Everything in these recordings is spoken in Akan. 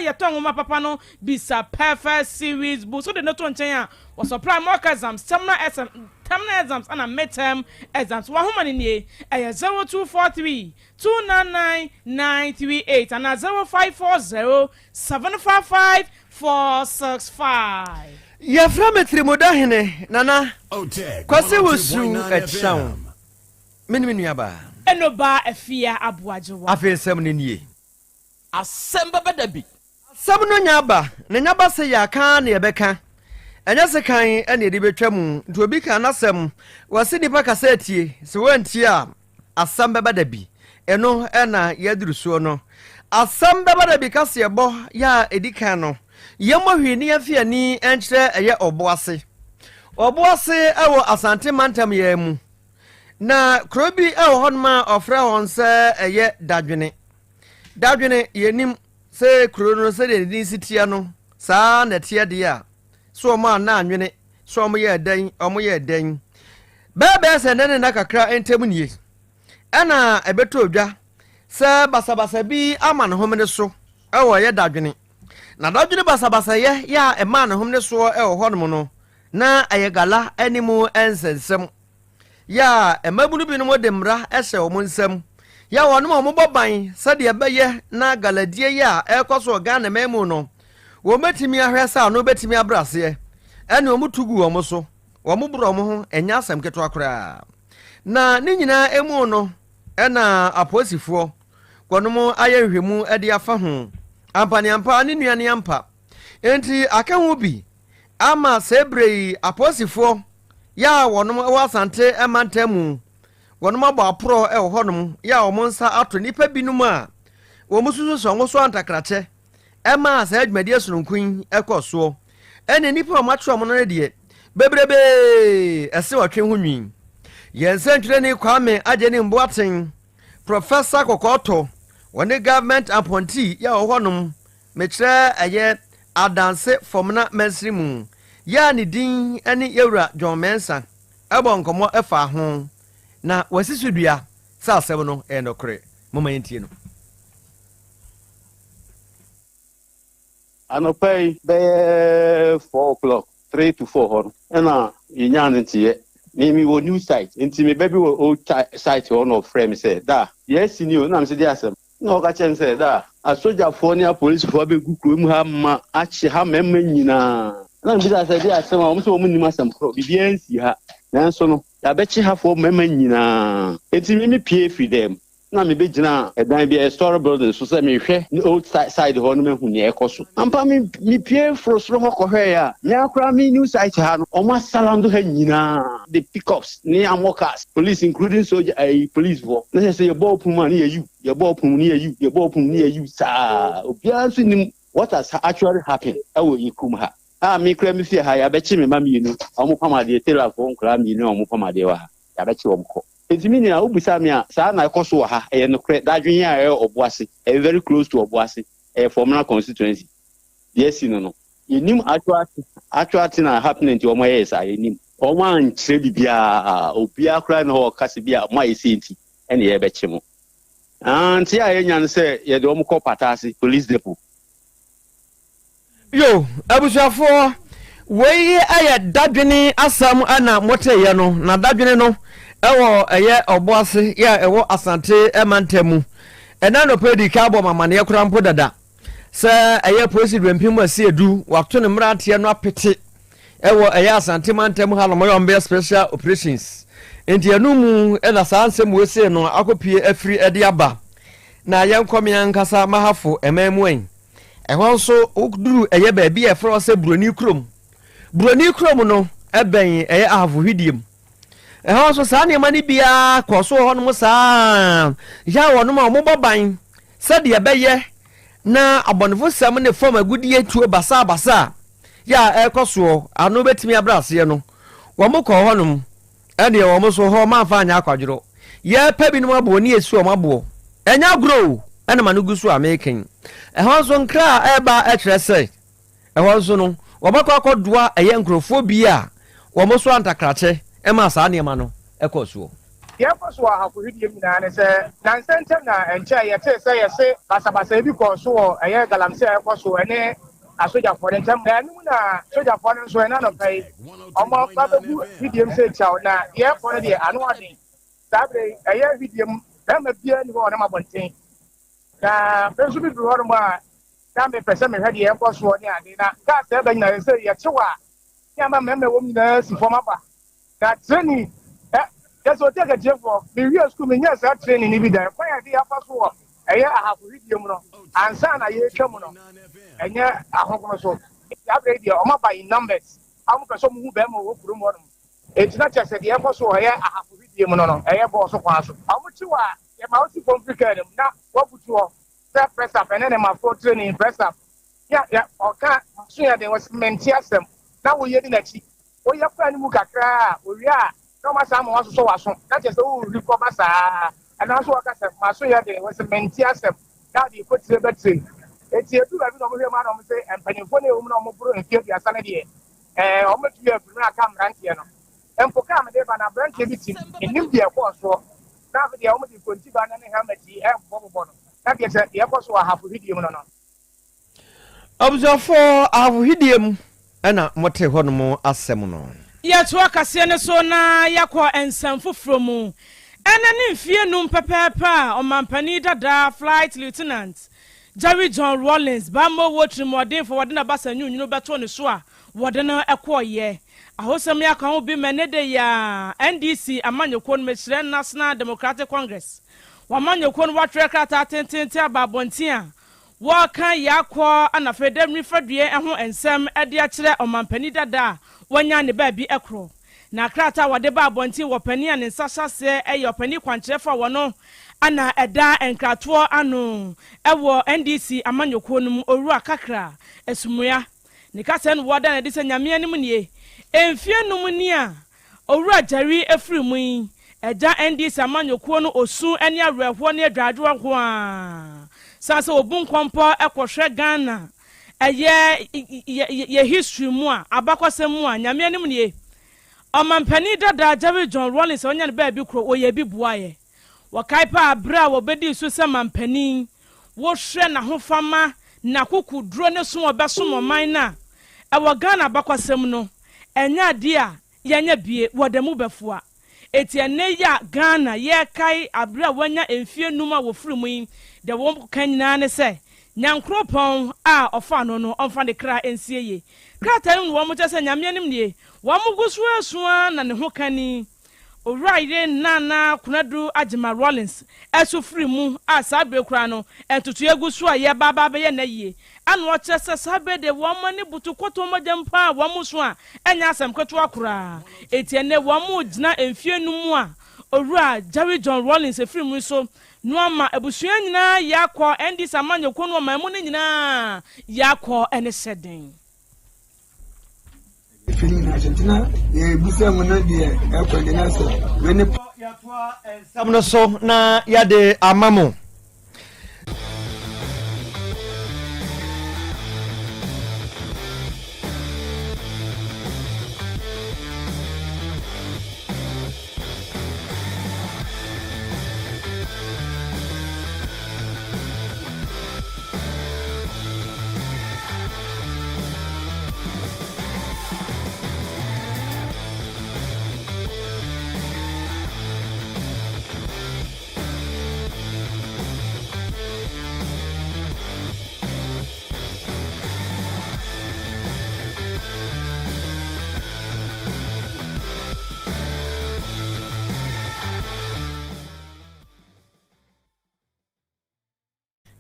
yeto nwoma papa no bisa perfect series bu so de no to nchen a was supply mock exams terminal exams and midterm exams wa homa ni e 0243 299 938 and 0540 755 465. Ya frametri modahene nana Otec kwase wosu etsam menimenu aba Enoba efia abuajewa afensem ne nie Asem Beba Dabi asem no nyaba ne nyaba se ya kan ne yebeka enya se kan ene de betwam nti obi kan nasem wase nipa kasetie se wantie a asem Beba Dabi eno ena yadurusuo no asem Beba Dabi kase ebo ya edikan no yemo hwini afiani enkyere eye oboase ewo Asante mantam ye mu na krobi ewo honma ofra hon se eye dadwene yenim se krono se de din sitia no saa na tie de a so ma na anwene so mo ye dan bebe se nene na kakra entem nie ana ebeto odwa se basabasa bi ama no homne so ewo ye dadwene na dadwene basabasa ye ya ema no homne so ewo honom no na ayegala animu ensensem ya emabunu bi no modemra ehye wo nsem ya wonom omoboban sade beye na galadie ya ekoso organ memu no wo metimi ahwesa no betimi abrase ene omutugu wo so wo mubro mo ho enya asem keto akora na ni nyina emu no ena aposifo konom ayehwemu ede afa ho ampa ni nuane ampa enti akahu bi ama sebrei aposifo ya wonom wa Asante emantamu wonom abo apro e honom ya omonsa ato nipa binum a wo mususu so ngoso antakrache ema sa adwumade sununkun ekoso ene nipa matro mo no de bebrebe ese watwe ho nwin yensentire ni kwame ageni mboaten professor kokoto woni government appointee ya honom metre aye adanse fomna mensrimu ya ni din ene yewra John Mensa ebo nkomo efa ho na wasisudua sa asem no enokre mama yentie no anopai be 4 o'clock 3 to 4 hon ena yinyane ntie mi wo new site nti me baby wo old site on of frame say da yes ni o na me say dey asem na o ka chen say da a soldier for near police for be gukuru mu ha ma achi ha memma nyina na me say dey asem a mo so mo nim asem pro bibia nsi ha nanso no ya bechi ha for memma nyina enti me pie free them na me be gina edan bi a store building so say me hwe ni old side ho no me hu ne ekoso ampa me pie frostro ho ko hwe ya me akra me new site ha no o ma salando ha nyina the pickups ni amokas police including soldier police for na say your ball puma ni you your ball pum ni you your ball pum ni you sa obia so ni what has actually happened awo yikum ha me kra me fie ha ya bechi me ma mi nu omo pamade tela for nkra mi nu omo pamade wa ha ya bechi wo mko Ezimini na ubisa mi a saa na ekoso ha e no kre dadwen ya e oboase e very close to oboase e former constituency yes no yenim actually na happening to omo yes yenim omo an kire bibia obia kra na ho kase bia mo ayesenti ene ye beche mo anti a yenya no se ye de omo ko patase police depot yo abusuafo wey aye dadwene asam ana moteye no na dadwene no ewo eye oboase ya ewo Asante emantamu ena no pedi ka bo mama ne yakura mpo dada se eye president mpim asiedu wato ne mrante no apete ewo eye Asante mantamu ha no moyo special operations enti anumu ena sansem wese no akopie afiri ede aba na yenkom yankasa mahafo emamuen ehon so okduru eye ba bia efro se broni krom no eben eye ahavo hwidiem ehon so sa ne mani bia koso ho no sa ya wono ma mo boban se de beye na abonfo sam ne fam agudie tuo basa ya ekoso anu betimi abrase no wo mo ko honum ene wo mo so ho ma fa anya akwadworo ye pa bi no abo ni esu o mabo enya grow ene ma no gusu american ehon so nkra eba etrese ehon so no wo makọ akodoa eye nkrofo bi a wo mo so antakrache ema saa ne ma no ekosuo Yeah, first one, how could you mean? And say, Nansentana and Chay, I say, Basabasa, because so a year Galamse was so any a soldier for the time. Then, soldier for them, so another pay. Among other video say, Chow, now, yeah, for the annual day. Saturday, a year video, them a beer and one of my thing. Now, there's a bit of one. Damn, if I send me ready, I'm going to that's everything I say, Yatua. Yeah, my member woman, from up. That's any. That's what take a job for. The real school, yes, that training in there. Why are they up as well? A year I have read you, and son, I hear come on. And yeah, I hope so. That radio, I'm up by numbers. I'm going to some who bemo work room on. It's not just a year for so. I have read you, no, I have also passed. How much you are? Your mouth is complicated. Now, what would you press up and then my phone training press up? Yeah, or can't. Soon there was Asem. Now we're getting that. Oh, your friend Mukakra, we are. No matter how much so as that is all recover, and also I said, my son was a Asem. Now the put the battery. It's here to have no man say, and Pennyphone woman and kill your sanity. Almost you have come right here. And for come, they van a branch in India was so. Now the almost continue and Hamlet, and Bobo. That is the apostle I have with you. Observe for our hidium and a mote honomo as semono. Yet work a sene so na yakwa ensamfo from ene fie num pepepa o mampani dada flight lieutenant Jerry John Rollins bambo wotri modern for wadena basa nyunu beto ne so a wodena ekoye ahosam yakwa ho bi menede ya NDC amanyekon mechire National Democratic Congress wamanyekon watre krata tentente ababontia wakan yakwa ana fedem rifadue eho ensem ede a kire o mampani dada wanya ne ba bi ekro na krata wade ba abonti wo pani an nsasa se eyo pani kwankyerefo wono ana eda enkratoa ano ewo NDC amanyoko num oru akakra esumuya ne kase no woda na de se nyame anim nie emfie num ni a oru ajari efrimu eja NDC amanyoko no osu ene awerɛho ne adwadwo ho a sase obun kwampo ekohwe Ghana ye history mu a abakosem mu a nyame anim nie omampani dada Jerry John Rollins onya ne ba bi kro oye bi buaye wakaipa abra wo bedi su se mampani wo hwe na hofama na kokudro ne so obeso moman na ewo Ghana abakosem no enya de a yenya bie wodemu befo a etiene ya Ghana ye kai abra wanya emfie numa wo firimu de wo kan ne se Nyankropon a ofa no onfa de kra ensie ye krata no wo mo chese nyame anim nie wo mo gusu asua na ne ho kani owraide nana kunadu Ajima Rollins esu free mu a sabe kra no entutu egusu a ye baba be ye na ye anu o chese sabe de wo mo ne butu koto mo dempa wo mo so a enya asem keto akura etiene wo mo gina emfie nu mu a owra Jerry John Rollins free mu so Nuama ebusua nyina yakọ endi samanye kwonu mamu ne nyina yakọ ene sedin feeling Argentina busa mona de ekwadina so wene yatwa samno so na yade amamo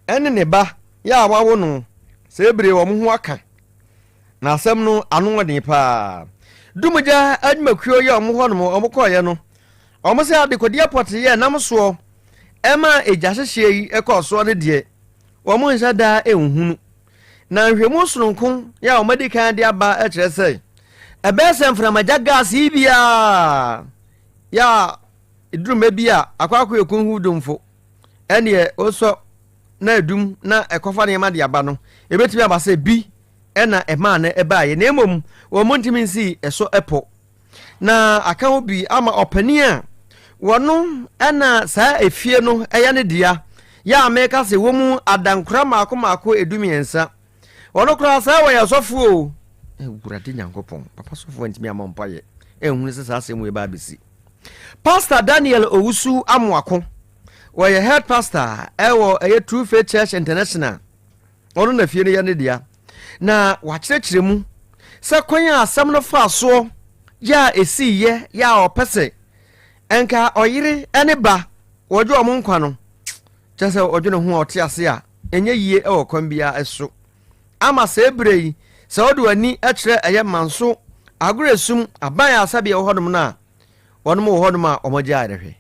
ene ne ba ya wawo no sebre wo mu ho aka na asem no anu odin pa dumuja admakuo ya mu ho no omokoye no omo se adekodi airport ye nam so ema eja hyehye yi ekoso ne de wo mu nsa da ehunu na hwemu soronko ya omedikan de aba e kire sei ebe se mframaja gas ibia ya idrume bia akwakọ ekun hu dumfo ene oso na edum na ekofa ne ma de aba no ebetimi aba se bi ena ema na eba ye na emom wo montimi nsi eso epo na aka obi ama opani a wɔno ɛna saa efie no ɛyɛ ne dia ya ameka se wo mu adankora maako edumiensa wɔno kora saa wɔ yɛsɔfo o wurade nyankopɔn papa sɔfo ntimi amampa ye ehunu se saa asɛm we ba besi Pastor Daniel Owusu Amoako wɔyɛ head pastor ɛwɔ ɛyɛ True Faith Church International ɔno na fie no yɛ ne dia na wakyerɛkyerɛ mu sɛ kwan a asɛm no fa so ya esiye ya ɔpɛsɛ enka ɔyere ɛne ba wɔdwe ɔmo nkwa no kyerɛ sɛ ɔdwe ne ho ɔte ase a enye yie ɛwɔ kwan bia ɛso ama sɛ ebrei sɛ ɔde wani ɛkyerɛ ɛyɛ manso agoresum aban asabe ɛwɔ hɔnom na wɔnom wɔ hɔnom a ɔmo gye ayɛhwɛ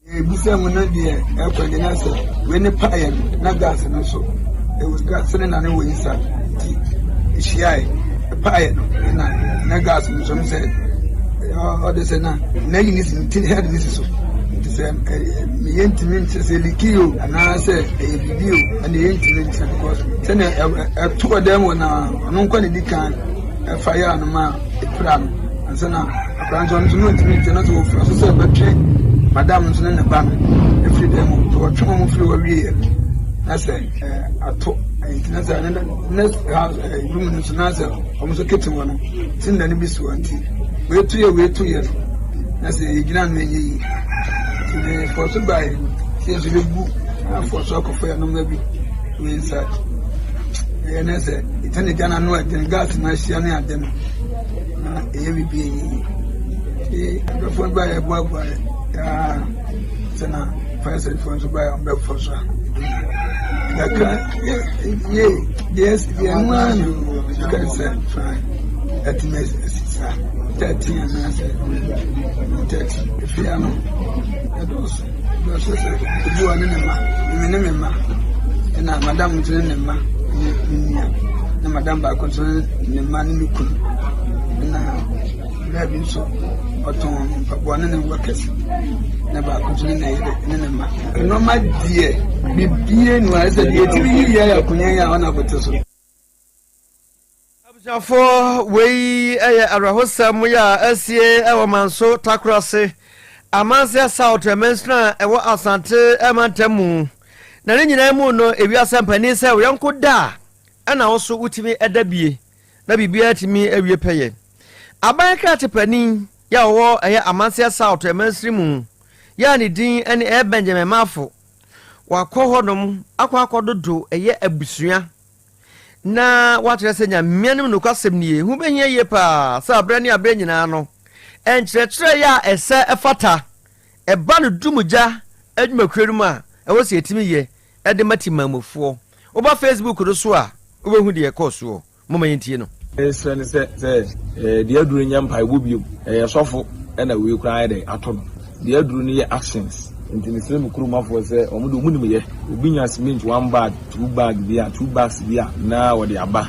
ebisa mu na deɛ ɛkɔde na sɛ we ne paayɛ na gas no so ɛwɔ gas ne na ne wɔ isa ti ehyiae paayɛ no na gas no so sɛ ɔde sɛ na yi ne sin ti head ne so nti sɛ me yɛntimi nkyɛ sɛ likio anaasɛ ɛyɛ bibio ɛne yɛntimi nkyɛ because sɛne ɛtoɔ dɛm wɔ na ɔno nkɔ ne di kan ɛfa yɛ anoma ɛpira no ansa na akrankyɛ no so no ntimi nkyɛ no sɛ wɔfira so sɛ bɛtwe madam nso ne ba no ɛfiri dɛm to wɔtwe mo firi wɔwie na sɛ ato ɛnti na sɛ next house room no so na sɛ ɔmo so kete wɔ no tin na ne bi so nti wetu yɛ na sɛ yɛgyina no ɛnyɛ yi nti for so by sɛ so bɛbu for so akɔfo yɛ nom bi we inside ɛyɛ na sɛ itane gana no ɛden gas na ahyia ne ade no na ɛyɛ bibi ɛyɛ bɛfo ba yɛ boaboa ya sana fire phone so buy on back for so yes the man you can say fine at mess 13 and I said 30 if you know those you are in ma na madam tun ma na madam ba ko tun ne ma ni ku na Dabi so oton papa ne workers na ba ko tun na yede ne ma no ma die bibie no ase die tiri ya kunya ya ona bote so abjafo wei arahosam ya asie ewo manso takrase amanse south mensna ewo asante emantamu na ne nyina mu no ewiasa mpani se wo yanko da ana wo so utimi edabie na bibia timi awie peye aban krate pani ya wo eye amanse south emansimu ya ne din ene Benjamin Mafo wakɔ hodom akwakododo eye abusua na wakyerɛ sɛ nyamianim no kwasɛm nie hu behia ye pa sɛ abra ne abra nyina no enkyerɛkyerɛ ya ɛsɛ ɛfata ɛba no dumugya adwumakwere mu a ɛwɔ sɛ etimi ye ɛde matimamofo oba Facebook do so a obehu de ɛkɔso moma yintie no sɛ de aduru nyampa ibobiem sɔfo ɛna we kra de ato de aduru ne yɛ actions nti ne sɛ mukuru mafo sɛ omudo munim ye obi nya cement 1 bag 2 bag bia 2 bags bia na wɔde aba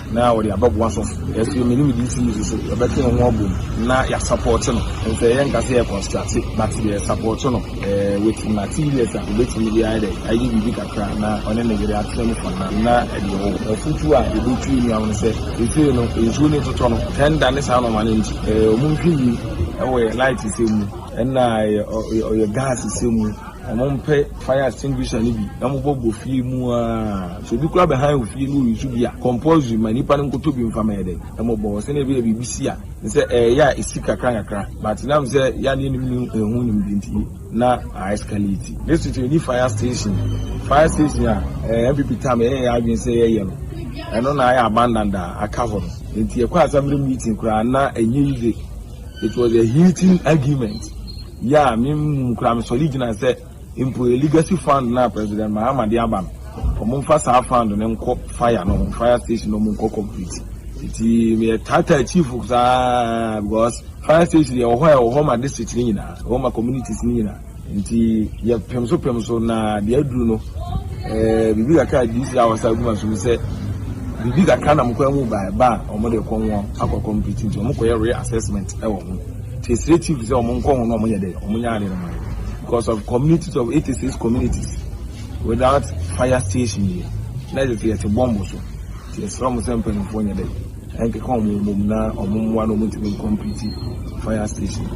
bo aso ɛsɛ menim di si so ɛbɛte ho abom na ya support no nti yɛn ka sɛ yɛ construct but the support no with materials a obetumi bi ayɛ ayi bibi kakra na ɔne ne yere atena mu fa na ɛde ho afutu a de botu ni awon sɛ efi no enju ne toto no tenda ne sa no ma ne nti omu hwi ɛwɔ light sɛ mu ɛna ɔyɛ gas sɛ mu amompe fire extinguisher ni bi na mo bobo fie mu a so bi kura behind fie no yusu bi a compose manipa no nkoto bi mfa mede na mo bo se na bi bibisi a se ya esika kakra but na se ya ni nim ehu nim dinti na escalate this is a fire station a MPP time ya bi se ye no eno na ya abandoned akavo nti e kwa assembly meeting kura na enye ide it was a heated argument ya me kura me solid na say impo legacy fund na President Mahamadi Abam omo fa sa fund ne nko fire no fire station no nko complete iti me tata chief sa because fire station ye ho ma district ni na ho ma communities ni na nti ye pemso na de aduru no bibi ka dis awasa guma so se bibi ka na mko amu ba omo de konwo akọ complete nti omo ko ye reassessment e wo ho administrative se omo nko ho no omo ye de omo nya ne no because of communities of 86 communities without fire station here. Let us get a bomb so. It's from Sample in Fonia Day. And come na or one to complete fire station.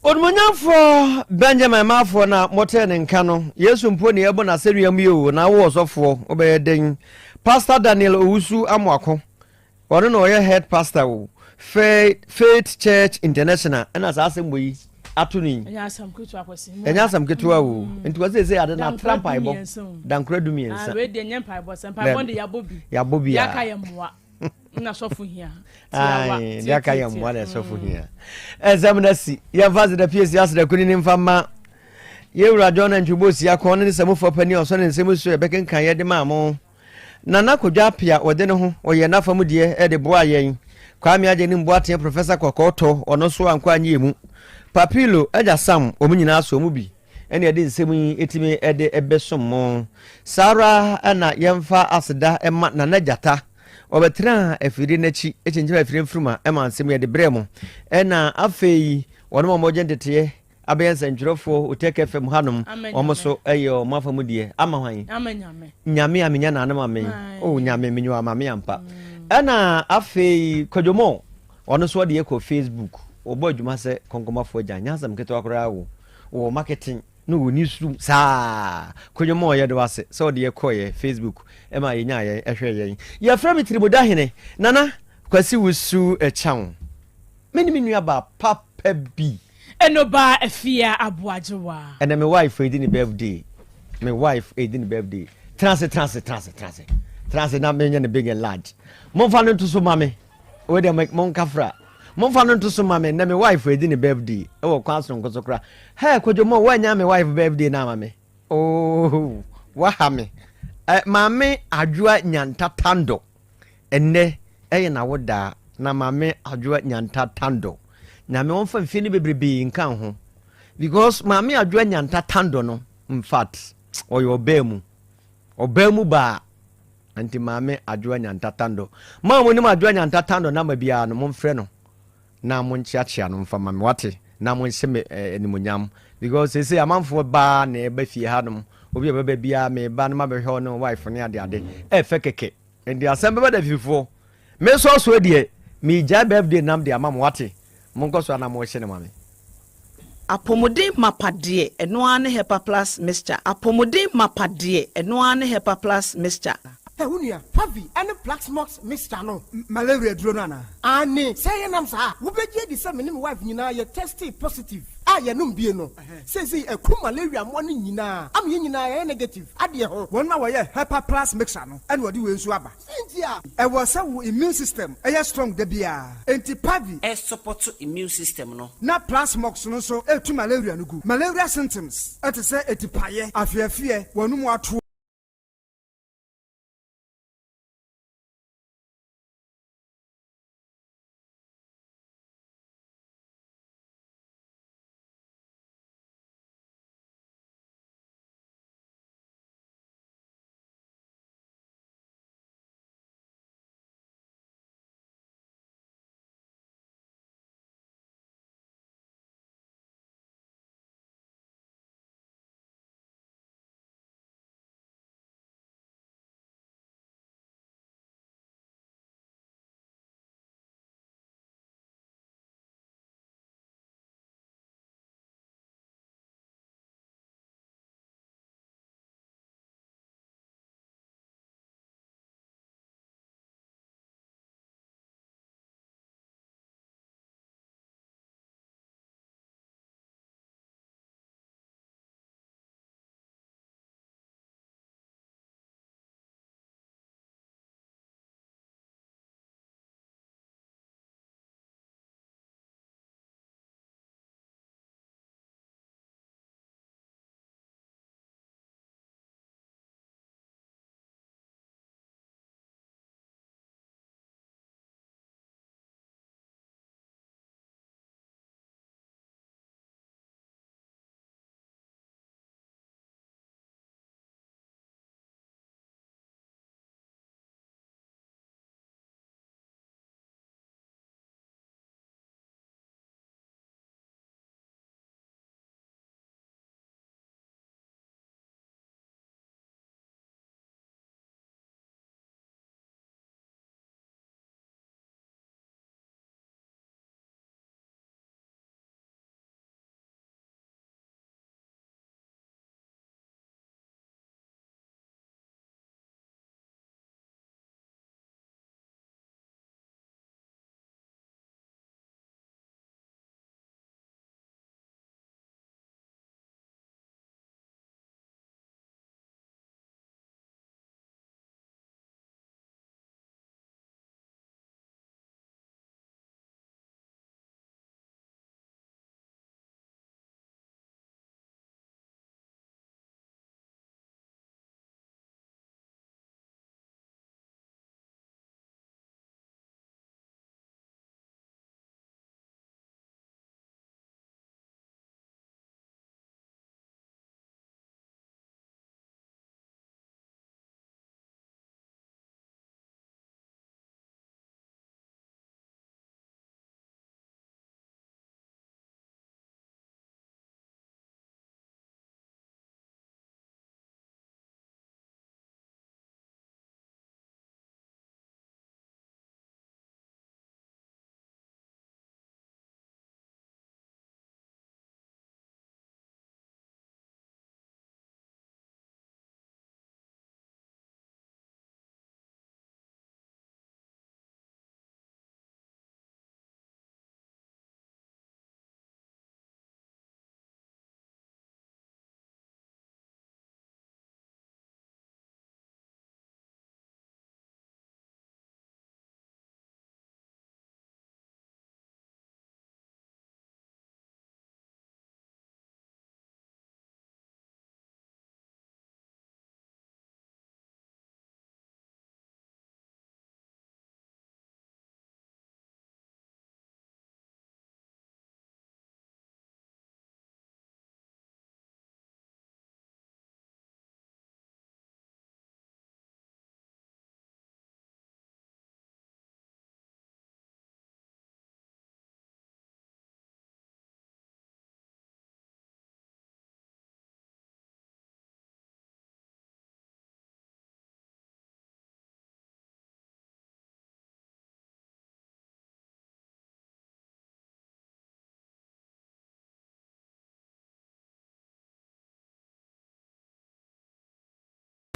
Odmunyafo Benjamin Mafo na moten nka no Yesu mpo ne ebo na seriam yo na wo osofo obeyeden Pastor Daniel Owusu Amwako ono no ye head pastor wo Faith Church International na sa asem yi atuni enya asam ketua wo nti wa say ade na trampa ibo dankra dumiensa we de nyempa ibo sempa ibo de yabobi ya ka yemwa na sofu hia ai ya ka yemwa na sofu hia ezamnasi ya vaze da piesi asda kuni ni mfama yewura John Ntwobosi akon ne samufo pani oso ne nsemu so ebeken kan ye de maamo nana kodwa pia wode ne ho oye na famu de e de boa yen kwame aje ni mboate professor kokoto ono so anko anye mu papilo eja sam omunyina so mu bi ene de nsemu etimi ede ebesom mo sara ana yemfa aseda ema nana jata obetra afiri nachi echenjira afiri mfruma ema nsemu ye de bremo ena afei wono mo jendete abensa ntwrofo Otec FM hanom omoso eyo mafamu de ama hwan nyame amenya na anam amen o nyame menyo amame ampa ena afei kojomo ono so de ko Facebook obo adwuma se konkomafo agya nyasam keto akora wo marketing no wo newsroom sa kojomo ye de wase so de ko ye Facebook ema yenya ye ehwe ye fra mitriboda hene nana kwasi wusu echan meni nua ba papa bi enoba afia aboajewa and my wife edin birthday transit na menya ne big and large mon fa no to so mame we dey make mon kafra mon fa no to so mame na my wife edin birthday e wo kwaso nkoso kra hey kojomo wanya my wife birthday na mame oh wa ha me mame adwoa nyanta tando enne eye na woda na mame adwoa nyanta tando na me won fa mfini bebrebe nkan ho because mame adwoa nyanta tando no in fact oyo obemu ba anti mame adwoa nyanta tando mamu ni adwoa nyanta tando na mabia no momfre no na monchiachia no mfa mame wate na monhye enimonyam because say amanfo ba na eba fie hanom obi beba bia me ba no mabehwe no wife ne ade efe keke ndi asem beba da fifo me so de me ja birthday nam de amam wate monko so na mo hye ne mame apomodin mapade eno ane hepa plus mixture apomodin mapade eno ane hepa plus mixture Unia, Pavi, and the Black Smokes Mr. No, malaria dronana. Anne, say nam sa, who be the same wife, you know, you're tested positive. Ah, ya num bieno. Says he a cool malaria morning, you know. I'm in negative. Adia, 1 hour, Hepa plus mixer, and what do you swabba? India, I was some immune system, a strong debia. Anti Pavi, a support to immune system, no. Not plus mox, no so, to malaria no good. Malaria symptoms, at a say, at the paye, I fear, one more true.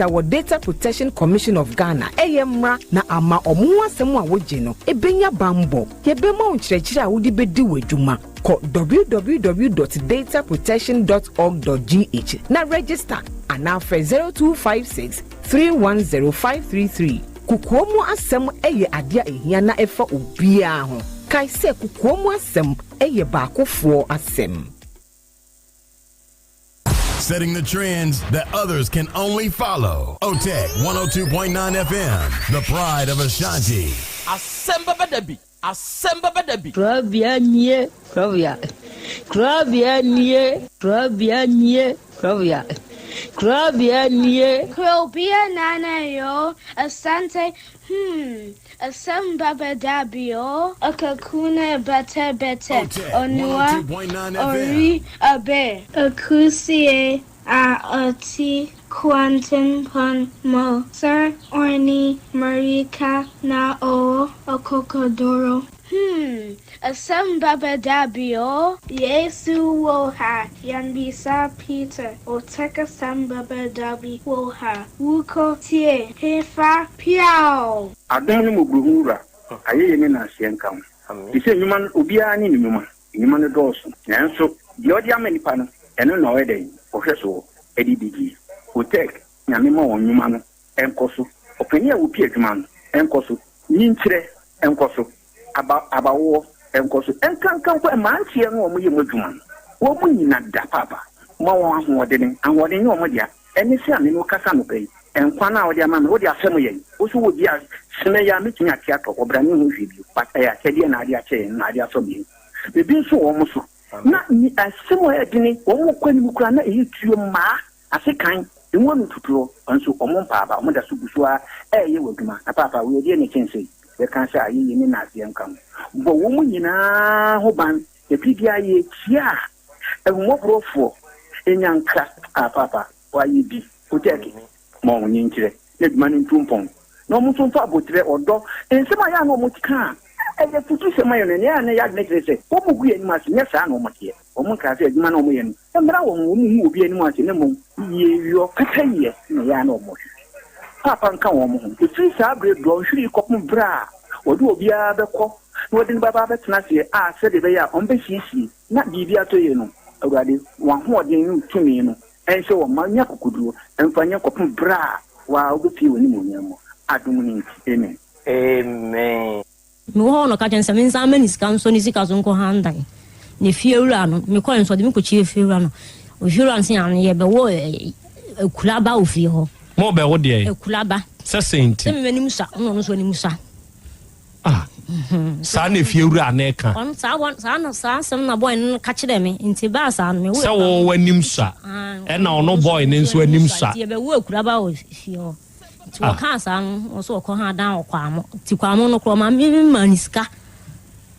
register with Data Protection Commission of Ghana eyemra na ama omo asem a woje no ebenya bambo yebema onkyerɛkyerɛ a wodi bedi wadwuma ko www.dataprotection.org.gh na register anafre 0256 310533 kukuomu asem eye adia ehia na efa obia ho kai se kukuomu asem eye baakofo asem. Setting the trends that others can only follow. Otec 102.9 FM, the pride of Asante. Asem Beba Dabi. Asem Beba Dabi. Krobea nie, Krobea. Krobea nie, Krobea nie, Krobea. Krobea nie. Krobea nana yo, Asante, Asem Beba Dabi yo, Akakune bete, Onua, Ori abe, Akusie, Oti, Quantum pon mo, Sir Orni, Marika na o, Okokodoro. Asem Beba Dabi yo, Yesu woha, Yanbisa Peter, Otec Asem Beba Dabi woha, Wuko tie, Hefa piao. Adonu mubuhura, ayeye ne na asienka. Ise nyuma obia ni nyuma, nyuma ne doso. Nanso, di odi amenipa no, eno na oyede, ohweso, edidigi. Otec, nyame ma won nyuma no, enkoso. Openi a wopi adwuma no, enkoso. Nyinkyere, enkoso. Abawo, enkoso. Enkankan kwa mantie no omo ye modwuma no. Wo mu nyina da papa. Ma won ahoɔden ni omo dia. Eni se ame no kasa no pɛi. Enkwa na odi ama me, odi asɛm yɛ. Oso wo dia sene ya metumi ate atɔ obrani ho hwebio. Pata ya kyɛde na ade akyɛ na ade asɔbi. Bebi nso wo mo so. Na ni asɛm yɛ dini, wo mo kwani mu kura na eyi tuo ma. Asekan, enwo no tuturo, nso omo mpaaba, omo da so gusua ɛyɛ wadwuma. Na papa wo die ne kyɛnse. Be kan sɛ ayi ni na ase nkam. Bo wo mu nyina ho ban, e bibia ye tia. Ehumɔborɔfo enyanka papa wa yi bi. Otec mo nyinkyere. Ne dwuma ne ntumpɔn. Na omo so fa abotre odo. Ensema ya na omo tika. Eye futu sema yo ne ya na ya ne kire sɛ. Omo gu anim ase ne saa na omo tie. Omo ka sɛ adwuma na omo ye no. Emra wo mu obi anim ase ne mo ye yo kakaye na ya na omo. Papa nka wo mo ho. Efi saa bre do hwiri kopum bra. Odu obia bekɔ. Na odi ne baba betena se a sɛ de be ya on be hihie. Na bibia to ye no. Awurade wa ho odi no tumi no. Ense wo manya kokuduro. Emfanya kopum bra. Wa obi woni mo nyamo. Adum ni. Amen. Amen. Me wo no ka jense me nsa mani sika nso ni sika so nko handan. Ne fiewura no me kɔ nso de me kɔ chie fiewura no. O fiewura nse an ye be wo ekulaba ofie ho. Mo be wo de ekulaba. Se senti. Me nim sa, no so nim sa. Ah. Sa ne fiewura na eka. On sa na sa sem na boy no ka kire me nti ba sa no me wo. Se wo wanim sa. E na ono boy ne nso anim sa. Ye be wo ekulaba ofie ho. Ti wo kan sa no so ko ha dan okwa mo. Ti kwa mo no kro ma me maniska.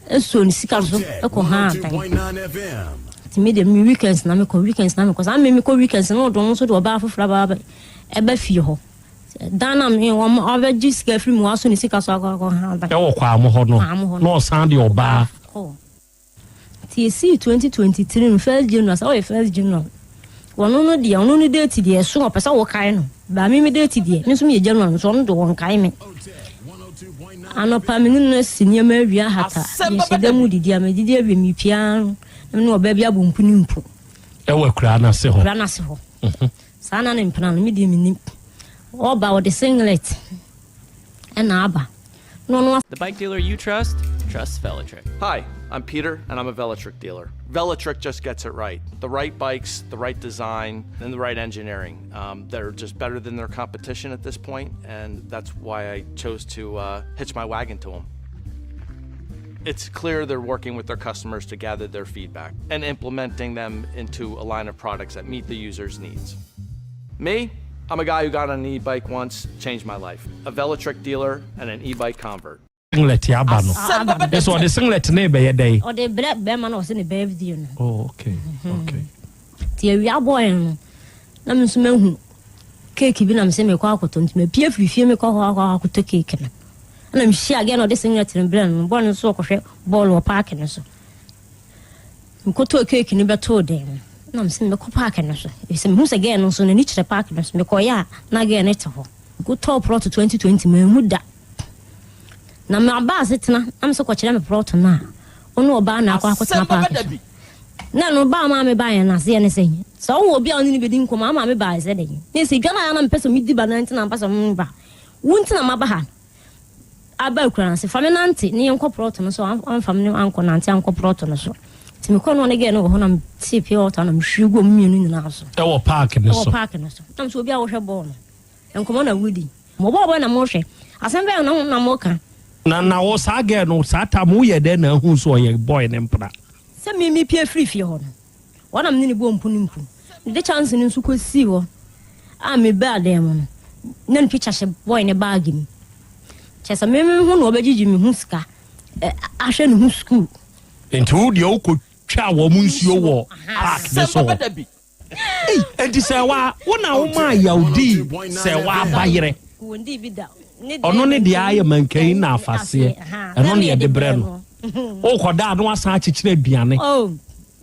Eso ni sika so e ko ha dan. Ti me de mi weekends na me ko sa me ko weekends no do so do ba afofra ba e ba fie ho. Dana me wo ma ove jisika free mu aso ni sika so akọ ha dan. E wo kwa mo ho no. No san de oba. TC 2023 no 1st January so 1st January. Wono no dia ono no date dia so opesa wo kai no. Ba me date dia. Me so me January so no do won kai me. Anopa me no sinia ma awia hata. Ye sedam didi am didi abi mi pia. No oba bia bo mpu ni mpu. E wo kura na se ho. Kura na se ho. Sana na mpana no me di mi Oba with the singlet and aba. No. The bike dealer you trust Velatric. Hi, I'm Peter, and I'm a Velatric dealer. Velatric just gets it right. The right bikes, the right design, and the right engineering. They're just better than their competition at this point, and that's why I chose to hitch my wagon to them. It's clear they're working with their customers to gather their feedback and implementing them into a line of products that meet the user's needs. Me? I'm a guy who got on an e-bike once, changed my life. A Velatric dealer and an e-bike convert. Singlet ya ba no. So the singlet na be ye day. O the black be man o se ne be video no. Oh, okay. Okay. Ti awia boy no. Na me so mahu cake bi na me se me kwa akoto ntime pie fifie me kwa akoto cake na. Na me share again o the singlet no brand no bon so ko hwe ball o park no so. Nkoto cake ni beto dem. na mse me ko park no so se me hu se again no so na ni kire park no so me ko ya na again ne te ho go top plot 2020 me hu da na me aba setena am se ko kire me plot na ono oba na akwa akwa park na no ba ma me ba ya na se ne se so wo obi a oni be din ko ma me ba se de ni se dwana ya na me pese me di ba na ntina mpasa me ba wuntina ma ba ha aba kura se fami nante ni enko plot no so am fami anko nante anko plot no so ti me ko no ne ge no ho na ti pia water na mhwigo mmienu nyina so e wo park no so tam so obi a wo hwe ball no enko mo na wudi mo bo na mo hwe asem be na mo ka na wo sa ge no sa ta mo ye de na hu so ye boy ne mpra se mi pia free ho no wona me ni bo mpu ni mpu de chance ni nso ko si ho a me ba dem no na picture she boy ne bag mi chesa me hu no obejiji mi hu ska ahwe no hu school enti de o ko twa wo mu nsuo wo park de so enti se wa wona wo ma yaudi se wa bayere wondi bi da ono ne de aye mankai na afase eno ne de bre no o ko da no asan akikire aduane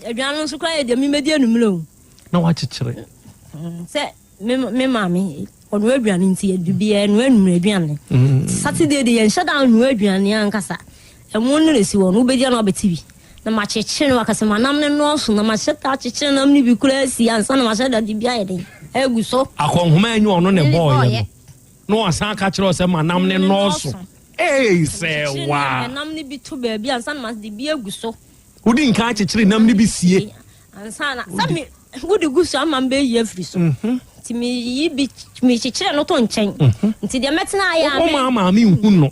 aduane nso kwa de mi medi anumlo na wa akikire se me mami onu aduane nti edubi enu anum aduane Saturday de yen shada anu aduane ankasa emu no resi won ubedi na obetibi na machechire no akase manam ne no so na macheta achechire nam ni bi kura si ansa na macheda di bia yede egu so akonhoma anyu ono ne boy no asan ka kire o se manam ne no so se wa nam ni bi to ba bi ansa na mas di bia egu so udi nka achechire nam ni bi sie ansa na sami udi gu so amam be ye free so ti mi yi bi mi chechire no to nchen nti de metena aya o mama mi hu no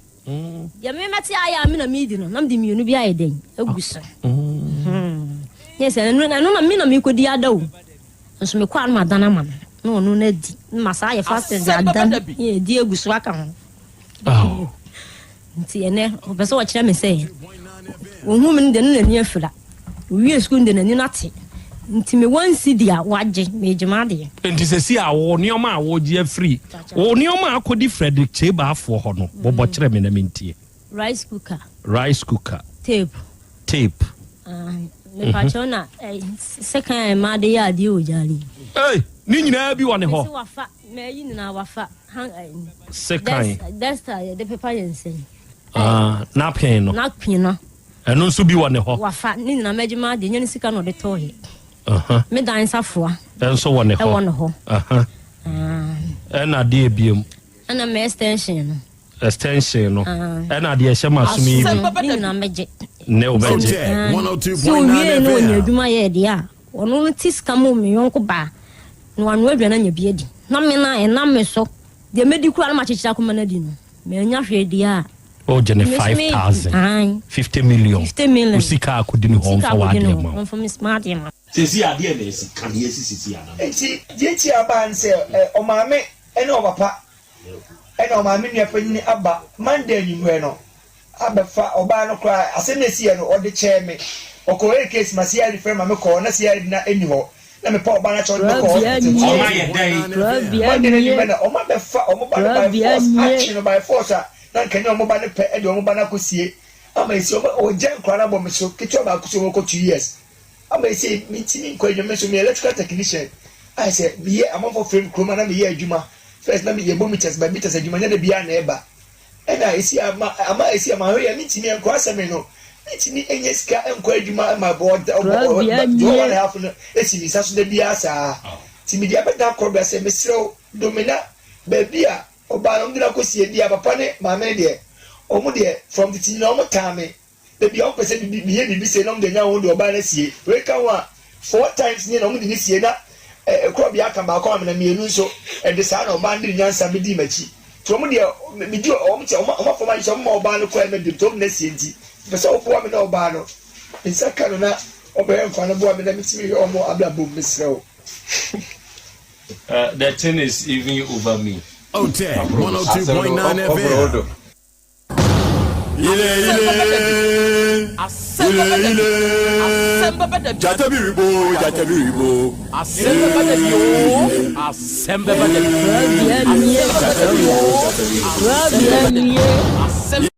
ya me meti aya mi na mi di no nam di mi unu bi aye den eguso yes no na mi na mi ko di ada o nso me kwa ma dana ma no no na di masa ya fast di ada ye di eguso aka ho nti ene obeso wa kire me say ohun mi de no na ni afira wi school de na ni nati nti me wan si dia waje me jima de nti se si awo nioma awo je free o nioma akodi Frederick Cheba afo ho no bobo kire me na mentie rice cooker tape me pachona second ma de ya di o jali ni nyina bi wone ho wafa me yi na wafa second that's the paper yense napkin no eno nso bi wone ho wafa ni na majima de nyani sika no de tohe me dan safoa enso wone ho na de ebiem ana me extension no na de ehema sumi bi ni na meje ne obeje 102.9 no nyaduma ye de a ono tiska mo me yonko ba no anu aduana nya bi edi na me na me so de medical na machechira ko manadi no me nya hwe de a o jene 5,000 50 million usika akudi ni ho fa wa de ma on for me smart yema sisi ade na esi kan sisi ana enti je aba nse o maame ene o papa ene o maame nua panyi aba Monday nyimwe no abefa oba no kra asenesi no o de cheme o ko e case masia refer maame ko na sia na eni ho na me pa oba na cho me ko o ma ye dai Monday nyimwe na o ma befa o mo ba by force action by force na kenya o mo ba ne pe e de o mo ba na kosie ama esi o jen kra na bo me so kitu ba ko so ko 2 years ama esi mitini ko edwuma so me electrical technician I say me am for frame kroma na me ye adwuma first na me ye bo meters by meters adwuma na bia na eba ena esi ama esi ama ho ya mitini enko aseme no mitini enye sika enko adwuma ma board do one half no esi mi saso na bia sa ti me dia beta Krobea se me sro domina ba bia oba no ndira ko sie dia papa ne ma me de omo de from the tin no mo time the be on person be say no de nya wo de oba na sie we kan wa 4 times ni no mo de ni sie na Krobea kan ba ko na mienu so e de sa na oba de nyansa be di machi to mo de me di o mo che o ma for ma so mo oba no ko e me de to na sie nti be so obo me na oba no nsa kan na oba en kwa na bo me na mitimi o mo abla bom misro the thing is even over me Otec 102.9 FM. Asem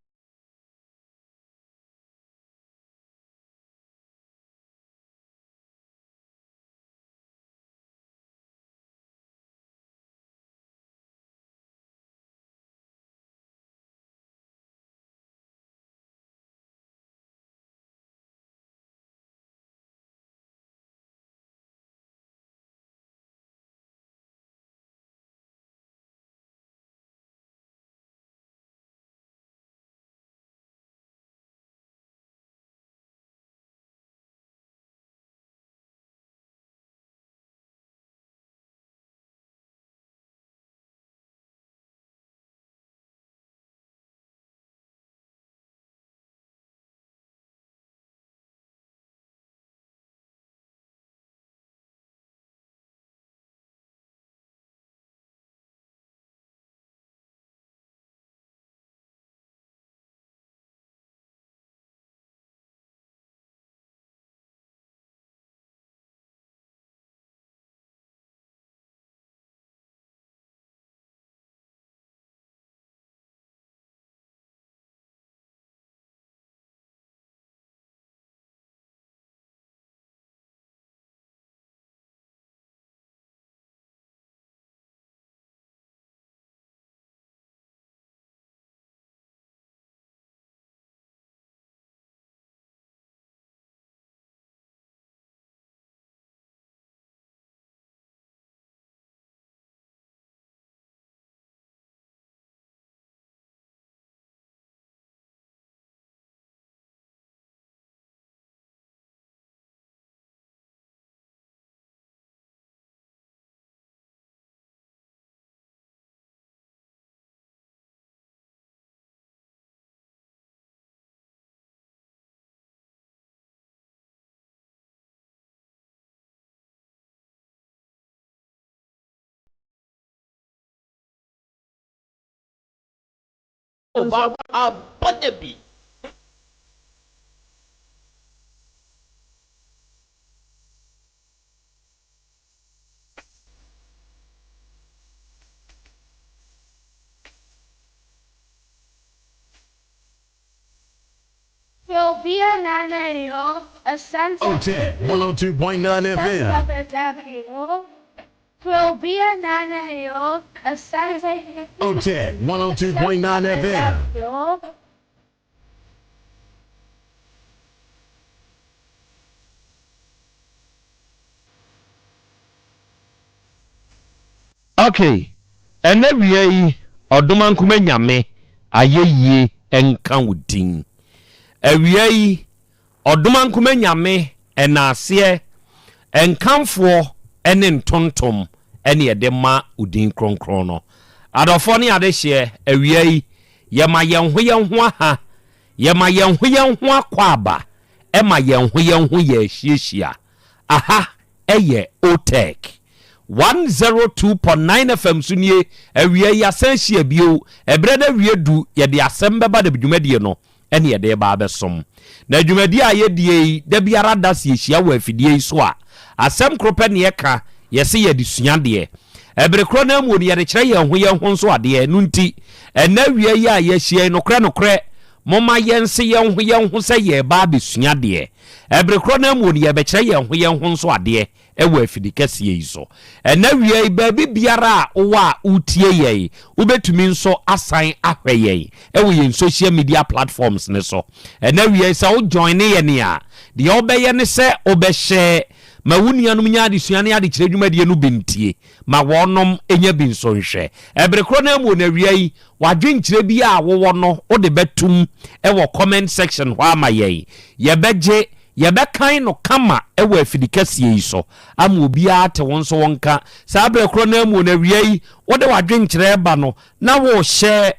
Baba Dabi. Krobea nana yo, Asante. Otec 102.9 FM. Krobea nana yo, Asante. Otec 102.9 FM. Okay. Ene wie odoma nkume nyame ayeyie enka wudin. Ewie odoma nkume nyame enase enkanfo ene ntontom ene yede ma udin kronkron no. Adofo ne ade hye ewie yema yenho aha yema yenho akwaba ema yenho ye hyiehia. Aha eye Otec 102.9 FM sunie awie yasanhia bio ebreda wie du yede asem beba de dwumadie no ene yede ba besom na dwumadie a yedie da biara da se hia wa afidie so a asem krope ne yeka yese yede suade ebrekro na mu ne yede kire yenho nso ade no nti ena wie ya yehia nokre moma yense yenho se ye ba be suade ebrekro na mu ne ye be kire yenho nso ade ewa afidikase yi so ena wie baabi biara wa utie ye ubetumi nso asan ahwe ye ewo ye social media platforms ne so ena wie sa o join ye ne a de obeye ne se obehye ma wunianum nya de suane ade kire dwumadie no bentie ma wonom enya bi nso nhwe ebrekro na mu na wie wadwenkire bi a wo no o de betum ewo comment section hwa ma ye beje yebekan no kama ewa afidikase yi so ama obia te won so wonka sa brekro na mu na wiei wo de wadwenkire ba no na wo hye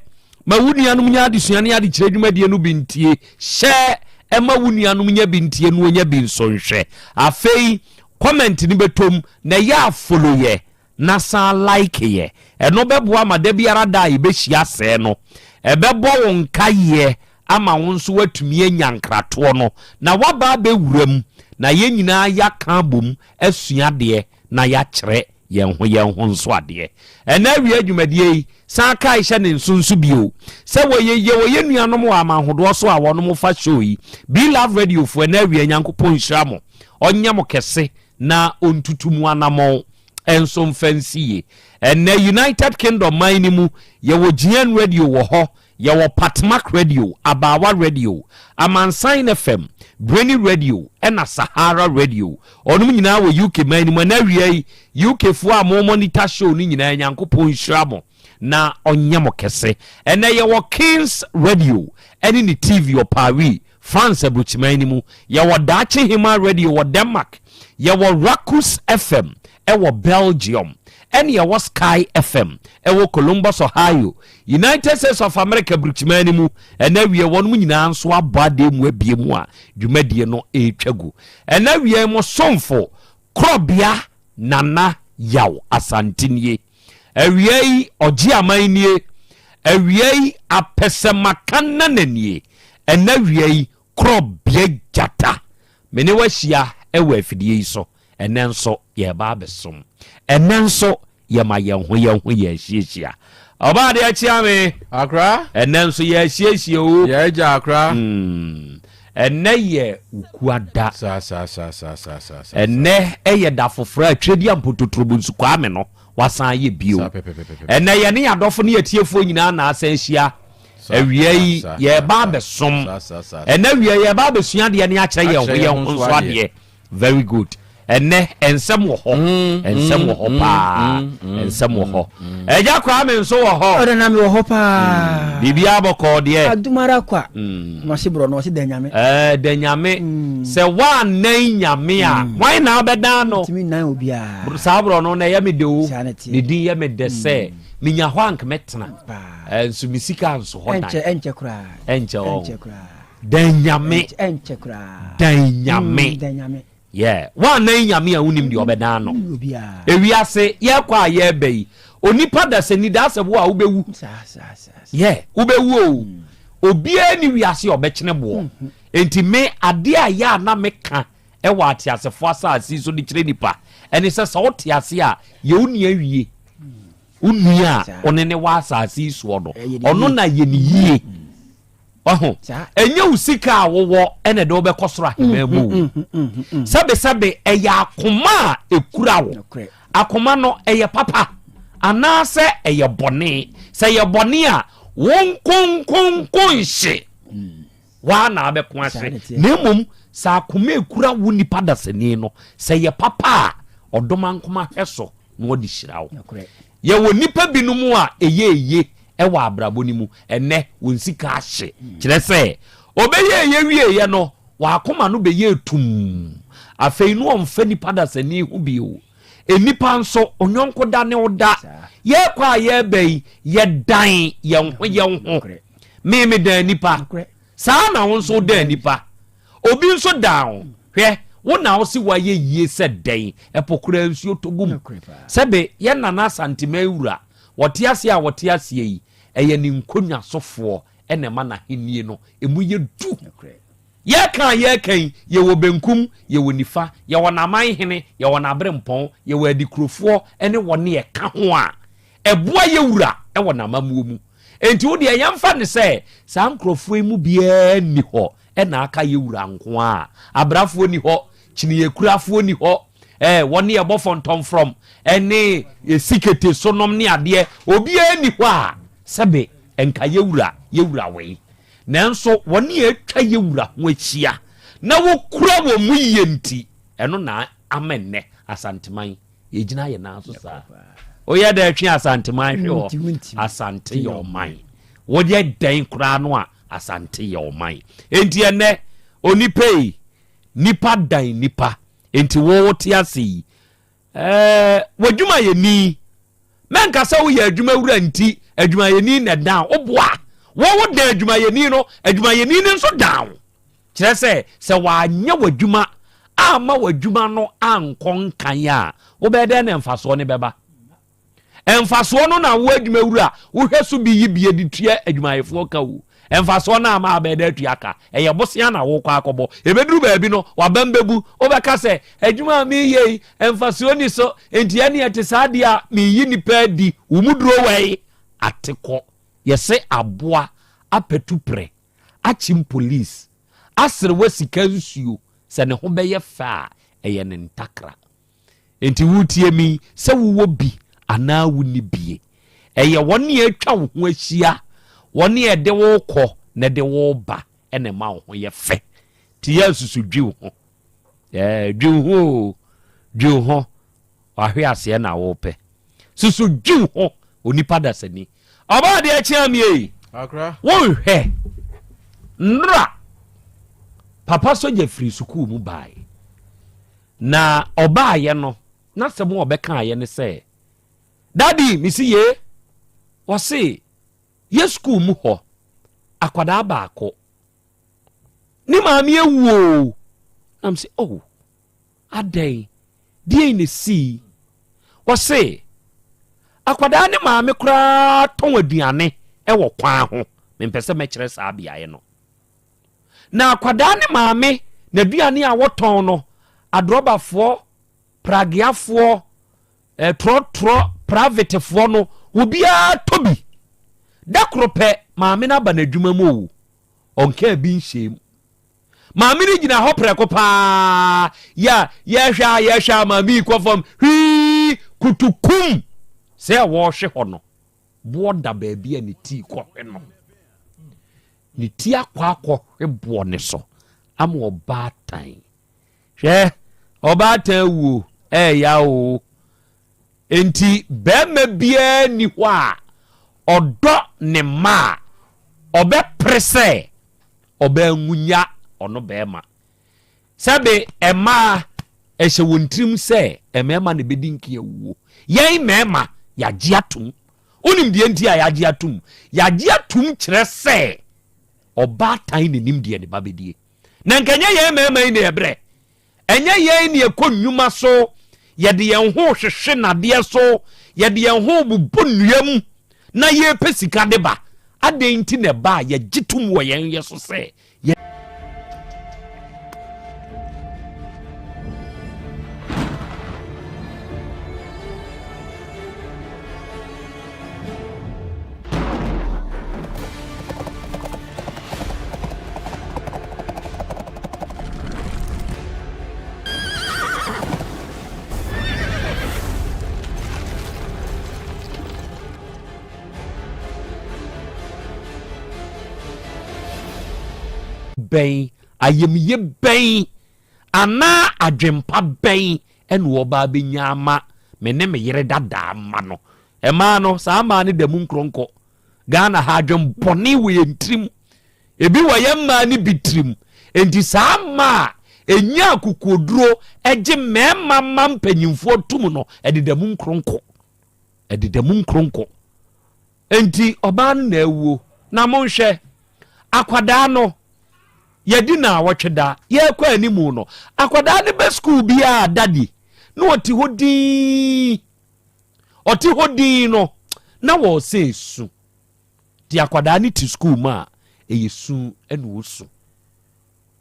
ma wunianum nya de suane ade kire dwumadie no bentie hye ema wunianum nya bentie no nya bi nso nhwe afei comment ni betom na ya follow ye na sa like ye eno bebo ama da biara da ibehia se no ebebo wonka ye ama wonso watumi anyankrato no na waba bewuram na ye nyina ya ka bom asuade na ya kyere yenho nso ade ena wi adwumadie san kai hye ne nsunsu bio se woye nuanom wa amahodo so a wonom fa show yi be love radio fo ena wi nyankopon hyiramo onyam kese na ontutumu anamo enso mfansiye ena United Kingdom manimu ye wo GN radio wo ho ye wo Patmak radio Abawa radio Amansan FM Brainy radio ena Sahara radio onum nyina wo UK manimu na wiei UK fu a mo monitor show ni nyina nyankopon hyiramo na onyam kese ena ye wo Kings radio eni ni TV o Paris France abuchimanimu ye wo Dachi Hima radio wo Denmark ye wo Rakus FM ewo Belgium ene ye wo Sky FM ewo Columbus Ohio United States of America bruchimani mu ena wie wonum nyina nso abade mu abie mu a dwumadie no etwagu ena wie mo somfo Krobea nana yaw asantenie awie oji amanie awie apesemaka nanie ena wie Krobea jata mene wahia ewa afidie yi so enenso ye ba besom enenso ye ma yenho ye hyiehia oba de achia me akra enenso ye hyiehia o ye ja akra enne ye ukuada sa enne eye da fofra atwedi ampototrobu nsuko ame no wasan ye bio enne ye ne adofo ne yetiefo nyina na asan hia awie ye ba besom enne wie ye ba besua de ne akire ye ho nso ade very good enne ensem wo ho ensem wo ho pa ensem wo ho eja kwa me nso wo ho ore na me wo ho pa bibia boko de adumara kwa no sibro no si danyame danyame se wa nan nyame a wan na obeda no timi nan obia sabro no na ye me de o ni din ye me de se minya ho ank metena enso misika nso ho na enche kra danyame enche kra danyame yeah one na nyame a unim de obeda no ewiase ye kwa ye bei onipa da sani da asebo a ubewu yeah ubewu obia ni wiase obekene bo enti me ade a ya na meka e wa ate asefo asase so ni kire nipa ene se sa wote ase a ye uni awie unua onene wa asase so do ono na ye ni yie oho enye usika wowo ene de obekosoro ahemamu sabe eya akoma ekura wo akoma no eye papa anase eye bone se ye bone a won kon hye wa na abeko ase nemum sa akoma ekura wo nipa dasani no se ye papa odoma nkoma hweso no odi hyirawo ye wo nipa binumu a eye ewa abrabo ni mu ene wonsika ahye kire se obeye wie no wa akoma no beye tum afei no omfa nipa dasani hu bio enipa nso onyonko da ne oda ye kwa ye bei ye dan ye ho me dan nipa saa na won so dan nipa obi nso down hwe wona wo si wa ye yie se dan epokura nsuo togum sebe ye nana Asante mawura wote ase a wote ase yi eye ni nkonwa sofo ene ma na henie no emu ye du ye kan ye wo benkum ye wo nifa ye wo na man hene ye wo na brempon ye wo adikrofo ene wone ye ka ho a eboa ye wura e wo na mamuo mu enti wo de yemfa ne se sa nkrofo emu bia ni ho e na aka ye wura nko a abrafo ni ho chini ye kurafo ni ho wone ye bofontom from ene sikete sonom ne ade obia ni ho a sebe enka ye wura we nanso woni etwa ye wura ho achia na wo kura wo mu yenti eno na amenne asanteman ejina ye na so sa oya da atwe asanteman hwe ho asante your mind wo de dan kura no a asante your mind enti ene onipei nipa dan nipa enti wo wote ase wadwuma ye ni menka sa wo ye adwuma wura nti adwuma ye ni na dan oboa wo da adwuma ye ni no adwuma ye ni nso down kire se wa anya wadwuma ama wadwuma no ankon kan ya wo be de na mfaso ne beba mfaso no na wo adwuma wura wo hweso bi yibie ditua adwuma yefo ka wo mfaso na ama be de atua ka eye bosia na wo kwa akobo ebeduru ba bi no wabambebu obeka se adwuma mi ye mfaso ni so enti ani atesade a mi yi nipa di umuduro wei ateko yese aboa apetupre achim police asere wasika nsuo se ne ho beye fa eye ne ntakra enti wutie mi se wuwo bi ana wuni bie eye woni atwa wo ho ahia woni ede wo kɔ ne de wo ba ene ma wo ho ye fe ti yesusu dwi wo ho dwi ho ahwe ase na wo pe susu dwi ho onipa dasani oba de achia mi akra won hwe nra papa soje free school mu bai na oba ye no na se mo obeka ye ne se Dabi misi ye wose ye school mu ho akwada baako ni maami ewuo am say oh adai die ne si wose akwada ne maami kura ton aduane e wo kwan ho mempese mekere saa biaye no na akwada ne maami na aduane a woton no adrobafo pragiafo tro private fo no obia tobi dakrope maami na ba na adwuma mu onka bi nshem maami ni gina ho preko pa ya hwa maami kwofom hi kutukum se wo hwe ho no boda ba bia ni ti ko hwe no ni ti akwa hwe bo ne so am oba tan hwe oba tan wu ya o enti bema bia ni ho a odo ne ma obe prese obe ngunya ono bema sabe ema ehye wontrim se emema ne bedinki awuo yen mema yaje atum onim de enti a yaje atum kire se oba tan ne nim de ne babedie na nkanya yen mema ni ebre enye yen ne ekonnwuma so yede yen ho hwehwe nade so ye de ho bubu nuam na ye pesika de ba aden ti ne ba ye gitum wo yen ye so se ben ayemye ben ana adwempa ben ene wo ba benya ma me ne me yere dada ma no e ma no sa ma ne damu nkronko Ghana ha adwem bone we entrim ebi wo ye ma ne bitrim enti sa ma enya kukoduro eje mema mampanyimfo tum no edidamu nkronko enti oba na ewo na monhwe akwada no yedi na wotweda ye kwa animu no akwada ne be school bia Dabi no oti hodi no na wo se su di akwada ne ti school ma eyesu ene wosu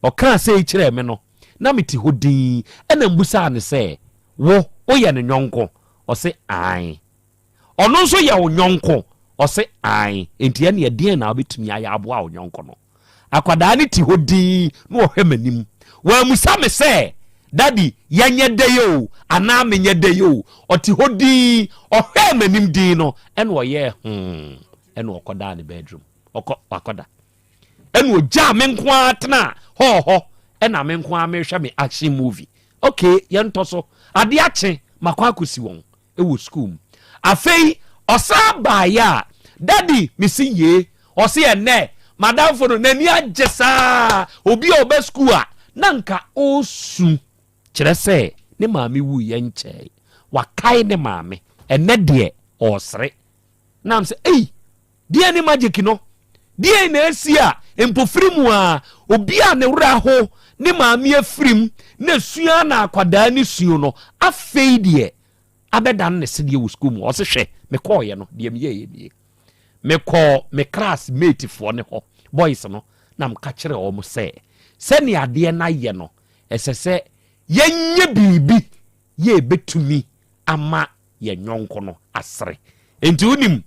oka se kire me no na meti hodi ena mbusa ne se wo ye ne nyonko o se ai ono nso ye wo nyonko o se ai enti ene ye den na obetumi aya aboa wo nyonko no akwada ne ti hodi no ohwe manim wa musa me se Dabi yenye de yo ana menye de yo oti hodi ohwe manim din no ene wo ye ene okoda ne bedroom akoda ene oja me nko atena ho ena me nko amehwe me action movie okay yento so ade ache makwa akosi won ewo school afei osaba ya Dabi misiye osi ene madam for nani agesa obi obe school a nanka osu kire se ne maame wu ye nche wakai ne maame ene de osre nam se die ne magic no die na esia empofrimu a obi a ne wura ho ne maame afrim na sua na akwada ne suo no afei de abedan ne se de wo school mu osehwe me call ye no de me ye me call me class mate for ne ho boys no nam ka kire o mo se ni ade na ye no esese yenye bibi ye betumi ama ye nyonko no asre enti unim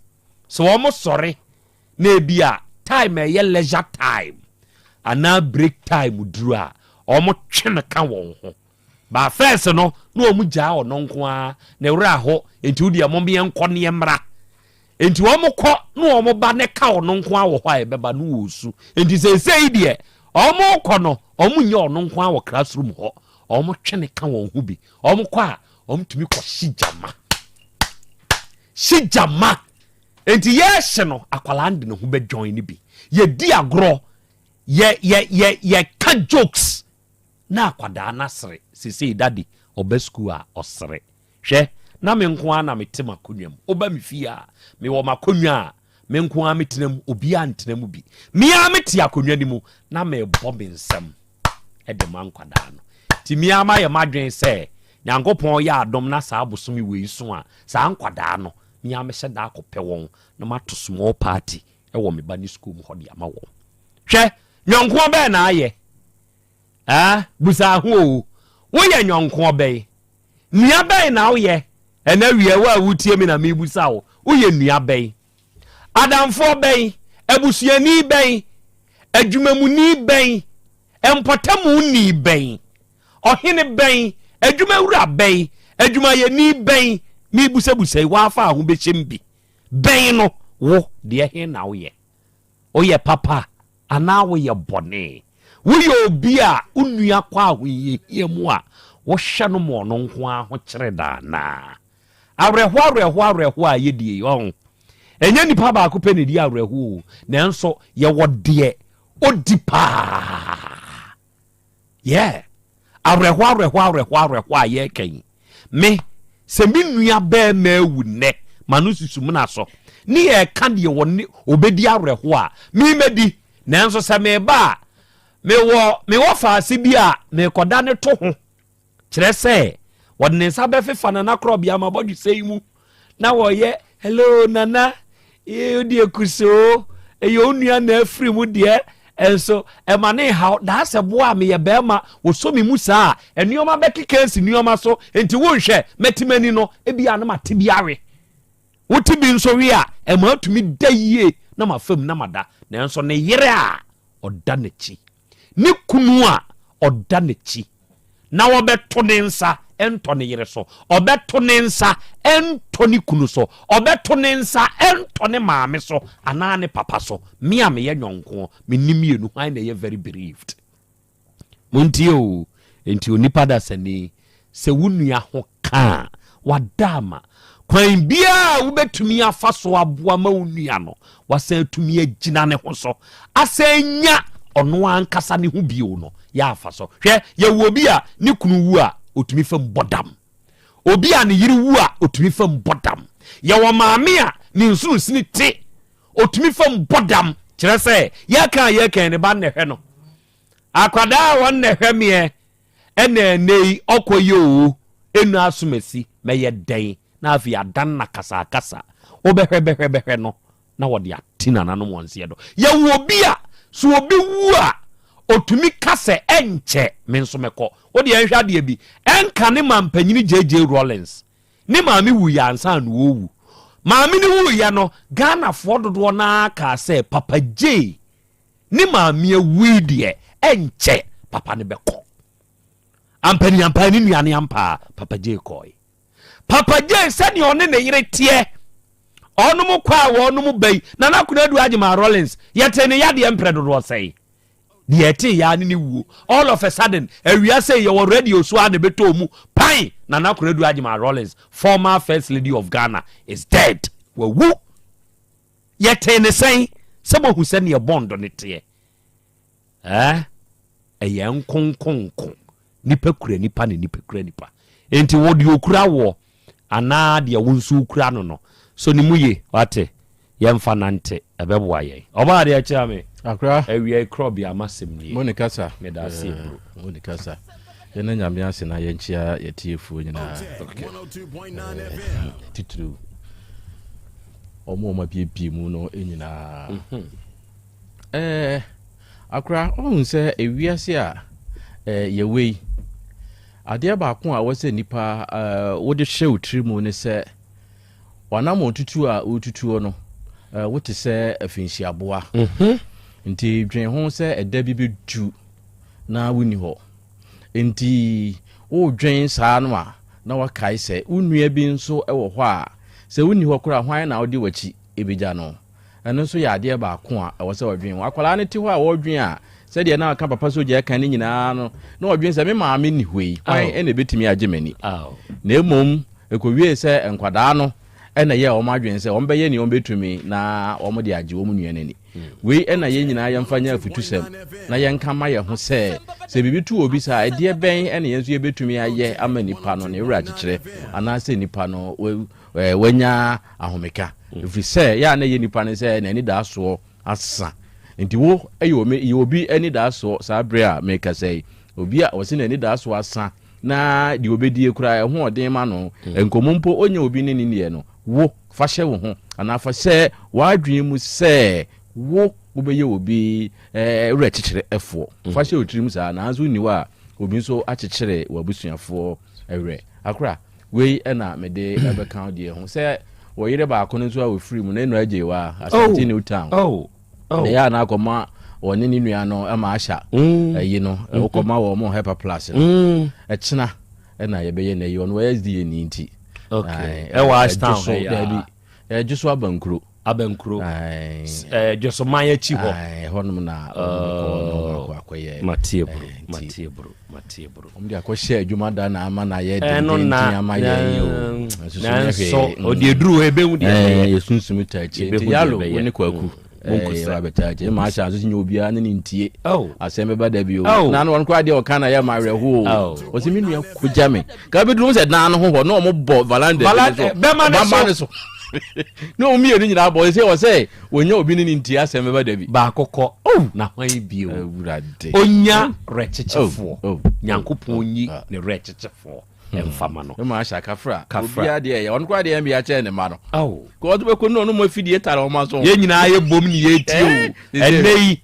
so o mo sore na bia time ye leisure time ana break time duru a o mo twene ka won ho ba first no na o mu ja o nonko a na wura ho enti udi amom ye nko ne mra enti o mo kọ na o mo ba ne ka o nonko a wo ho a beba no wosu enti sei de o mo kọ no o mu nye o nonko a wo classroom ho o mo twene ka won ho bi o mo kọ a o mtumi kọ shijama enti ye no akwala ande no ho be join ni bi ye di agro ye ka jokes na akwada na sere sisi Dabi oba school a osere hwe na me nko a na mete makonwam oba me fie a me wo makonwa a me nko a metenam obi a ntenam bi me a mete akonwa ni mu na me bomb nsem de man kwada no ti me ama ye madwen se nyankopon ya adom na sa abosom we so a sa nkwada no me a me hye da akopɛ won na mato small party e wo me ba ni school mu hɔ de ama won hwɛ nyonko be na aye busa ho wo ye nyonko be nua be na wo ye ena wie wa wutie me na me busa wo ye nua be adamfo be abusuani be adwumamuni be empotamu ni be ohene be adwumawura be adwumayani be me busa wa fa ho be chembi be no wo de he na wo ye o ye papa ana wo ye bone wo ye obi a unua kwa ho ye mu a wo hye no mo no nko a ho kire da na awreho a ye die yon enya nipa ba ko pe ne di awreho na enso ye wo de odipa awreho a ye kan me se mi nua ba ma ewu ne manu susu mu na so ni e ka de wo ne obedi awreho a mi medi na enso se me ba me wo faase bi a me koda ne to ho kire se wodne nsa be fefa na Krobea ma bodu sei mu na woye hello nana e die kuso e yo nua na afri mu de enso e mane how da se boa me ye bema wo so mi musa enuoma bekikansi nuoma so enti wo hwe metimani no e bia na mate biare woti bi nso wi a e ma atumi dayie na mafam na mada na enso ne yere a oda na chi ne kunu a oda na chi na wo beto ne nsa ento ne yere so obeto ne nsa ento ne kunu so obeto ne nsa ento ne maame so ana ne papa so me a me ye nyonko me nimienu hwan na ye very bereaved montio enti onipa da sani se wunua ho ka wadama kwan bia wo betumi afa so aboa ma wunua no wasan tumi agina ne ho so asanya ono ankasa ne ho bio no ya afa so hwe ye wo bi a ne kunu wu a otumi fam bodam obi a ne yiri wu a otumi fam bodam ye wo maame a ne nsuru sini te otumi fam bodam kire se ye kan ne ba ne hwe no akwada won ne hwe me ene nei okoye o enu asumasi meye den na afi adan na kasa obehwe no na wode atina na no monse do ye wo bi a so obi wu a otumi kase enche menso meko odi enhwa de bi enka ne mampanyini JJ Rollins ne maami wu ya ansa no wu maami ne wu ya no Ghana fo dodo na ka se Papa J ne maami wu de enche papa ne beko ampani nuane ampa Papa J koi Papa J sani one ne yire tie onu mu kwa wo onu mu bai na nakuna du agima Rollins yete ne yade empredo do sei the ya ni wu all of a sudden area say you already so an beto mu pan na nakoredu agima Rollins former first lady of Ghana is dead wu yete ne sen sebo hu se ne bond ne te eye nkonkonko nipa kura nipa ne nipa kura nipa enti wodi okura wo ana de wonsu kura no so ni muye wate yemfa nante ebebo aye oba de acha me akra ewie Krobea Asem ni Monica sa me da se bro Monica sa yena nyame ase na yenchia yetiefu nyina titru omo ma bie mu no enyina akra ohun se ewiase a yewei ade ba ko a wose nipa wode hwe utrimu ne se wanamo tutu a otutuo no wote se afinhyi aboa nti dwen ho se Dabi bedu na wuni ho nti wo dwen saa no a na wakai se unua bi nso ewo ho a se wuni ho kura hwan na odi wachi ebija no eno nso ya ade ba ko a wo se wodwen wakwala ne ti ho a wodwen a se de na aka papa so je kan ni nyina no na wodwen se me maame ni hwei hwan ene betimi agemani na emom ekowie se enkwada no ena ye o madwen se on beye ni on betumi na o mo de age o mu nua nani we ena ye nyina ye mfanya afutusem na ye nka ma ye ho se bibi tu obi sa ede ben ena ye nso ye betumi aye ama nipa no ne wura kikire ana se nipa no wanya ahomeka if se ya na ye nipa ne se na ni da so asa nti wo ye obi ani da so sa bre a make say obi a wo se na ni da so asa na di obedie kura ho odin ma no enkomompo onya obi ne ni no wo fashe wo ho ana fashe wadwen mu se wo obeye obi ure chichire efo fashe otirim sa na azu niwa obi nso achichire wabusuafo ere akra we na mede ebe kan de ho se wo yire ba ko nso a wo free mu na enu ajewa Asante New Town ne ya na akoma woni ni nua no ama asha ayi no okoma wo mo Hyper Plus echina na ye beye na yi on Wednesday ni nti okay wa town Dabi just abankro just manya chi ho honum na ko akoye matie bro omdi akoshe adwuma da na ama na ye de ama ye yo so odi eduru ebe hu de ye sunsum ta chi yalo woni kwaku monkusa betaje ma sha so nyi obia ne ntie Asem Beba Dabi o na no kwa de o kana ya ma reho o se minu ya kujame ka be drum se dan no ho no mo bo valande be so no mi eni nyina bo se o se onya obi ne ntie Asem Beba Dabi ba akokọ na hwan bi o wurade onya rechechefo nyankopon yi ne rechechefo emfama no e ma sha kafra obia de on kwa de mbia che ne ma no aw ko to be ko no mo fidie tare o ma so ye nyina ye bom ni ye ti o enei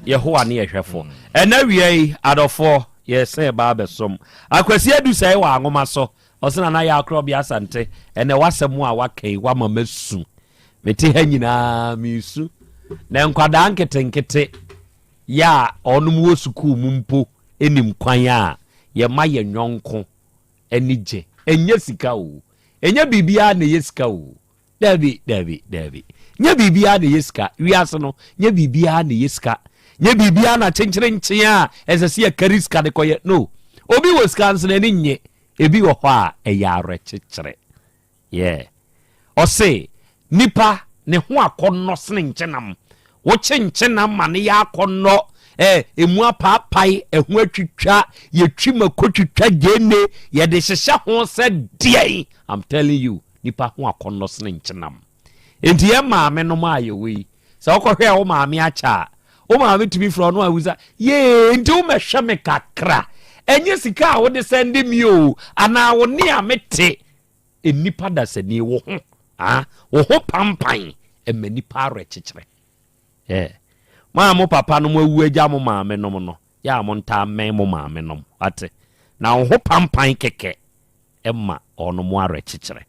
ye ho ane ye hwefo ena wiei adofo ye se ba besom akwasi adu sai wa angoma so osena na ya Krobea Asante ene wasemu a wakai wa mamasu meti ha nyina misu na nkwada nkete ya onum wo suku mumpo enim kwan a ye ma ye nyonko enije enye sika o enye bibia na ye sika o Dabi nye bibia na ye sika wiase no nye bibia na ye sika nye bibia na chencherenche a esese ya kariska de koye no obi wo sika nsene ni nye ebi wo ho a eyare chechire ose nipa ne ho akonno sene nchenam wo chenchenam ma ne ya akonno emu apapai ehu atwitwa ye twima kotwitwa gene ye de hyehye ho se die I'm telling you nipa ho akonno sene nchenam enti ye maame no ma ayewi se okohwe wo maame acha wo maame tumi fro no awuza ye enti wo mehwe me kakra enye sika wo de send me o ana wo ne amete enipa da sani wo ho wo ho pampan emanipa rechechire mo papa no mo awu agya mo maame no no ya mo nta men mo maame no ate na wo ho pampan keke emma ono mo arechechire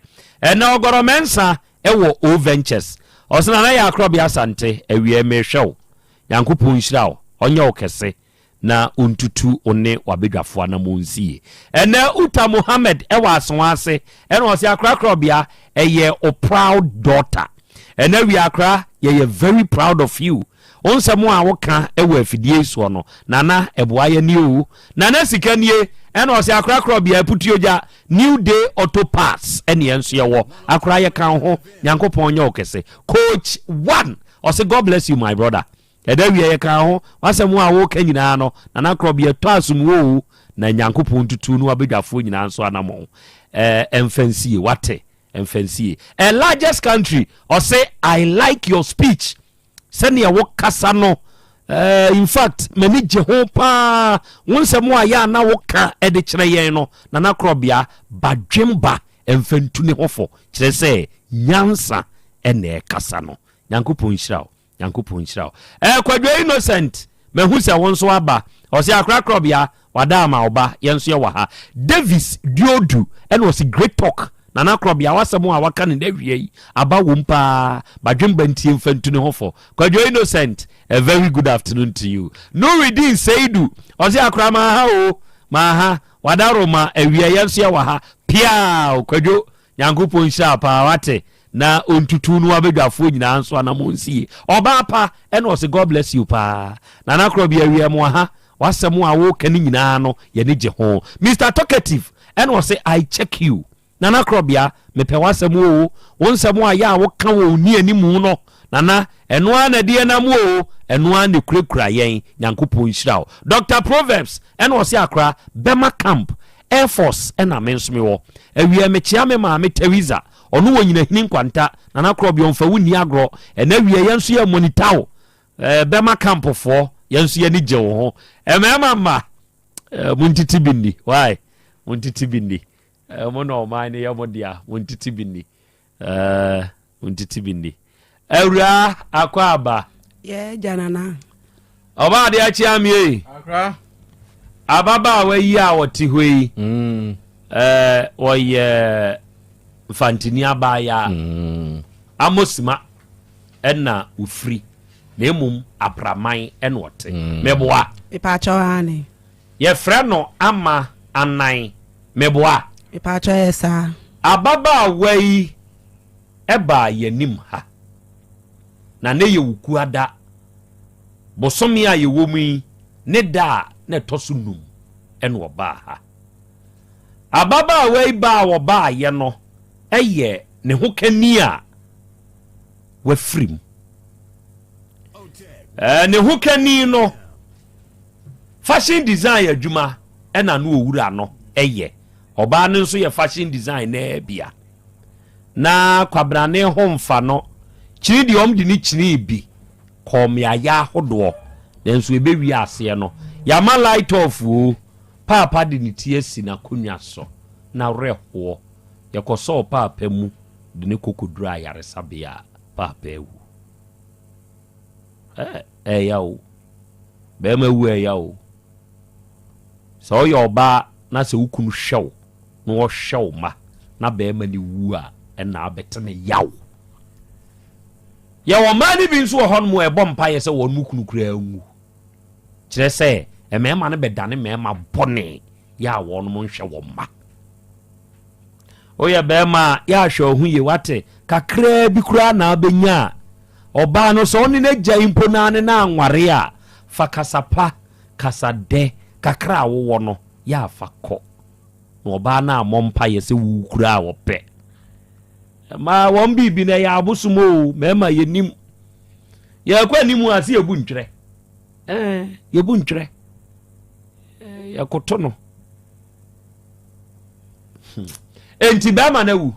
na ogoromensa ewo O Ventures osena na ya Krobea Asante awie mehwew yankopon hyirawo onye okese na untutu one wabedwafo na monsie ene Uta Muhammad ewa asonase ene osi akra Krobea eye o proud daughter ene wi akra ye very proud of you onsemo a woka ewa afidie so no nana eboaye ni o nana sikanie ene osi akra Krobea putioja New Day Auto Pass ene enso ye wo akra ye kan ho yankopon nye okese coach 1 osi God bless you my brother edawi ye kan ho wasemu a wo kan nyina no na Krobea to asumwo na nyankopon tutu no abedwafo nyina nso anamo emfansie wate emfansie a largest country or say I like your speech send ya wo kasa no in fact mani je ho pa wonsemu a ya na wo ka ede kire yen no na Krobea badwemba emfantune hofo kire se nyansa ene kasa no nyankopon hyirawo yankopon hyirawo Kwadwo Innocent mehu se wonso aba o se akra Krobea wada ma oba yenso ye waha Davis Diodu and was a great talk na Krobea wasemu a waka ne dawie aba wompa badwemba ntie mfantune hofo Kwadwo Innocent a very good afternoon to you Nuruddin Seidu o se akra ma ha wada roma awie yenso ye waha pia Kwadwo yankopon hyira pa wate na ontutu no abedwafo nyina anso anamonsie oba pa ene o se God bless you pa na Krobea wiemu ha wasemu a wo kani nyina no ye ne je ho Mr Talkative ene o se I check you na Krobea mepe wasemu o wonsemu a ya wo ka wo ni animu no na eno ana de na mu o eno ana kurakura yen nyankopon hyirawo Dr Proverbs ene o se akra Bema Camp Air Force ena mensome wo awie mechia me ma me Teresa onu wonyina hini nkwanta na Krobea mfa wuni agro ena wie yenso ye monitawo Bema Camp fo yenso ye ni je wo ho emema muntiti bindi why muntiti bindi mo no man ye modia muntiti bindi muntiti bindi ewura akwa aba ye janana oba de achi amie akra ababa wayi a woti hoi oye fantini abaya amosima enna ufri na emum apraman enote meboa ipacho ani ye freno ama anan meboa ipacho esa ababa wayi eba yanim ha na ne ye wuku ada bosomi a ye womu ne da na tosunum eno ba ha ababa wayi ba wo ba ye no eye ne ho kani a wafrim ne ho kani no fashion design adwuma ena no owura no eye oba no nso ye fashion design na bia na kwabrane ho mfa no chiri de om de ni chiri bi kom ya hodo nso ebewi ase no ya ma light off o papa de ni tie si na konwa so na reho yakoso papa mu de ne kokodura yaresabia papa ewu yawo be ma wu yawo so yo ba na se wukunu hyew na wo hyew ma na be ma ni wu a na abetene yawo ya wo ma ni bi nso ho no e bom pa ye se wo nukunu kura anwu kire se e me ma ne be dane me ma bone ya wo no mo nhwe wo ma oya be ma ya hwe hu ye wate kakra bi kura na abenya oba no so ni na gya impo na ne na anware a fa kasapa kasade kakra wo no ya fa ko no oba na amompa ye se wu kura wo pe ma won bibi na ya abosumo mema yenim ya kwa nimu ase ebu ntwere yebu ntwere ya koto no enti ba ma na wu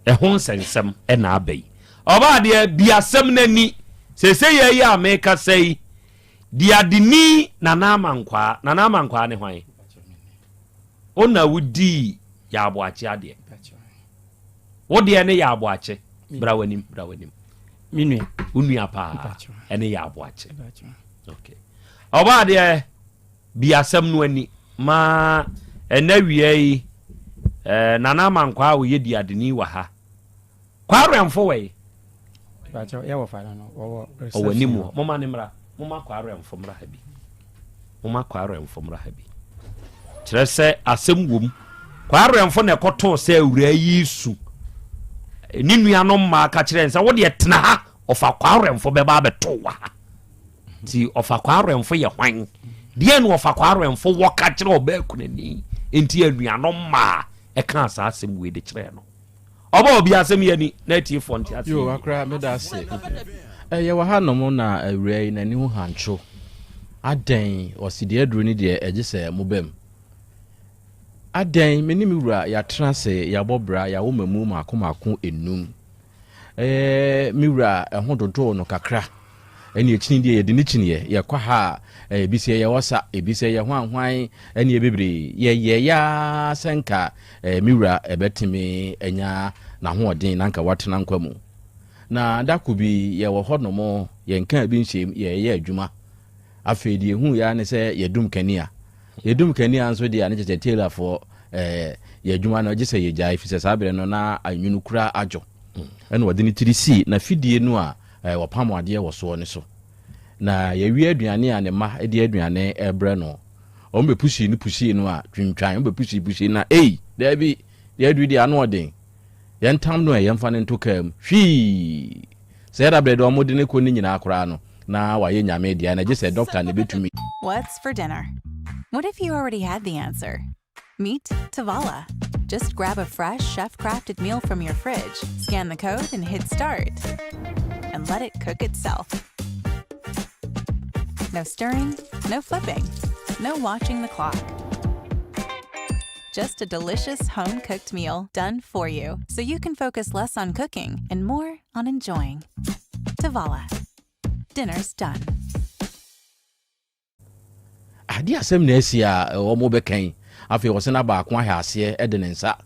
ehon sensem na abai oba de biasem nani sese ye ya America sei dia dini na na mankwa ne hwan ona wudi ya aboache ade wode ne ya aboache brawanim minua unua pa ene ya aboache okay oba de biasem no ani ma enawie nana mankwa wo ye dia dini wa ha kwa remfo we bacho ya wo fa no wo wanimu moma ne mra moma kwa remfo mra ha bi moma kwa remfo mra ha bi kire se asem wom kwa remfo ne koto se awura yisu ni nua no ma ka kire nsa wo de tena ha ofa kwa remfo be ba beto wa ti ofa kwa remfo ye hwan de no ofa kwa remfo wo ka kire oba kunani enti anua no ma e kan sa asem we de kire no oba obi asem ye ni na ti fonti asem yo akra me da se ye wa ha no mo na awura na ni hu hancho adan oside aduru ni de egise mobem adan meni mi wura ya transe ya bobra ya wo mamu makomako enum mi wura ho dodo no kakra eni echini de ye de ni chini ye kwa ha ebise ye wosa ebise ye hwanhwan eni ebebre ye ya senka mi wura ebetimi enya na ho odin nanka watena nkwamu na dakubi ye wo honomo ye nka bi nhyem ye adwuma afedi ehu ya ne se yedum kania nso de ane tete tailor for ye adwuma na gye se ye jai fi se sabere no na anwunu kura ajo ene wode ni tirisi na fidie no a wopam ade wo so ne so na ye wi aduane a ne ma de aduane ebre no o mbe pushi no a twintwan o mbe pushi na Dabi de adu di anu odin yen tam no yen fa ne ntokam hwi se da bre do mo de ne ko ni nyina akora no na wa ye nyame dia na gye se doctor ne betumi. What's for dinner? What if you already had the answer? Meet Tavala. Just grab a fresh, chef-crafted meal from your fridge, scan the code, and hit start. And let it cook itself. No stirring, no flipping, no watching the clock. Just a delicious home-cooked meal done for you, so you can focus less on cooking and more on enjoying. Tavala. Dinner's done. Adi asem na esia o mo bekan afi wo se na ba ko ahase e de nsa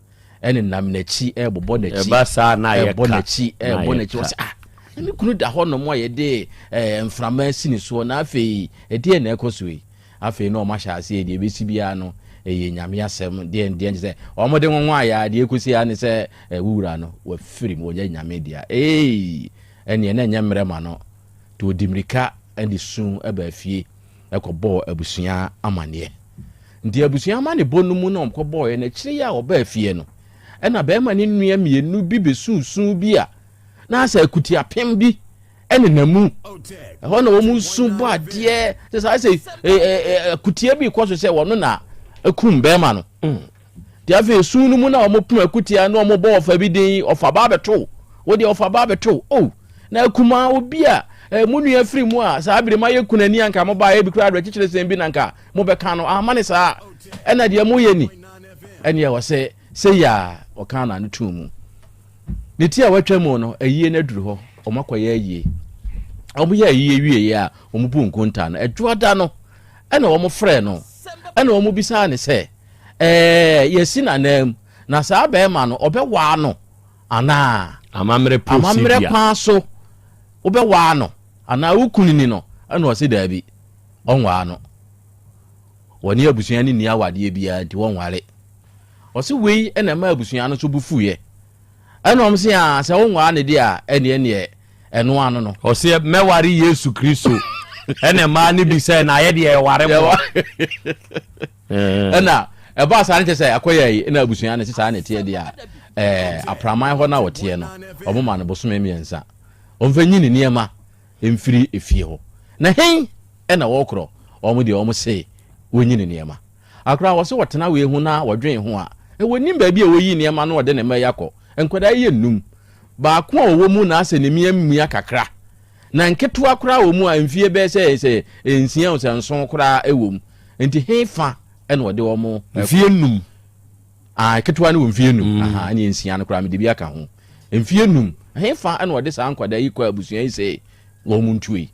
ene nam na chi e bobo na chi e ba sa na ye ka bo na chi wo se mi kunu da ho no mo ye de mframa sini so na afi e de na ekosuwe afi na o ma hase e de be si bia no ye nyame asem de de se o mo de nwa ya de ekosi ya ne se wuwura no wa firi mo nya nyame dia ene na nya mrema no to dimrika andi sun eba afie ekobo abusua amane ndi abusua amane bonumu na omkobo ye na kire ya oba afie no ena be ma ne nua mienu bi besunsun bi a na asa akuti apem bi ene namu ho na wo mu sun bo ade se sa se akuti bi kwaso se wono na akum be ma no di afi sunu mu na omopum akuti a na omobo ofa bi din ofa ba beto wo di ofa ba beto na akuma obi a munu ya free mu a saa bire ma ye kunani anka mo ba ye bi kura adwe kikire sem bi nanka mo be ka no amane saa ena de mo ye ni ene ya wo se ya o ka na no tumu ne ti a watwa mu no ayie na duru ho o makoye ayie o mo ye ayie wie ya o mo bu nkonta no adwoda no ena o mo frɛ no ena o mo bisa ne se yesi na nam na saa bɛɛma no ɔbɛwaa no anaa amammerɛ kwa so wobɛwaa no anaa wokunini no ɛna ɔse daabi ɔnwaa no wɔne abusua ne nni awadeɛ biara nti wɔnware ɔse wei ɛna ma abusua no so bufuiɛ ɛna ɔm se a sɛ wonwaa ne de a ɛneɛ ɛno ano no ɔse mɛware yesu kristo ɛna maa ne bi sɛ na ayɛ deɛ ɛware mo ɛna ɛba saa ne kyɛ sɛ akɔyɛ ɛna abusua no se saa ne teɛ de a apraman hɔ na wɔteɛ no ɔmoma no bosome mmiɛnsa ɔmfa nyi ne nneɛma ɛmfiri efie hɔ na hɛn ɛna wɔkorɔ ɔmo deɛ ɔmo se wɔnyi ne nneɛma akora wɔ se wɔtena wei ho na wɔdwen ho a ɛwɔ nim baabi a wɔyi nneɛma no wɔde ne mma yakɔ nkwadaa yɛ num baako a wɔwɔ mu na asɛ ne mmia kakra na nketewa koraa wɔ mu a mfie bɛɛ sɛ nsia sɛ nson koraa ɛwɔ mu nti hɛn fa ɛna wɔde wɔn mfie num ketewa no wɔ mfie num ne nsia no koraa mede bi aka ho mfie num hɛn fa ɛna wɔde saa nkwadaa yi kɔ abusua yi sɛ wɔn mu ntue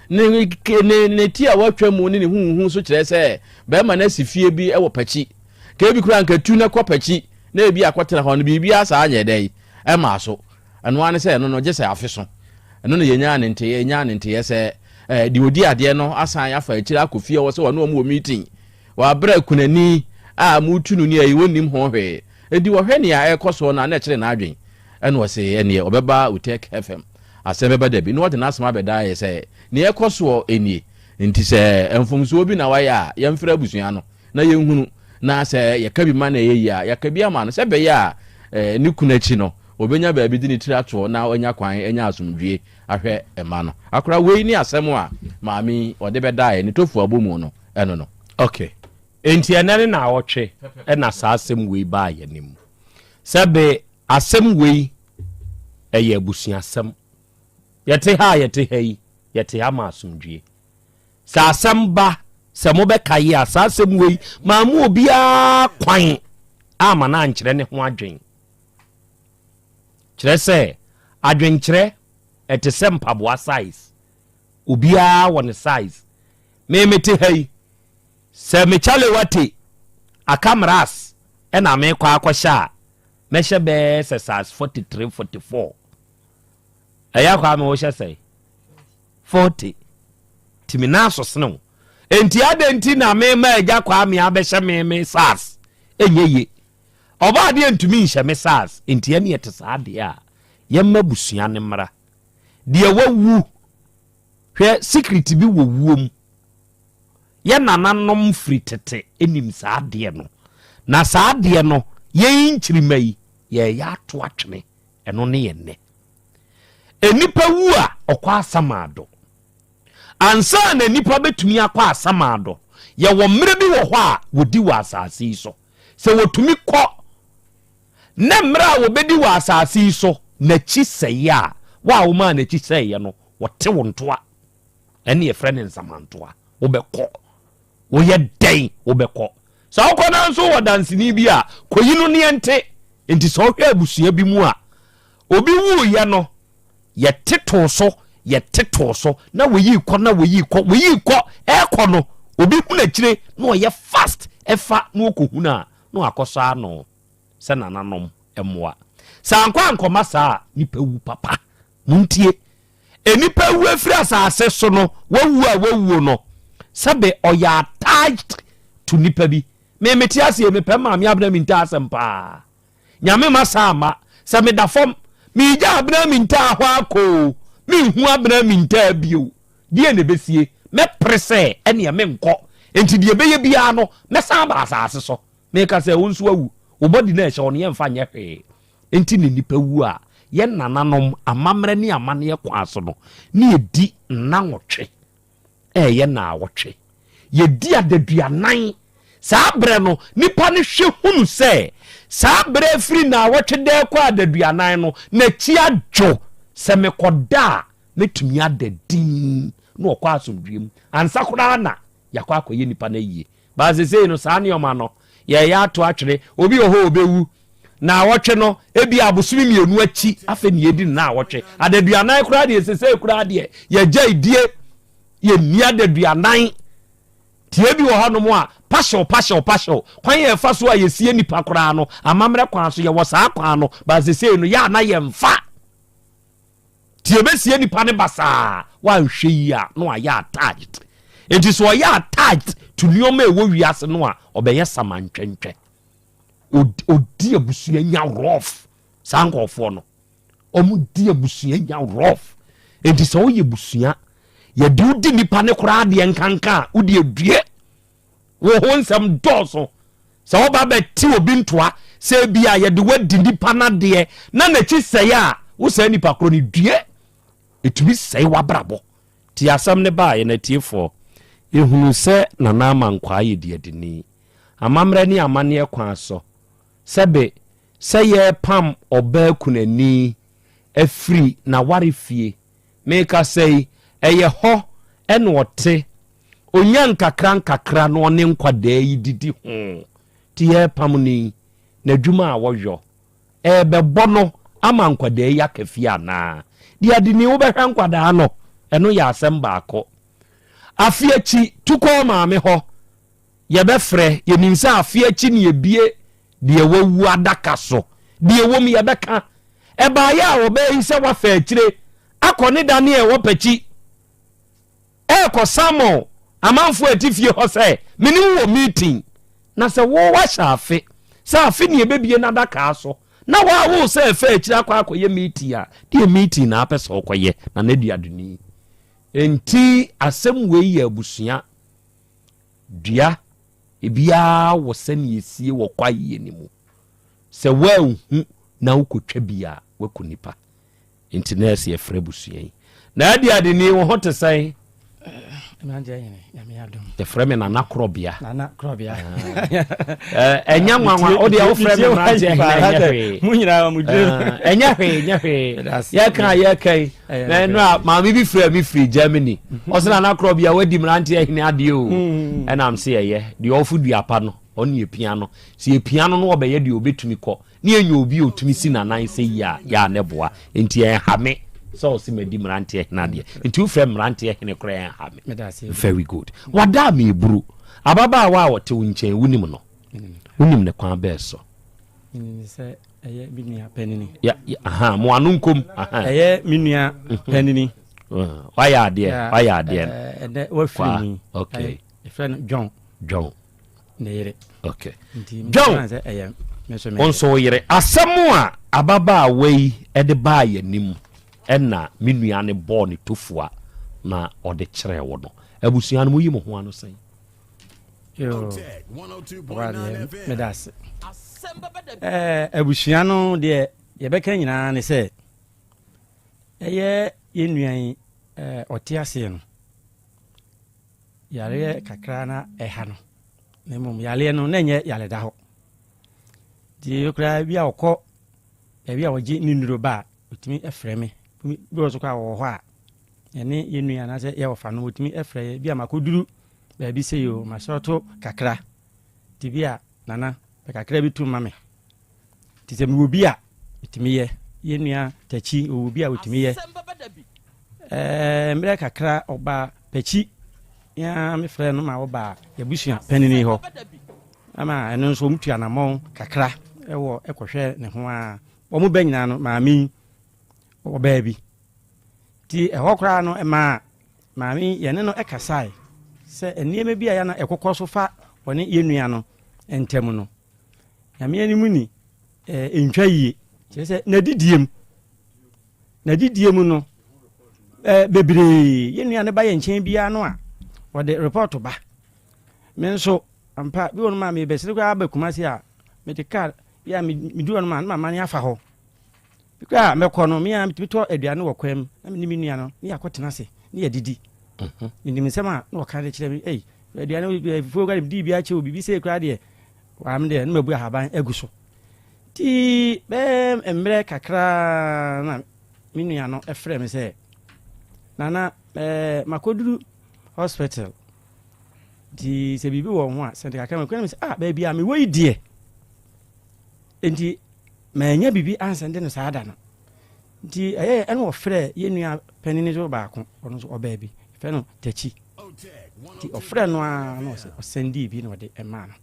ne ti a wɔatwa mu ne huhu so kyerɛ sɛ bɛrima no asi fie bi ɛwɔ pakyi ka ebi koraa nkatu na kɔ pakyi na ebi akɔtena hɔ no biribi asa anyɛ dɛ ɛma so ɛno ane sɛ ɛno no gye sɛ afe so ɛno no yɛnya ne nteyɛ sɛ de odi adeɛ no asan afa akyiri akɔ fie wɔ sɛ wɔne wɔn wɔ meeting wɔabrɛ kunani a mutu no ni ayi wɔnim ho hwee edi wɔhwɛ nea ɛkɔ so na kyerɛ n'adwen ɛna wɔsɛ ɛneɛ ɔbɛba Otec FM Asem Beba Dabi no wɔde n'asɛm abɛda yɛ sɛ ne ɛkɔ so enie nti sɛ mfomso bi na wayɛ a yɛmfrɛ abusua no na yɛnhunu na sɛ yɛka bi ma na yɛyi a yɛka bi ama no sɛ bɛyɛ a ne kuna akyi no obenya baabi di ne tiri ato na ɔnya kwan anya asomdwie ahwɛ ɛma no akora wei ni asɛm a maami ɔde bɛda yɛ ne tofu abomu no ɛno no okay enti ɛnane na awɔtwe ɛna saa asɛm wei baa yɛ nim sɛbe asɛm wei ɛyɛ abusua asɛm yɛte ha yi yɛte ha ma asomdwie saa asɛm ba sɛ mobɛka yi a saa asɛm wei maamu obiara kwan ama na nkyerɛ ne ho adwen kyerɛ sɛ adwenkyerɛ ɛte sɛ mpaboa size obiara wɔ ne size mete ha yi sɛ mechale wate akamras ɛna mekɔ akɔhyɛ a mɛhyɛ bɛɛ sɛ size 43 44 ɛyɛ kwa me wohyɛ sɛ 40 timi na so sene enti adenti na me ma agya kwa me abɛhyɛ me SARS enyeye oba de ntumi nhyɛ me SARS enti ene yete saa de a yemma busua ne mra de wawu hwɛ secret bi wowuom ye nananom firi tete enim saa de no na saa de no ye nkyirima ye ya to atwene eno ne ye ne enipa wu a okwa asamado ansa na nipa betumi akwa asamado ye wo mre bi wo hɔ a wodi wa asase so se wotumi kɔ na mre a wo bedi wa asase so na chi sɛye a wa wo ma na chi sɛye no wote wo ntoa ɛne ye frɛ ne nsamantoa wo bɛkɔ wo ye dɛn wo bɛkɔ sa wokɔ na nso wɔ danseni bi a koyi no ne ente enti sɛ wohwɛ abusua bi mu a obi wu ye no ye teto so na woyi kɔ ɛkɔ no obi hu na kyire na ɔyɛ fast ɛfa na okohu na akɔsa no sɛ nananom ɛmoa sa ankɔ ankɔma saa nipa wu papa muntie enipa wu afiri asase so no wawu no sɛbe ɔyɛ attached to nipa bi mete ase mepɛ ma me abna minta asɛm paa nyame ma saa ma sɛ meda fam mija abna minta hɔ akɔ me hu abna minta bio die ne besie me prese ene me nkɔ enti die beye bia no me san ba asase so me ka sɛ wo nso awu wo body na ɛhyɛ wo ne mfa nyɛ hwee enti ne nipa wu a ye nananom amamre ne amane ye kwa so no ne edi nnawotwe ye na awotwe ye di adaduanan saa bre no nipa ne hwe hunu sɛ saa bre firi na awotwe de kwa adaduanan no na chi adwo sɛ mekoda metumi adadin na ɔkɔ asomdwem ansa koraa na yakɔ akɔyɛ nipa na yie ba sesei no saa neɔma no yɛyɛ ato atwere obi wɔ hɔ obewu na awɔtwe no ebi abosumi mienu akyi afa ne yedi na awɔtwe adaduanan koraa de sesei koraa de yɛgya idie yɛ nia adaduanan tie bi wɔ hɔ no mo a partial kwan ye fa so a ye sie nipa kora no amamre kwan so ye wo saa kwan no ba se sei no ya na ye mfa ti obesie nipa ne basa wa nhwe yi a no aya attached enti so ya attached to nioma e wo wiase no a obeye samantwentwe odi abusua nya rough sankofo no omudi abusua nya rough enti so ye busua ye di nipa ne kora de nkanka odi adue wo honsam doso so wo ba beti obi ntoa se bia ye de wadi nipa na de na na chi sey a wo sa nipa kro ni due etumi sey wabrabo ti asam ne ba ye na tiefo ehunu se na na amankwa ye de adini amamre ni amane kwa so sebe seye pam oba kunani afri na warefie meka sei eye ho ene wote onyan kakra no ne nkwada yi didi ho ti ye pam ni na dwuma a woyo bebo no ama nkwada yi akafie ana di adini wo behwa nkwada no eno ya asem baako afiechi tuko maame ho ye befre ye ninsa afiechi ne yebie de wawu adaka so de wom ye beka eba ya wo be hise wa fa akire akone dane e wo pachi ko samo amanfo atifie ho se meni wo meeting na se wo wa shafe sa afi ne bebie na adaka so na wa wo se fa akire akwa meeting a de meeting na apesa okoye na na du aduni enti asem we ye abusua dua ebia wo sane yesie wo kwaye ni mu se wa hu na ukotwa bia wakunipa internet ye frɛ busua yi na ade ade ni wo hote sai manje yene ya me adom the frame na Krobea enya nwanwa o de wo frame manje munyira mu dre enya hwe ya kai na no ma me bi frame free Germany o se na Krobea wadi mrante ahine ade o na am se ye de ofu duapa no oni epia no se epia no no obeye de obetumi kɔ ni enyo obi otumi si na nan se ya neboa enti en hame so si medi mrante ahina de enti wo frame mrante ahine kora en hame very good wada me buru ababa wa wote wunchen wunim no wunim ne kwan be so se eye minua penini aha mo anunkom aha eye minua penini waya ade ene wa free okay friend John nere okay John onso yere asemu a ababa wei ede ba ya nim ena minua ne ball ne tofua na ode kire wo no abusua no muyi mo ho ano sai yo medas abusua no de ye beka nyina ne se eye yenuan otiase no yare kakra na eha no nemum yale no na nye yale da ho di okra bia okọ bia wogi ni nuro ba otimi efre me bi wo so kwa wo ho a ene yenua na se ye wo fa no otimi efre bia makoduru ba bi se yo ma shoto kakra di bia nana be kakra bi tu mame ti se mi wo bia otimi ye yenua tachi wo bia otimi ye mbre kakra oba pachi ya me frɛ no ma wo ba yabusua panini ho ama eno nso mutua na mon kakra ewo ekohwɛ ne ho a wo mu banyina no maami wo ba bi ti eho kra no ma maami ye ne no ekasai sɛ enieme bia ya na ekokɔ so fa woni yenua no entem no ya me ani mu ni entwa yie sɛ na didiem no bebre yenua ne ba ye nkyɛn bia no a wode report ba menso ampa bi wonu ma me besere kwa ba kumasi a medical ya me du wonu ma mani afa ho bikwa me kɔ no me ya mitito aduane wɔ kwam na me ni nua no ne yakɔtena se ne ya didi ni nsɛm a na wɔka de kyerɛ me aduane fo ga di bia kyɛ obi se kra de wa me de na mabu haban agu so ti be emre kakra na me nua no efrɛ me sɛ nana makoduru hospital di se bibi wo ho a se de kakra me kwani se ba bia me wo idie enti ma nya bibi ansende no saada no nti ene wo frɛ yenua panini so ba ko ono so oba bi fe no tachi ti ɔfrɛ no a na ɔsɛndi bi na ɔde ɛma no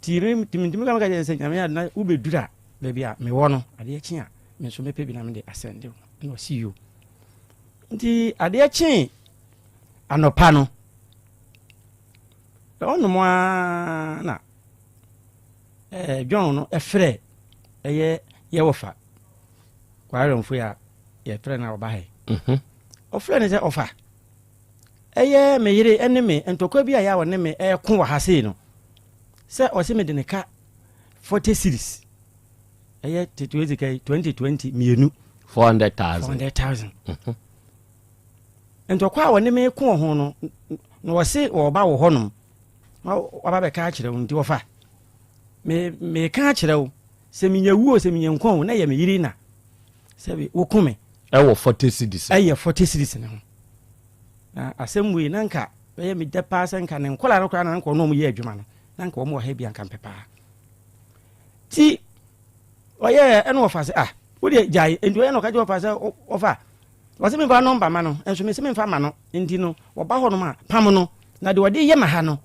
timi ka maka sɛ nyame adena wobɛdura baabi a mewɔ no adeɛ kye a me nso mɛpɛ bi na mede asɛnde na ɔsi yo nti adeɛ kye anɔpa no ɔnom a na John no ɛfrɛ ɛyɛ yɛwɔfa kwaremfo a yɛfrɛ na ɔba he ɔfrɛ ne sɛ ɔfa ɛyɛ me yere ɛne me ntɔkwa bi a yɛ wɔ ne me ɛko wɔ ha sei no sɛ ɔse mede ne ka 40 series ɛyɛ 2020 mienu 400,000 ntɔkwa a wɔne me ko ho no na wɔse wɔba wɔ hɔ nom waba bɛka akyerɛ wo nti wɔfa meka akyerɛ wo sɛ menya wuo sɛ menya nkwa wo na yɛ me yere na sɛ woku me ɛwɔ 40 series ɛyɛ 40 series ne ho na asɛm wei na nka ɛyɛ medɛ paa sɛ nka ne nkɔla no koraa na nka ɔno ɔmo yɛ adwuma no na nka ɔmo wɔ ha bi anka mpɛ paa ti ɔyɛ ɛne wɔfa sɛ wode gyae nti ɔyɛ na ɔka gye wɔfa sɛ ɔfa wɔsɛ memfa nɔmba ma no ɛnso mesɛ memfa ma no nti no wɔba hɔ nom a pam no na de wɔde yɛ ma ha no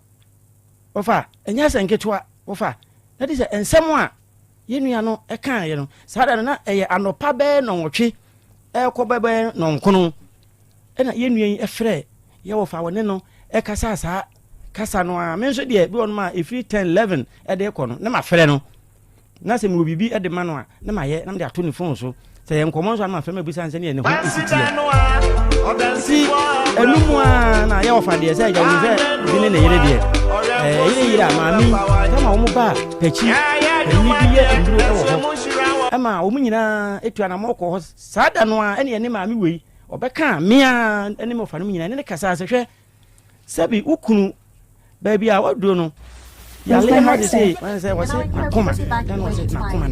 wɔfa ɛnyɛ sɛ nketewa wɔfa na de sɛ nsɛm a yɛnua no ɛkaeɛ no saa da no na ɛyɛ anɔpa bɛɛ nɔnwɔtwe ɛkɔ bɛbɛɛ nɔnkono ɛna yɛnua yi ɛfrɛ yɛwɔfa wɔne no ɛkasa saa kasa no a me nso deɛ bi wɔnom a ɛfiri 10-11 ɛde ɛkɔ no na mafrɛ no na sɛ mewɔ biribi ɛde ma no a na mayɛ na mede ato ne phone so sɛ yɛ nkɔmmɔ nso a na mafrɛ ma bisa nsɛ ne yɛ ne ho ɛsitiɛ nti ɛnu mu a na yɛwɔfa deɛ sɛ agya wo sɛ bi ne ne yere deɛ yere a maame kama wɔn ba pɛkyi ɛni bi yɛ nduro ɛwɔ hɔ ɛma wɔn nyinaa etu anamɔ kɔ hɔ saa da no a ɛne yɛ ne maame wei ɔbɛka mmea ɛne mɔfa no nyinaa ne kasa sɛ hwɛ sɛbi ukunu baabi a waduro no yale ha de sɛ wɔsɛ nakoma ɛna wɔsɛ nakoma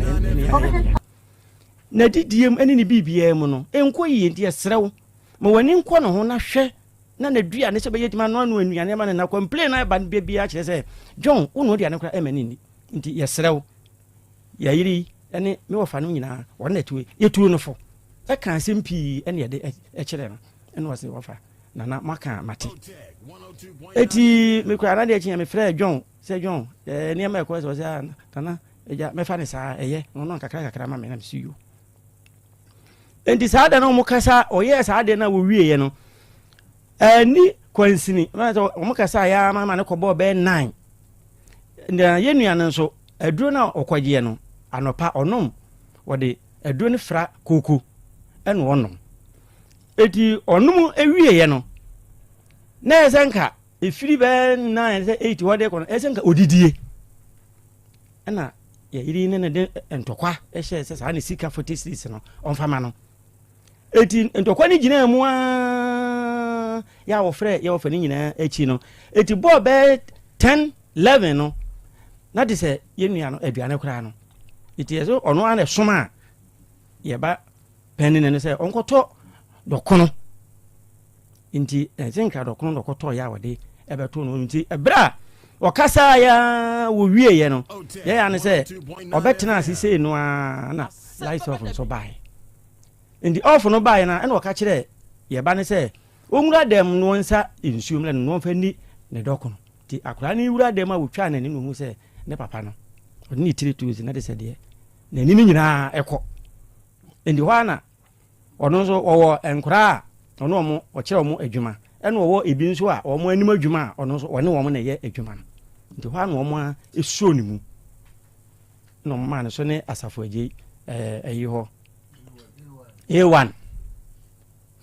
na didiem ɛne ne biribiara mu no ɛnkɔ yie nti ɛserɛw ma w'ani nkɔ ne ho na hwɛ na na dua ne sɛ bɛyɛ dwuma no ano anuane ma ne na complain na ɛba no bia kyerɛ sɛ John wone wode ane kora ɛma ne nni nti yɛserɛw yɛyere ɛne me wɔfa no nyinaa wɔne na ɛtuwe yɛtuo no fo ɛka asɛm pii ɛne yɛde ɛkyerɛ no ɛne wɔsɛ wɔfa nana maka mate ɛti mekura na deɛ kyia mefrɛ John sɛ John nneɛma ɛkɔ sɛ wɔsɛ nana ɛgya mɛfa ne saa ɛyɛ ɔno kakra ma me na mesi yo enti saa da na ɔmo kasa ɔyɛ saa de na wɔwieɛ no ni kwansini ɔmo kasa ya ma ne kɔbɔ bɛ 9 na yɛnua no nso aduro na ɔkɔgyeɛ no anɔpa ɔnom wɔde aduro no fra koko ɛna ɔnom eti ɔnom ewieɛ no na ɛsɛ nka efiri bɛ 9 sɛ 8 wɔde kɔ no ɛsɛ nka odidie ɛna yɛyiri ne de ntɔkwa ɛhyɛ sɛ saa ne sika 46 no ɔmfama no eti ntɔkwa ne gyina mu a ya wɔfrɛ yɛwɔfa ne nyinaa akyi no eti bɔɔ bɛ 10-11 no na de sɛ yɛnua no aduane koraa no eti ɛsɛ ɔno ana som a yɛba pɛne ne no sɛ ɔnkɔtɔ dɔkono nti ɛsɛ nka dɔkono dɔkɔtɔ yɛ a wɔde ɛbɛto no nti ɛberɛ a ɔkasa ya wɔwieɛ no yɛyɛ ne sɛ ɔbɛtena ase sei no a na light off nso bae nti off no bae na ɛna ɔka kyerɛ yɛba ne sɛ ɔnwura dɛm no nsa nsuom na no ɔmfa ni ne dɔkono nti akora ne wura dɛm a wɔtwa n'ani no hu sɛ ne papa no ɔde ne tiri tuo si na de sɛ deɛ n'ani no nyinaa ɛkɔ nti hɔ ana ɔno nso ɔwɔ nkora a ɔno ɔmo ɔkyerɛ ɔmo adwuma ɛna ɔwɔ ebi nso a ɔmo anim adwuma a ɔno nso ɔne ɔmo na ɛyɛ adwuma no nti hɔ ana ɔmo a esuo ne mu na ɔmo maa ne so ne asafo agye ɛyi hɔ A1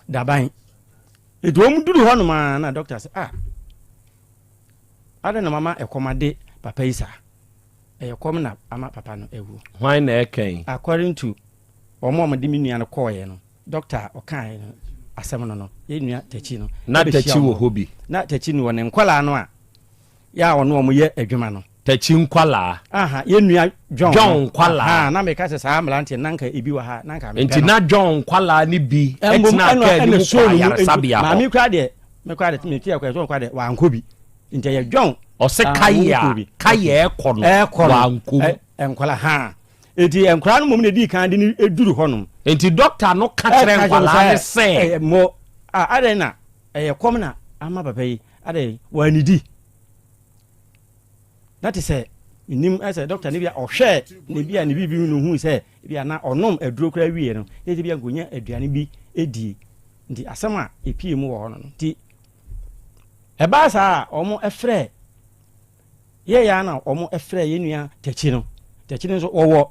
daban etu ɔmo duru hɔ nom a na doctor sɛ ada na mama ɛkɔmade papa yi saa ɛyɛ kɔm na ama papa no ewu hwan na ɛkɛn according to ɔmo de mi nua no kɔɔyɛ no doctor ɔkae no asɛm no no yɛnua takyi no na takyi wɔ hɔ bi na takyi no wɔ ne nkwalaa no a yɛ a ɔno ɔmo yɛ adwuma no takyi nkwalaa yɛnua John nkwalaa na meka sɛ saa mmeranteɛ nanka ebi wɔ ha nanka nti na John nkwalaa ne bi ɛtena kaa ne mu kɔ ayaresabea hɔ maame kura deɛ mekura deɛ tumi tia kɔ John kura deɛ wankɔ bi nti ɛyɛ John ɔsɛ kayɛ ɛkɔ no wankɔ nkwalaa eti nkura no mom na di kan de ne eduru hɔ nom enti doctor no ka kyerɛ nkwalaa ne sɛ mo adɛn na ɛyɛ kɔm na ama papa yi ade wanidi na te sɛ nim ɛsɛ doctor ne bia ɔhwɛ ne bia ne bibi no hu sɛ bia na ɔnom aduro kora wie no yɛ bia gonya aduane bi edi nti asɛm a epie mu wɔ hɔ no nti ɛbaa saa ɔmo ɛfrɛ yɛ ya na ɔmo ɛfrɛ yɛ nua takyi no nso wɔwɔ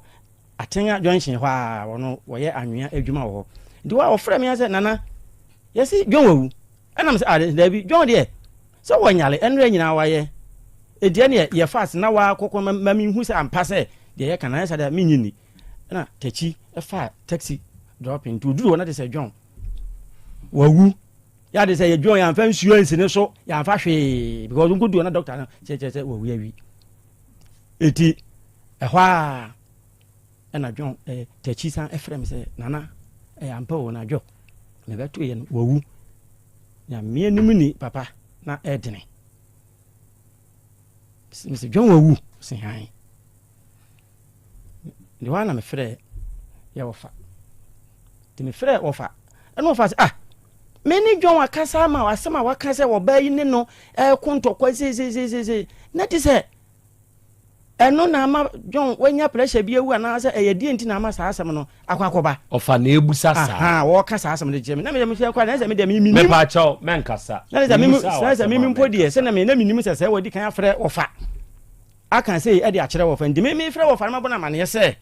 atenga junction hɔ a wɔno wɔyɛ anwea adwuma wɔ hɔ nti wa ɔfrɛ me sɛ nana yɛsi dwon wawu ɛnam sɛ dabi dwon deɛ sɛ wɔnyale ɛnura nyinaa wayɛ ediɛ ne yɛ fast na wa kokɔ mami hu sɛ ampa sɛ deɛ yɛ kana sɛ da minyini na takyi ɛfa taxi dropping to duru na de sɛ dwon wawu ya de sɛ yɛ dwon yɛ amfa nsuo nsene so yɛ amfa hwee because nkodu na doctor no kyɛ wawu awi eti ɛhɔ a ɛna dwon takyi san ɛfrɛ me sɛ nana ampa wɔ na dwo me bɛto yɛ no wawu na me anim ni papa na ɛdene Mr. John wawu se han de wa na me frɛ yɛ wɔfa de me frɛ wɔfa ɛna wɔfa sɛ me ni John akasa ma wasɛm a waka sɛ wɔba yi ne no kontɔkɔ se na ti sɛ ɛno na ama John wanya pressure bi ewu ana sɛ ɛyɛ die nti na ama saa asɛm no akwakoba ɔfa na ebusa saa wɔka saa asɛm de kyerɛ me na me hwɛ kwa na sɛ me de me pa kyɛw menkasa na sɛ me mpodie sɛ na me nim sɛ wodi kan afrɛ wɔfa aka sɛ ɛde akyerɛ wɔfa ndi me frɛ wɔfa na mabɔ na mane sɛ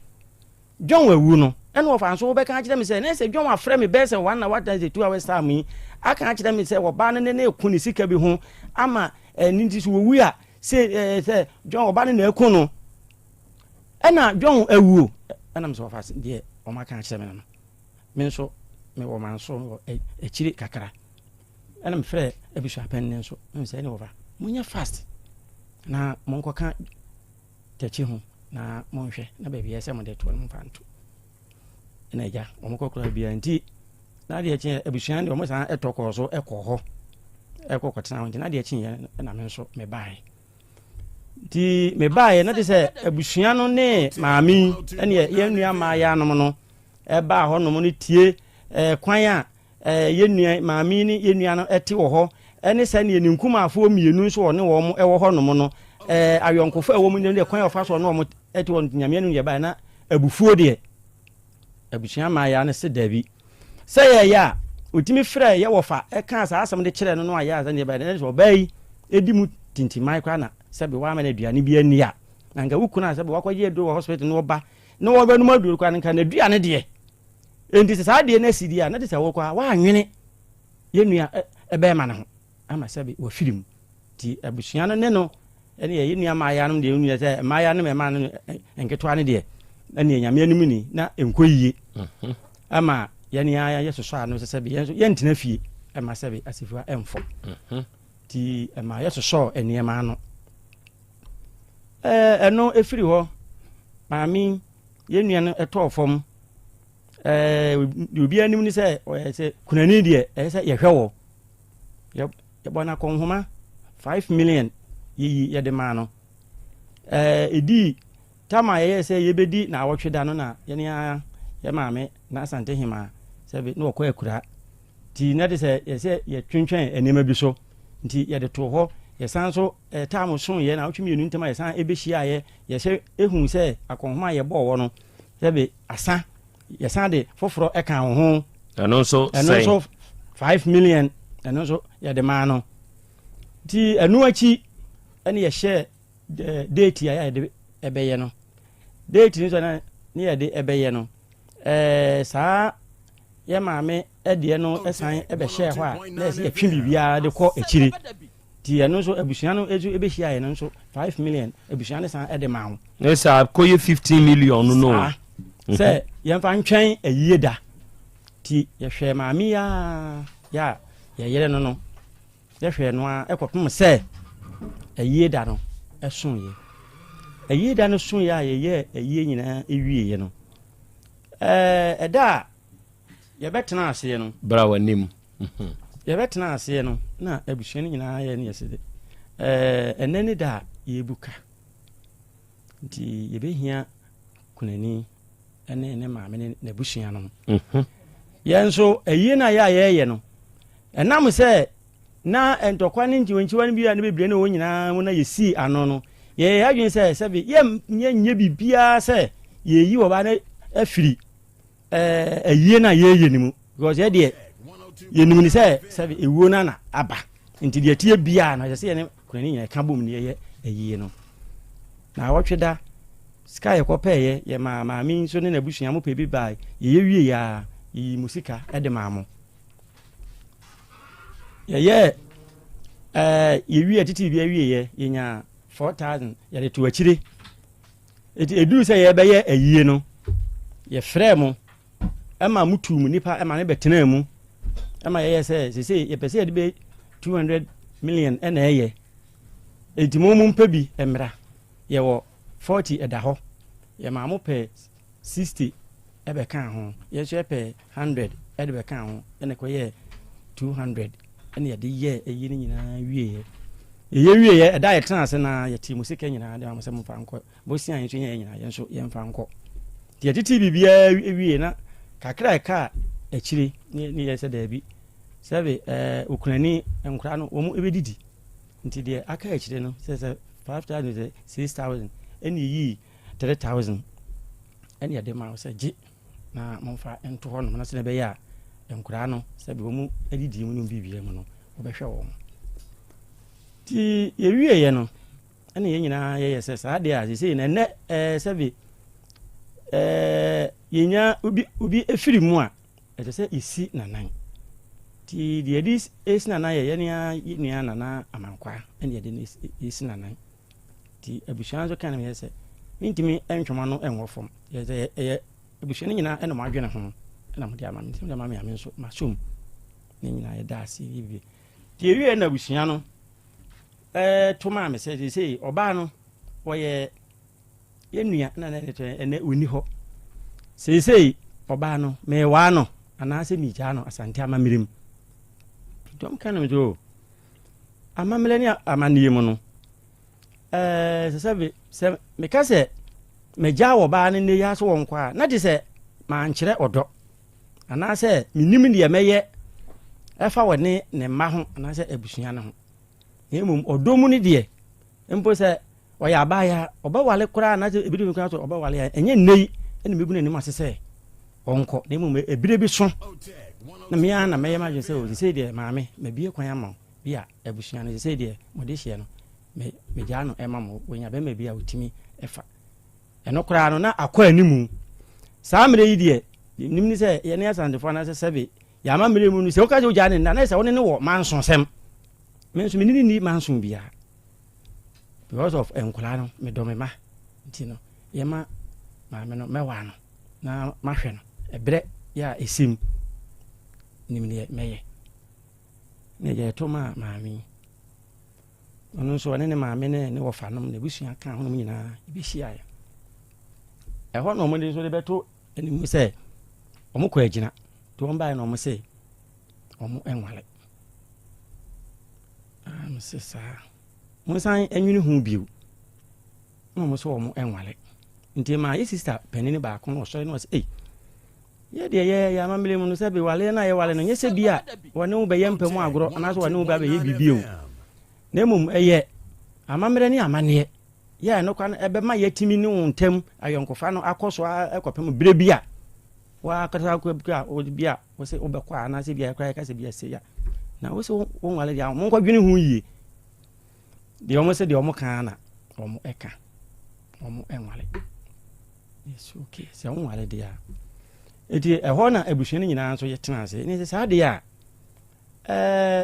John wawu no ɛna wɔfa nso wobɛka akyerɛ me sɛ na sɛ John afrɛ me bɛsɛ 1 hour 2 hours time yi aka akyerɛ me sɛ wɔba no ne eku ne sika bi ho ama ni nti so wowu a sɛ John wɔba no na eku no ɛna John awu ɛna me sɛ wɔfa deɛ ɔma ka akyerɛ me no me nso me wɔ manso akyiri kakra ɛna me frɛ abusuapɛn ne nso me sɛ ne wɔfa munya fast na monkɔka takyi ho na monhwɛ na baabi yɛ sɛ mode to no mfa nto ɛna agya ɔmokɔkora bia nti na adeɛ kyeɛ abusua deɛ ɔmo saa ɛtɔkɔɔ so ɛkɔ hɔ ɛkɔkɔtena ho nti na adeɛ kyeɛ ɛna me nso mebaeɛ nti mebaeɛ na te sɛ abusua no ne maame ɛne yɛnnua maayɛ anom no ɛbaa hɔ nom no tie kwan a yɛnnua maame ne yɛnnua no ɛte wɔ hɔ ɛne sɛ ne ninkumafoɔ mmienu nso wɔ ne wɔ mo ɛwɔ hɔ nom no ayɔnkofo ɛwɔ mu ne kwan ɔfa so no ɔmo ɛte wɔ nyame no yɛ bae na abufuo deɛ abusua maayɛ no se Dabi sɛ yɛyɛ a otimi frɛ yɛ wɔfa ɛka saa asɛm de kyerɛ no no ayɛ asɛ ne bae ne sɛ ɔbaa yi edi mu tintimai kwa na sɛ be wa ma na aduane bi ani a na nka wukuna sɛ be wakɔgye aduro wɔ hospital no ɔba na wɔba no aduro kwa nka na aduane deɛ enti saa deɛ na sidi a na de sɛ wɔ kwa wa anwene yɛnua ɛbɛɛ ma ne ho ama sɛ be wɔ firim ti abusua no ne no ɛne yɛnua maayɛ no deɛ nua sɛ maayɛ no mɛma no nketewa no deɛ ɛne nyame anim ni na ɛnkɔ yie ama yɛnua yɛ soso ano sɛ be yɛntena fie ama sɛ be asifua ɛmfo ti ɛma yɛ soso ɛnneɛma no ɛno efiri hɔ maame yɛnua no ɛtɔɔ fam obi anim ni sɛ ɔyɛ sɛ kunani deɛ ɛyɛ sɛ yɛhwɛ wɔ yɛbɔ na kɔnhoma 5 million yɛde maa no ɛdi tama yɛyɛ sɛ yɛbɛdi na awɔtwe da no na yɛne yɛ maame na Asante hima sɛ na wɔkɔ akura nti na de sɛ yɛsɛ yɛtwentwɛn nneɛma bi so nti yɛde to hɔ yɛsan so tam so yɛ na wotwe mmienu ntɛm a yɛsan ɛbɛhyia yɛhyɛ ehu sɛ akɔnhoma a yɛbɔɔ wɔ no sɛ asa yɛsan de foforɔ ɛka ho ɛno nso 5 million ɛno nso yɛde maa no nti ɛno akyi ɛne yɛhyɛ date a yɛde ɛbɛyɛ no date nso na ne yɛde ɛbɛyɛ no saa yɛ maame ɛdeɛ no ɛsan ɛbɛhyɛ hɔ a na yɛsɛ yɛtwe biribiara de kɔ akyire nti ɛno nso abusua no ɛso ɛbɛhyia yɛ no nso 5 million abusua no san ɛde maa ho ɛsɛ akɔyɛ 15 million no sɛ yɛmfa ntwɛn ayie da nti yɛhwɛ maame yɛ yɛyere no yɛhwɛ no a ɛkɔpem sɛ ayie da no ɛsoyɛ ayie da no soyɛ a yɛyɛ ayie nyinaa ɛwieɛ no ɛda a yɛbɛtena aseɛ no bra w'anim yɛbɛtena aseɛ no na abusua no nyinaa yɛ ne yɛsɛ de ɛnɛ ne da a yɛbuka nti yɛbɛhia kunani ɛne ne maame ne n'abusua no yɛn nso ayie no a yɛyɛ no ɛnam sɛ na entokwa ne nchiwanchiwa ne bia ne bebre ne wonyina mu na yesi ano no ye adwen sɛ sɛbi nye bibia sɛ ye yi wo ba ne afiri ayie na ye nimu because ye de ye nimu ni sɛ sɛbi ewuo na aba nti de tie bia na sɛ ye ne kunani nyina ka bom ne ye ayie no na wɔtweda sky ekɔpɛɛ ye maami nso ne nabusua mo pɛ bi bai ye wie ya yi musika de maamo ye wie titi bi wie ye nya 4000 ye de to akire edu sɛ ye bɛyɛ ayie no ye frɛ mo ɛma mutu mu nipa ɛma ne bɛtena mu ɛma ye sɛ sɛ ye pɛsɛ ye de be 200 million ɛna ɛyɛ etimo mu mpa bi emra ye wɔ 40 ɛda hɔ ye ma mo pɛ 60 ɛbɛ kan ho ye hwɛ pɛ 100 ɛde bɛ kan ho ɛna kɔ yɛ 200 ɛna ye de yɛ ɛyi ne nyinaa wie ye ɛda yɛ tena ase na yɛ ti musika nyinaa de amsɛ mo fa nkɔ bo sia yɛ nso yɛ nyinaa yɛ nso yɛ mfa nkɔ ti yɛ titi bibia wie na kakra ka akyire ne yɛ sɛ da bi sɛbe okunani nkura no wɔn ebedidi nti de aka akyire no sɛ 5000 6000 ɛna yi 3000 ɛna yɛ de ma sɛ gye na momfa ento hɔ no na sɛ bɛyɛ a nkura no sɛbe wɔn edidi mu no bibia mu no wɔbɛhwɛ wɔn ti ye wie ye no ɛna ye nyinaa ye sɛ saa de a sɛ na nɛ sɛbe ye nya obi efiri mu a ɛsɛ sɛ isi nanan ti de edi esi nanan ye nua nana amankwa ɛna ye de esi nanan ti abusua nso kan me sɛ ntimi ɛntwoma no ɛnwɔ fam ye sɛ ɛyɛ abusua no nyinaa ɛna mo adwene ho ɛna mo de ama ntimi de ma me nso masom ne nyinaa ye da ase bibi ti ye wie na abusua no to ma me sɛ oba no wɔyɛ yenua na na ene oni hɔ sɛ oba no me wa no anaasɛ mi gya no asante amamirim dom kan me do amamele ne amanie mu no sɛ me ka sɛ me gya wo ba no ne ya so won kwa na de sɛ ma nkyerɛ ɔdɔ anaasɛ minim de mɛyɛ ɛfa wɔ ne mma ho anaasɛ abusua no ho emum odomu ni de empo sɛ ɔyɛ abaya ɔbɛwale kora na sɛ ebidu kora so ɔbɛwale ya enye nei ene mebu n'anim asese ɔnkɔ na emum ebire bi so na me ya na mɛyɛ ma sɛ o sɛ de maame me bie kwan ama bi a abusua no sɛ de mo de hye no me gya no ɛma mo wonya bɛ ma bi a otimi ɛfa ɛno kora no na akɔ animu saa mre yi de nim ni sɛ ye ne asante fo na sɛ sɛbe ya ma mre mu no sɛ o ka sɛ o gya ne na sɛ woni ne wɔ manso sɛm menso me ni manso bia because of enkola no me do me ma nti no ye ma me no mewa no na mahwe no ebre ya esim nim ne meye ne ye to ma mi ono so ne maame ne wo fa nom ne busua kan ho no nyina bi hia ya e ho no mo de so de beto anim sɛ ɔmo kɔ agina to on bae no ɔmo sɛ ɔmo enwale sisa mo san enwini hu biu no mo so mo enwale nti ma ye sister penini ba ko no so no say ye de ye ya mamele mu no se be wale na ye wale no nye se bia wone wo be ye mpam agoro anaso wone wo ba be ye bibio na mum eye amamere ne amane ye no kwa ebe ma ye timi ne wontam ayonkofa no akoso ekopem bire bia wa kata ko bia o bia wo se obekwa na se bia kra ka se bia se ya na wo se wo wale dia mo nkwadwene hu yie de omo se de omo kan na omo eka omo enwale yes okay se omo wale dia eti eho na abusuane nyina so yetena ase ni se sa de a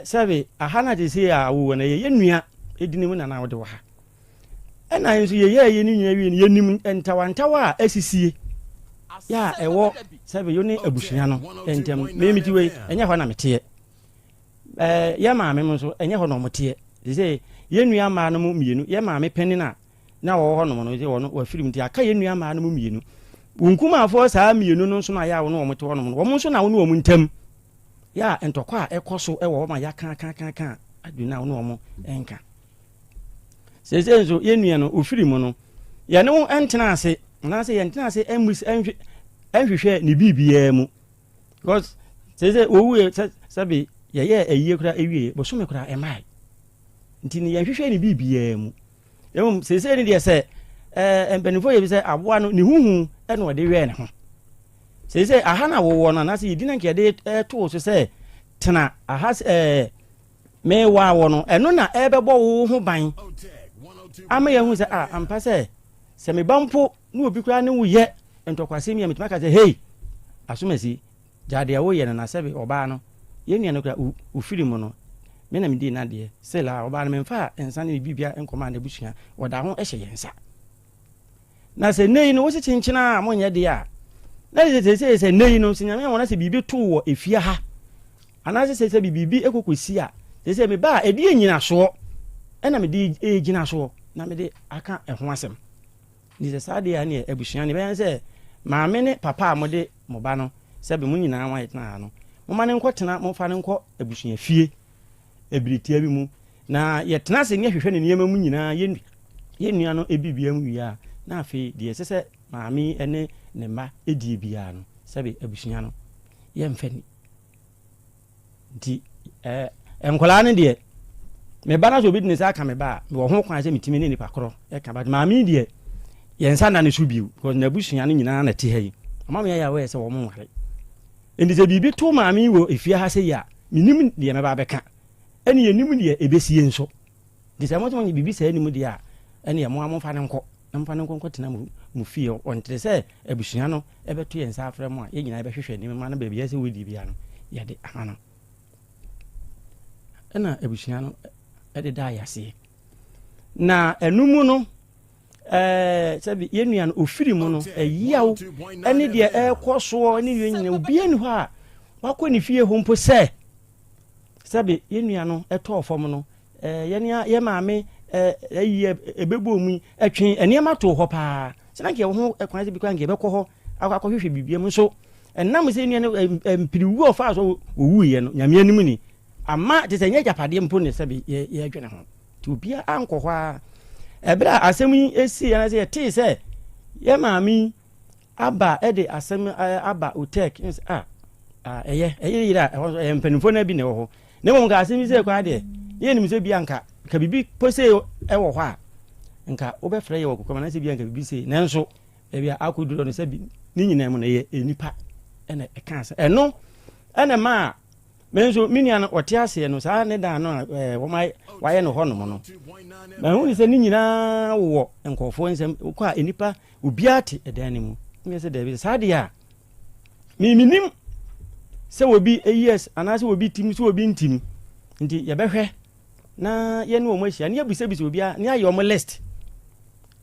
sabe ahana de se a wo na ye nua edinim na na wo de wo ha ena nso ye ni nua wi ni yenim entawantawa a asisie ya ewo sabe yo ni abusua no entem me miti we enya ho na mete ye maame mo so enye ho no mote se ye nua ma no mu mienu ye maame penina na wo ho no no je wo no wa firim ti aka ye nua ma no mu mienu unkuma afo saa mienu no so na ya wo no mo te wo no wo mo so na wo no mo ntam ya entokwa ekoso ewo ma ya kan aduna wo no mo enka se nso ye nua no ofirimu no ye ne wo entena ase na se ye entena ase emus enhwehwe ni bibia mu because se owu sabe ye eyi kura ewie bo so me kura emai nti ni ye hwehwe ni bibia mu emum sese ni de se empenifo ye bi se aboa no ni huhu e no de we ne ho sese aha na wo no na se yidi na nke de to so se tena aha me wa wo no eno na ebebo wo ho ban ama ye hu se ampa se me bampo na obi kura ne wo ye entokwase mi ametima ka se hey asomasi jade ya wo ye na sebe oba no ye nua no kura ufiri mu no me na me di na de se la oba no memfa ensa ne bibia enkoma na busua woda ho ehye yensa na se nei no wo se chinchina amonye de a na se nei no se nyame wona se bibi to wo efia ha ana se bibi ekokosi a se me ba edi enyina so e na me di egyina so na me de aka eho asem ni se sade ya ne abusua ne be se maame ne papa amode mo ba no se be munyina wan etna no mo ma ne nkotena mo fa ne nko abusua fie ebiritia bi mu na yetena se ne hwehwe ne niyema mu nyina ye nua no ebibia mu wi a na afi de se maame ene ne ma edi bia no se be abusua no ye mfani di enkola ne de me bana so bi ne sa ka me ba me wo ho kwan se mitimi ne nipa koro e ka ba maame de yensa na ne so biu because na abusua no nyina na te ha yi ama me ya we se wo mo nware endi se bibi to maame wo efia ha se ya minim de me ba beka ene yenim de ebesie nso de se mo to bibi se enim de a ene ye mo amfa ne nko na mfa ne nko tena mu fie on tre se abusua no ebeto yensa afre mo a ye nyina ebehwehwe ni ma na ba bia se wodi bia no ye de ahana ena abusua no ede da yase na enumu no sabi yenua no ofiri mu no eyawo ene de ekoso ene yenyina obi ani ho a wakọ ni fie ho mpo se sabi yenua no eto ofom no yenua ye maame eyi ebebu omu etwen ene ma to ho pa se na nke ho ekwan se bi kwa nke ebekọ ho akọ hwehwe bibia mu so enam se yenua no mpiriwu ofa so owu ye no nyame anim ni ama te se nya japade mpo ne sabi ye adwene ho ti obia anko ho a ebra asem esi na se te se ye maami aba ede asem aba Otec eye yira empanifo na bi ne ho ne mo ga asem se kwa de ye nim se bi anka ka bibi pose e wo ho a nka obefre ye wo kokoma na se bi anka bibi se nanso e bia akoduro no se bi ni nyina mu na ye enipa ene e kan se eno ene ma menso minia no otiase no sa ne da no wo mai waye no hono no ma hu ni se ni nyina wo enkofo nsem kwa enipa obiate edan ni mu me se Dabi sa de a minim se wobi yes anase wobi tim se wobi ntim nti ye behwe na ye ne wo mahia ne abisa bisa obi a ne aye o mo list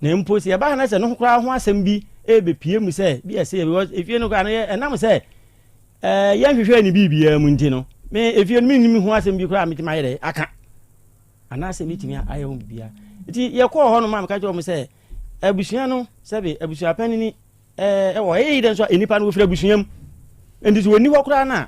na mpo se ye ba na se no kura ho asem bi ebepie mu se bi ese efie no kwa na enam se ye hwehwe ni bibia mu nti no me efie no minim ho asem bi kura mitima yere aka anase mitimi aye ho bibia nti ye ko ho no ma me ka jo mo se abusua no sebe abusua panini wo ye den so enipa no wo fira abusuam ndi so woni ho kura na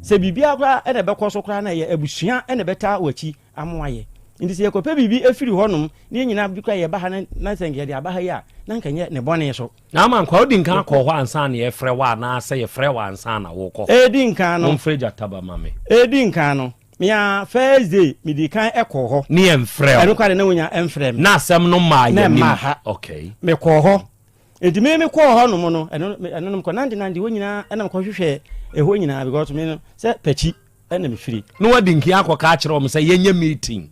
se bibia kura e de be ko so kura na ye abusua e ne beta wachi amoaye ndi se ye ko pe bibi efiri ho nom ne nyina bi kura ye ba ha na senge de aba ha ya na nkanye ne bone so na man kwa odi nkan ko ho ansa na ye frɛ wa na se ye frɛ wa ansa na wo ko edi nkan no mfreja taba mame edi nkan no mia Thursday mi di kan ekọ ho ni emfrɛ eno kwa de na wonya emfrɛ na asɛm no ma ye ni okay me kɔ ho enti me kɔ ho no mo no eno no ko nandi wonyina ena ko hwehwɛ eho nyina because me no se pachi ena me firi no wadi nki akɔ ka kyerɛ o me se yenye meeting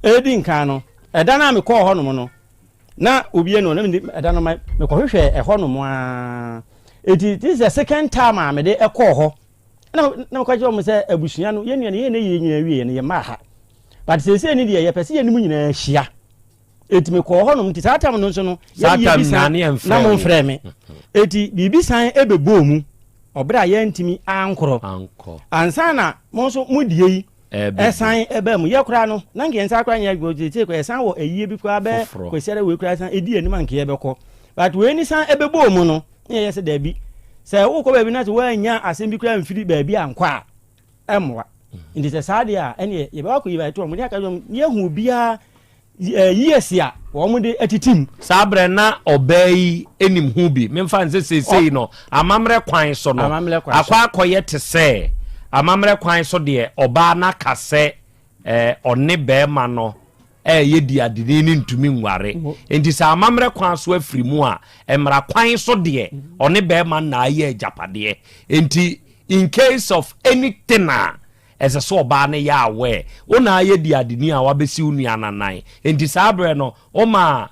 edi nkan no eda na me kɔ ho no mo no na obi eno na eda no me kɔ hwehwɛ eho no mo a eti this is the second time a me de ekɔ ho na kwa jo mo se abusua no ye nua ye nyina wie ne ye ma ha but se ni de ye pese ye nim nyina hia etime ko ho no mti satam no nso no ye bisa na mo mfrɛ me eti bibi san ebebo mu obra ye ntimi ankoro ansa na mo nso mudie yi esan eba mu ye kura no na nge nsa kura nya gboje ko esan wo eyie bi kura be ko sere we kura san edi anim anke ye beko but we ni san ebebo mu no ye se Dabi se wo ko baabi na se wanya asem bi kura mfiri baabi ankwa emwa ndi se saade a ene ye ba ko yi ba to mo ni aka jo ye hu bia yes ya wo mo de atitim sabre na obai enim hu bi memfa nse sesei no amamre kwan so no akwa akoye te se amamre kwan so de oba na kase onne bema no yedi adini ni ntumi nware enti sa amamre kwan so afiri mu a emra kwan so de onne bema na aye japade enti in case of anything ese so oba ne ya awe ona yedi adini a wabesi unua nanan enti sa abre no o ma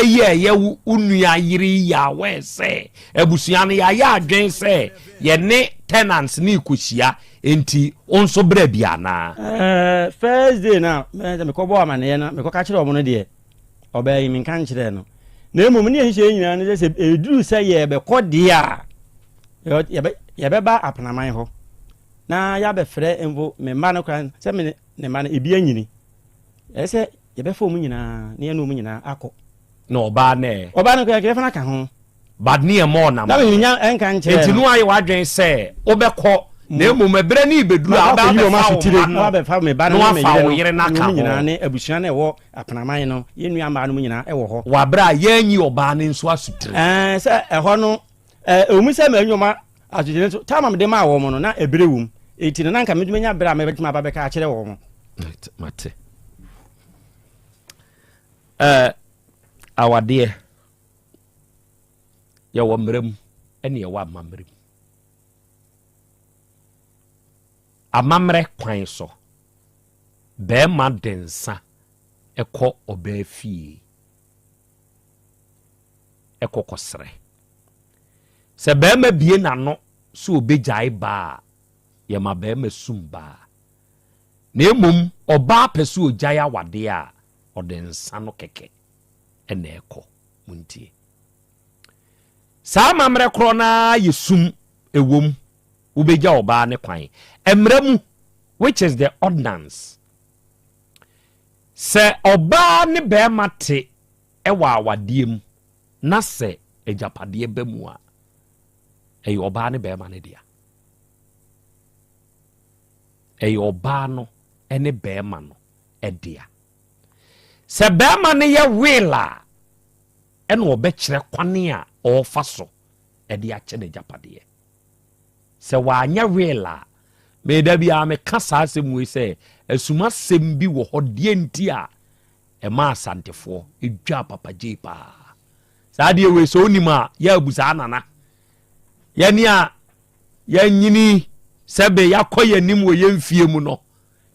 ye unua yiri ya we se ebusuan ya adwen se ye ne tenants ni kuhia enti onso bra bia na first day na me ko bo amane na me ko ka kire omo no de obayi min kan kire no na emom ne ehye nyina ne se eduru se ye be ko de a ye be ba apanaman ho na ya be frɛ envo me ma no kran se me ne ma no ebi anyini ese ye be fo mu nyina ne enu mu nyina akɔ no oba no kra kire fa na ka ho bad ne mo na ma me nya enka nkire enti no aye wadwen se obekɔ na emom ebere ni beduru aba ba fa me ba na me yire na ka nyina ne abusuan na ɛwɔ apanaman no ye nua ma no mu nyina ɛwɔ hɔ wa bra ye nyi oba ne nso asutire se ɛhɔ no omu se ma nyoma asutire so tama me de ma wɔ mo no na ebere wum eti na nka meduma nya bra me betima ba beka akire wɔ mo mate awade ya wɔ mrem ene ya wɔ amamrem amamre kwan so be ma densa ekɔ oba fie ekɔkɔsre se be ma bie nano so obejai ba ye ma be ma sumba na emom oba pese ojai awade a odensa no keke ene ekɔ muntie sa amamre kro na yesum ewom ubeja oba ne kwan emremu which is the ordinance se oba ne be mate ewa awadiem na se ejapade be mu a oba ne be ma ne dia oba no ene be ma no edia se be ma ne ye wela ene obekire kwane a ofa so edia che ne japade se wanya wela me da bia me kasa asemu se asuma sem bi wo hodie nti a e ma asantefo edwa papa jepa sa de we so onima ya abusa anana ya ni a ya nyini sebe ya koyanim wo yemfie mu no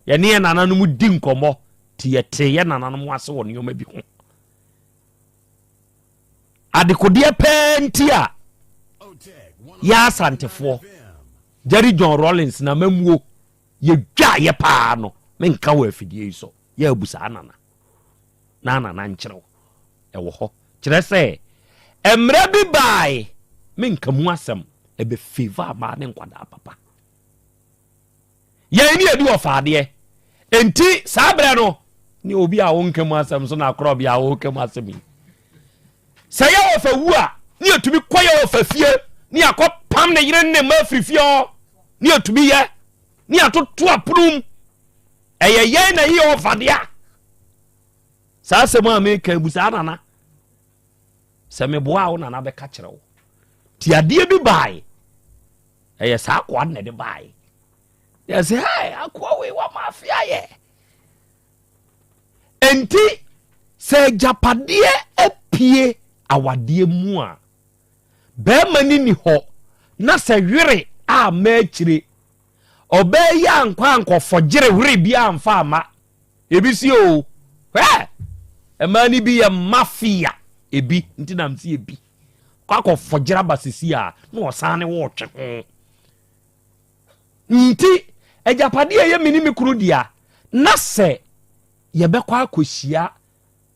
ya ne nana no mu di nkomo ti yete ya nana no mu ase wo nyoma bi ho adekodie penti a ya asantefo Jerry John Rollins na mamuo ye dwa ye pa no menka wo afidie so ye abusa anana na anana nkyerɛw ɛwɔ hɔ kyerɛ sɛ emre bi bai menka mu asɛm ebe favor ba ne nkwada papa ye ni edi ofaade enti sabre no ni obi a wonka mu asɛm so na Krobea wo ka mu asɛm sɛ ye wo fa wu a ni etumi koye wo fa fie ni akɔ pam ne yire ne ma frifio ni atumi ye ni atoto aprum ye na ye ofadia sa asem a me ka busa nana se me boa wo nana be ka kire wo ti ade bi bai sa kwa ne de bai ya se hey akwa we wa mafia ye enti se japade apie awade mu a be mani ni ho na se were a ma kire obey ya nkwa nkofogere were bi amfa ama ebisi o emani bi ya mafia ebi nti na msi ebi kwa kofogere basisi a na osane wo twe ho nti ejapade ye minimi kuru dia na se ye be kwa akohia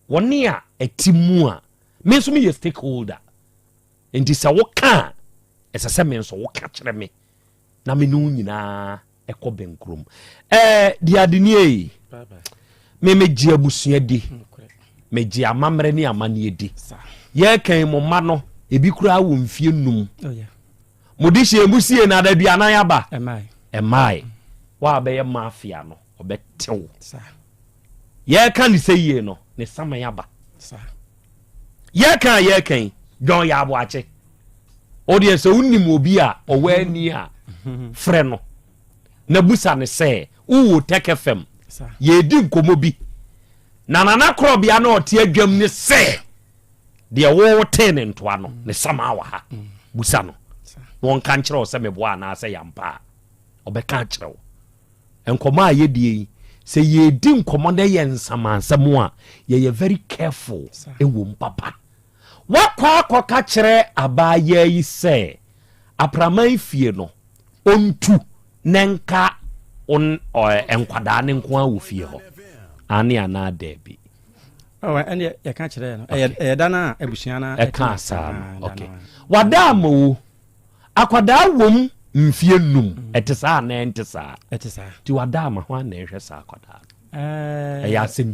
woni a etimu a me so me ye stakeholder nti se wo ka esese me nso wo ka kire me na me no nyina ekɔ benkrom di adenie me meji abusua di meji amamre ni amane di ye kan mo ma no ebi kura wo mfie num modi hye emusie na da duanan aba emai wa be ye mafia no obetew ye kan ni seye no ne saman aba ye kan don ya abo ache audience unim obi a owani a frɛ no na busa ne sɛ wo Otec FM ye di nkomo bi na Krobea na ɔte adwam ne sɛ de wo te ne ntoa no ne sama wa ha busa no won kan kyerɛ wo sɛ meboa na sɛ yampa ɔbɛka kyerɛ wo enkomo a ye die sɛ ye di nkomo na ye nsamansɛm a ye very careful ewo mpapa wakwa akɔka kyerɛ abaaye yi sɛ apraman fie no ontu nenka on enkwada ne nko a wo fie ho ane ana Dabi ene ya ka kyerɛ no dana abusua na ka sa okay wada mo akwada wom mfie num etesa na entesa ti wada ma ho na ehwɛ sa akwada ya Asem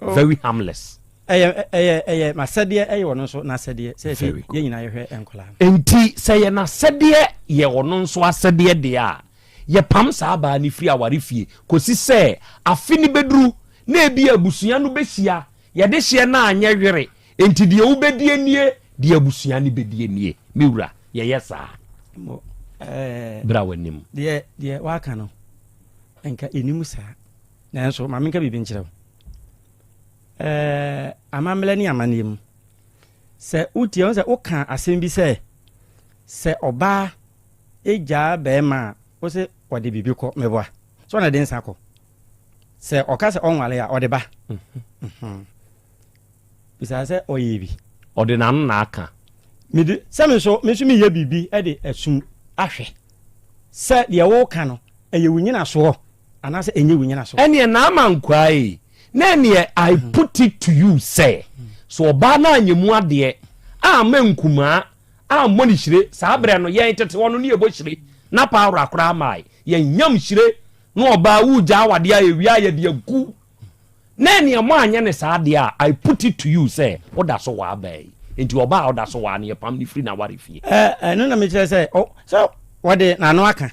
very harmless masɛdeɛ wono nso na sɛdeɛ sɛ ye nyina yɛhwɛ enkola enti sɛ ye na sɛdeɛ ye wono nso asɛdeɛ de a ye pam saa ba ni firi aware fie kosi sɛ afi ni beduru na ebi abusua no besia ye de hye na anya hwere enti de wo bedie nie de abusua ni bedie nie miwura ye yesa bra wanim de waka no enka enimu saa na nso ma menka bibi nkyerɛ amamele ni amanem sɛ utie sɛ woka asɛm bi sɛ ɔba egya bɛɛma wo sɛ ɔde bibi kɔ meboa so na de nsa kɔ sɛ ɔka sɛ ɔnwale a ɔde ba bisa sɛ ɔyɛ bi ɔde nanu na aka midi sɛ me so mi yɛ bibi ɛde asum ahwɛ sɛ deɛ woka no ɛyɛ wunyina so anase enye wunyina so ɛne na ama nkwai na ne I put it to you say so oba na anyemu ade a mankuma a mmoni hire saa bre no yen tete wono ne ebo hire na pawra akra mai yen nyam hire no oba wugya awade a ewia ye de agu na ne mo anya ne saa de a I put it to you say oda so wa bai enti oba oda so wa ne pam ne free na ware fie no na me kire say so wode na no aka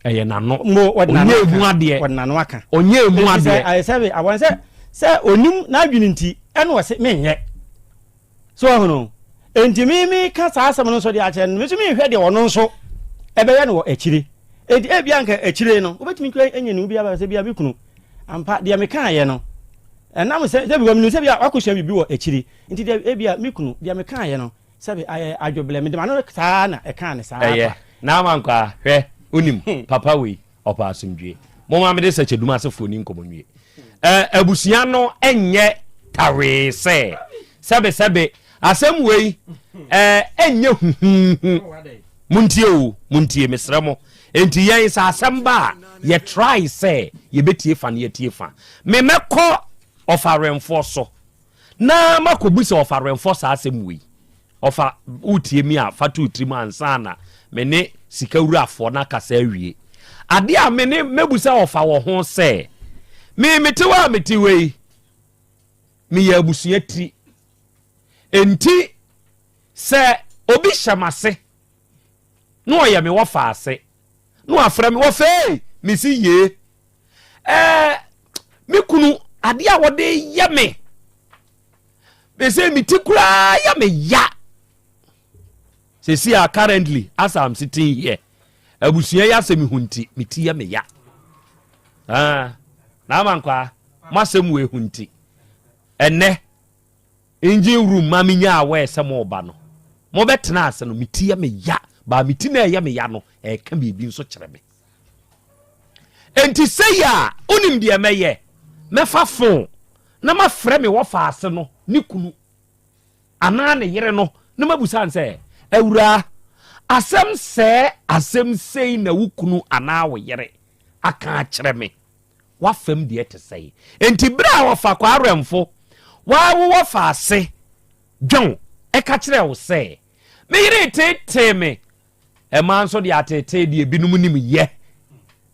eye na no onye emu ade wode na no aka onye emu ade I say I want say onim na adwini nti ene wo se menyɛ so ahono enti mi ka saa asɛm no so de akyɛ no me so me hwɛ de ɔno nso ɛbɛyɛ no wɔ akyire enti ebia nka akyire no wobɛtumi kwa enya ne bia ba sɛ bia bikunu ampa de me ka yɛ no ɛnam sɛ bi wamnu sɛ bia akɔhwɛ bibi wɔ akyire enti de ebia mikunu de me ka yɛ no sɛ bi adwoble me de ma no saa na ɛka ne saa ɛyɛ na amankwa hwɛ unim papa we opa asumdwe mo ma me de sɛ cheduma asefo ni nkomonwie abusua no enye tawe sebe asem wei enye muntie mesra mo enti yen sa asem ba ye try say ye betie fa na ye tie fa me mekɔ ofarenfo so na makobusa ofarenfo sa asem wei ofa utie mi a fatu utrimu ansana me ne sikawurafo na kasa awie ade a me ne mebusa ofa wo ho say me metiwe me ya abusua ti enti se obi hyamase no oye me wo fa ase no afra me wo fe me si ye me kunu ade a wode ye me se me tikura ya me ya se see currently as I'm sitting here abusua ya se me hunti me ti ya me ya na amankwa masem we hunti enne engine room ma minya awe se mo ba no mo betena ase no miti ya me ya ba miti na ya me ya no ka bibi nso kyere me enti say ya onim de meye mefa fon na ma frɛ me wo fa ase no ni kunu ana ne yere no na mabusa nse awura asem sei na wukunu ana wo yere aka kyere me wafem de te sei enti bra wo fa kwa aremfo wo fa ase dwon e ka kyere wo sei me yire tete me e man so de atete de ebinum nim ye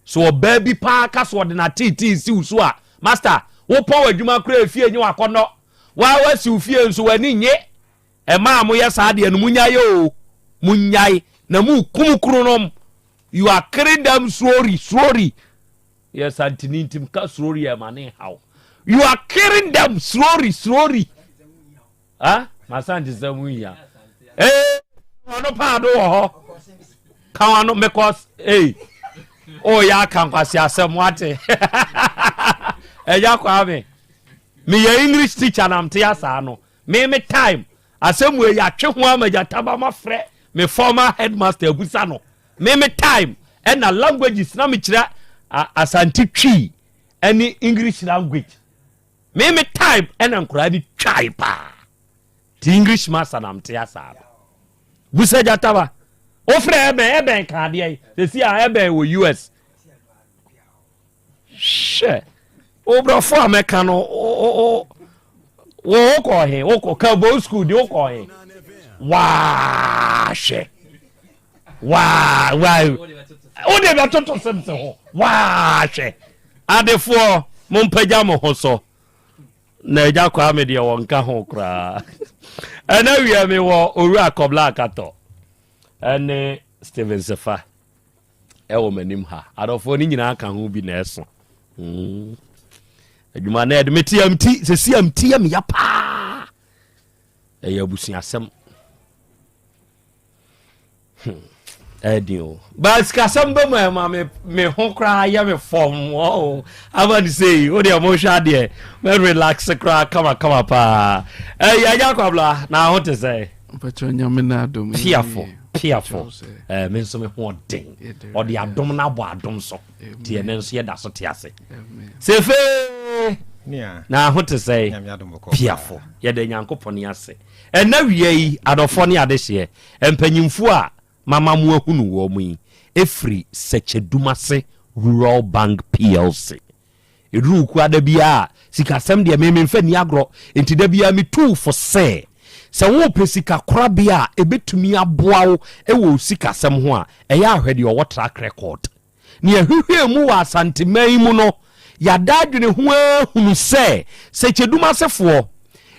so oba bi pa ka so de na tete si usu a master wo pon adwuma kra efie nyi wakono wa si ufie nso wani nye e ma mo ye sa de anu munyaye o munyai na mu kumukrunom you are carrying them slowly yes antinintim ka slowly e mane how you are carrying them slowly Asante zamuya ono pa do ho ka wano because Oh ya kan kwase Asem wate. Eja kwa me ye English teacher na mte asa no. Me time Asem we ya twe ho amaja taba ma frɛ me former headmaster abusa no. Me time and na languages na me kira Asante twi any English language. Me time and ankura ni twai pa. The English master na mte asa. Busa jataba. Ofre ebe kan de. They see ebe wo US. She. Obra fo America no wo ko he, wo ko Cabo school de wo ko he. Wa she. Wa. O de ba toto semse ho. Wa she. Adefo mo mpaja mo ho so. Na eja kwa me de wonka ho kra. Ana wi me wo oru akobla akato. Ene Steven Sefa ewo manim ha adofo ni nyina aka ho bi na eso adwuma na edmeti amti se si amti am ya pa ya busu Asem edio bas ka samba ma me ho kra ya me form oh aba say o de mo hwa de me relax kra kama pa ya ja kwabla na ho te say pacho nyame na adom Piafo me nso me ho den o de adom na bo adom so tie ne nso ye da so te ase sefe na ho te say Piafo ye de Nyankopon ase na wie yi adofo ne ade hye empanyimfu a mama mu ahunu wo mu yi efri Sechedumase Rural Bank PLC edu ku ada bia sikasem de me mfa ni agro enti da bia me tu for say se wo pesika korabia ebetumi aboawo ewo sikasem ho a eya ahwede o track record ni ahwehwe mu wa Asante man mu no yada adwene ho ahunu se Sechedumase fo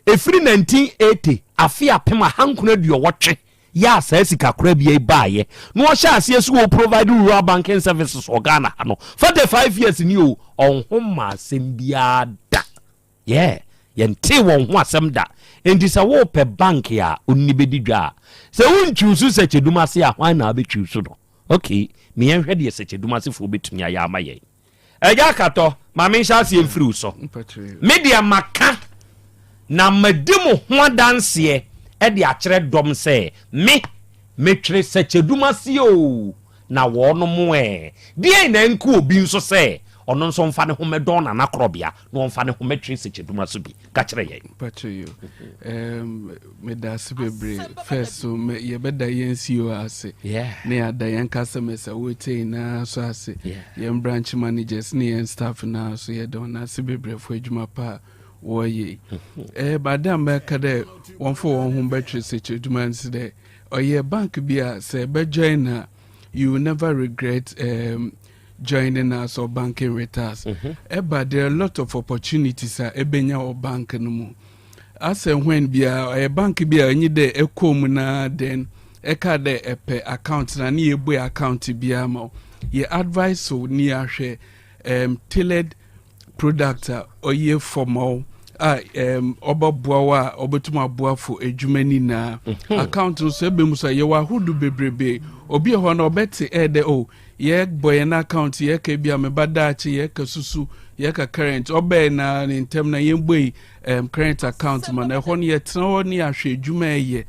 efri 1980 afia pema hankuna duo wotwe ya sika korabia baaye no hye ase so wo provide rural banking services organa no for the 5 years ni o onhoma asem bia da yente won ho asem da enti se wo pe bank ya onni bedi dwa se wonchusu Sechedumase a hwan na abetchusu no okay me yenhwe de Sechedumase fo betumi aya amaye eja kato ma me hya ase emfiri so media maka na madimu ho danse e de akere dom se me twere Sechedumase o na wo no mo die na nku obi nso se ono nso mfa ne ho medon na Krobea no mfa ne ho metwe Sechedumase bi ka kire yen pacho yo me da sebebre first so me ye beda yen CEO ase ne ada yen customers wote na so ase yen branch managers ne yen staff na so ye don na sebebre fo adwuma pa wo ye badam be ka de won fo won ho betwe Sechedumase de oye bank bia se be join na you will never regret joining us or banking with us. But there are a lot of opportunities ebenya or bank no mu. As when bia a bank bia any de ekom na then eka de epe account na ni ebo account bia ma ye advice so ni ahwe tailored product or ye formal obaboa obetuma boa for edwumani na account so ebemu so ye wa hudu bebrebe obi ho na obeti ede o ye boy na account ye ka bia me badachi ye ka susu ye ka current obe na in term na ye boy current account man e ho na ye tena ni ahwe edwuma ye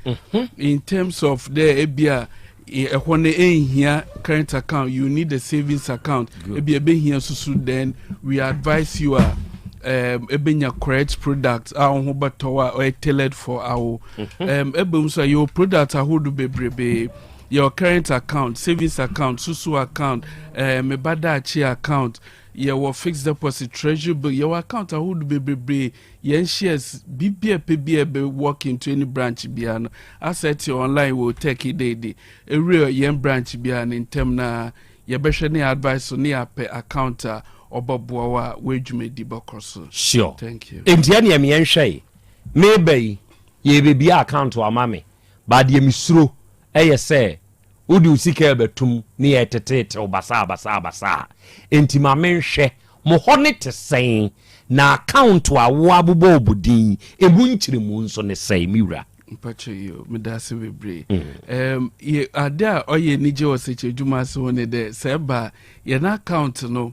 in terms of the ebia e ho na ehia current account you need a savings account ebia be hia susu then we advise you ebenya correct product ho batowa or tailored for our ebum so your product ahodo bebrebe your current account savings account susu account me badachi account your fixed deposit treasury bill your account ahodo bebrebe yen shares bibia be walk into any branch bia no asset online will take it day a real yen branch bia in term na ye behwe ne advice ne ape account obaboa wejume di bokoso sure thank you entia ne me yenhwe maybe ye bebi account wa mame but ye misuro eye se udi usika betum ne ye tetete obasa enti ma menhwe mo hone te sen na account wa wo abobo obudin ebu nkyire mu nso ne sen miwura mpacho yo medase bebre ye ada oye nije oseche dwuma so ne de seba ye na account no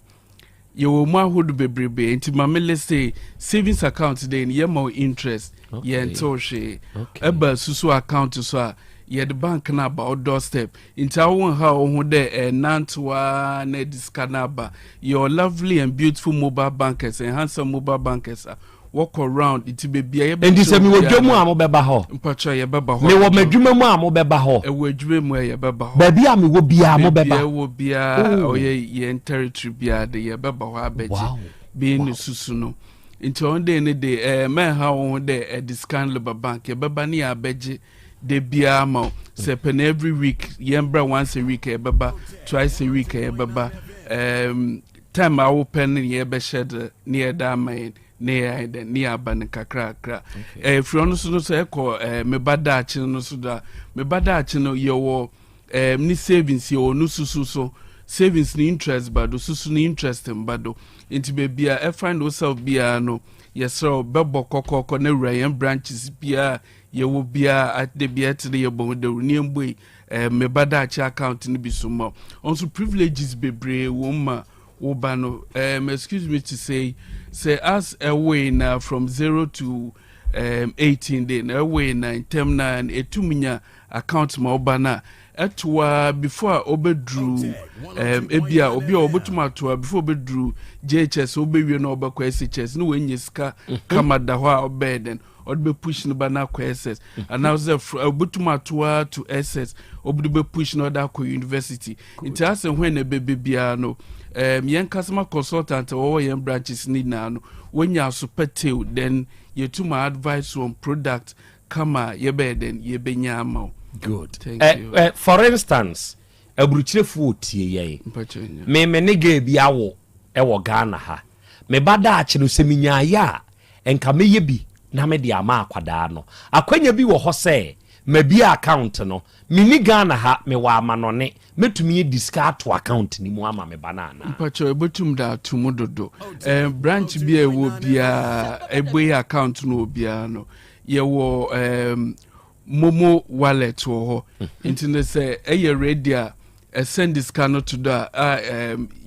ye wo mu ahodo bebrebe enti mamele say savings account dey ye more interest ye ntoshe eba susu account so a ye the bank na ba doorstep enti awon ha ohun de nantwa na discanaba your lovely and beautiful mobile bankers and handsome mobile bankers walk around it be bia and this me wo dwemu a mo beba ho mpacho ye beba ho me wo madwuma mu a mo beba ho e wo adwuma mu ye beba ho ba bia me wo bia mo beba ye wo bia ye territory bia de ye beba ho abeji be ni susu no into on day ne de man ha wo de discount loba bank ye beba ni abeji de bia ma se pen every week ye mbra once a week ye beba twice a week ye beba time I open ye be shed near da main near the near ban kakra if you no so eko me bada achi no so da me bada achi no ye wo ni savings ye no susu so savings ni interest bado susu ni interest mbado inti be bia e find yourself bia no yesro bebo kokoko na wura branches bia ye wo bia at the bia to the bo de ni mboi me bada achi account ni bisumo also privileges bebre wo Ubano, excuse me to say us away now from 0 to 18 then away na in term na etuminya account ma obana etwa before obedru ebia obi obotuma to before obedru JHS obewie na obakwa SHS no wenye ska kama da ho obeden odbe push no bana kwa SS and now the obotuma to SS obde push no da kwa university it has when e bebia no yen customer consultant or yen branches need now when you are super tail then you to my advice on product kama ye beden ye benyama good thank you for instance abruchrefu tie ye me nige bia wo e wo Ghana ha me bada achi no seminya ya enka me ye bi na me dia ma akwada no akwanya bi wo ho se mabia account no mini Ghana ha me wa amanone metumi discard to account ni mu ama me banana mpacho ebotum da tumudodo branch bia ewo bia eboy account no bia no ye wo momo wallet wo ho intine say eye ready send this card to da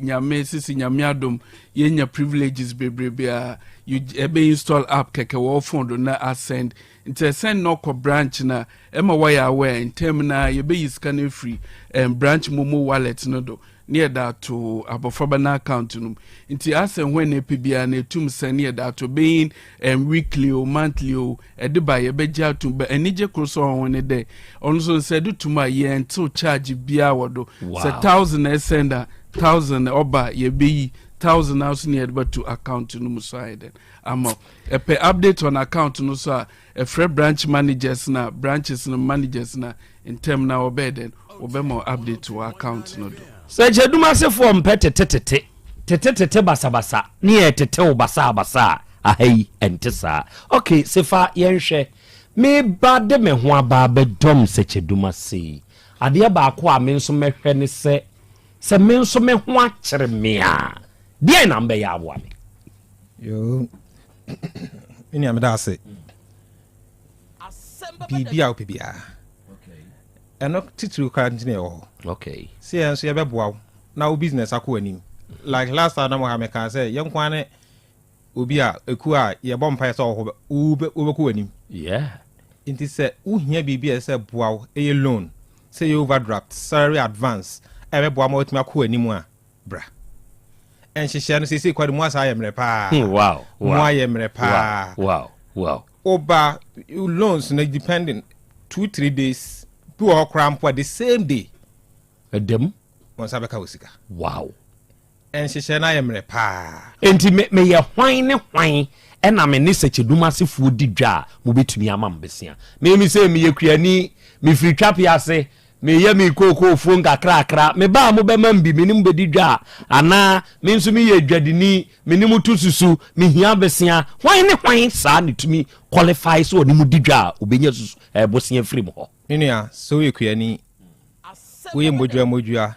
nyame sisi nyame adom yenya privileges bebrebe you ebe install app keke wo phone na ascend into send no ko branch na ema wire aware in term na you be scan free branch momo wallet no do near that to abofaba na account no into Asem when e pbia na etum send near that to being weekly or monthly or ediba ye be ja to be enije kroso on ne dey onso said to my ye until charge bia wodo say 1000 sender 1000 oba ye be 1,000 house near but to account no muside amo e pe update on account no so a free branch managers na branches no managers na in term na obeden obemo update to account no do so jeduma se form tete basabasa ne tete basabasa ahai entesa okay sefa yenhwe me ba de me ho aba be dom se cheduma se ade ba ko a me nso mehwe ne se me nso me ho akere me a dia na mbe ya aboa me yo ini ameda se bibia opibia eno titru ka engineer ho okay see enso ye beboa na o business akọ anim like last time na Mohammed can say yen kwane obi a eku a ye bompa so ho obekọ anim yeah inti se uhia bibia se boa e loan say overdraft salary advance e beboa ma otimi akọ anim a bra en hihia no sisi kwade mu asa ayemre pa wow mu ayemre pa wow oba loans na depending 2-3 days to or cramp the same day edem once abeka osika wow en hihia na ayemre pa enti me ye hwan ne hwan ena me ne secheduma sefu didwa mo betumi ama mbesia me se me ye kuani me firi twape ase me ye me koko fu nkakra me ba mo be mambi me nim bedidwa ana me nso me ye dwadini me nim tususu me hia besia hwan ne hwan sa ne tumi qualify so nim didwa obenya susu bosia firi mo ho nenia so ye kuani wo ye modua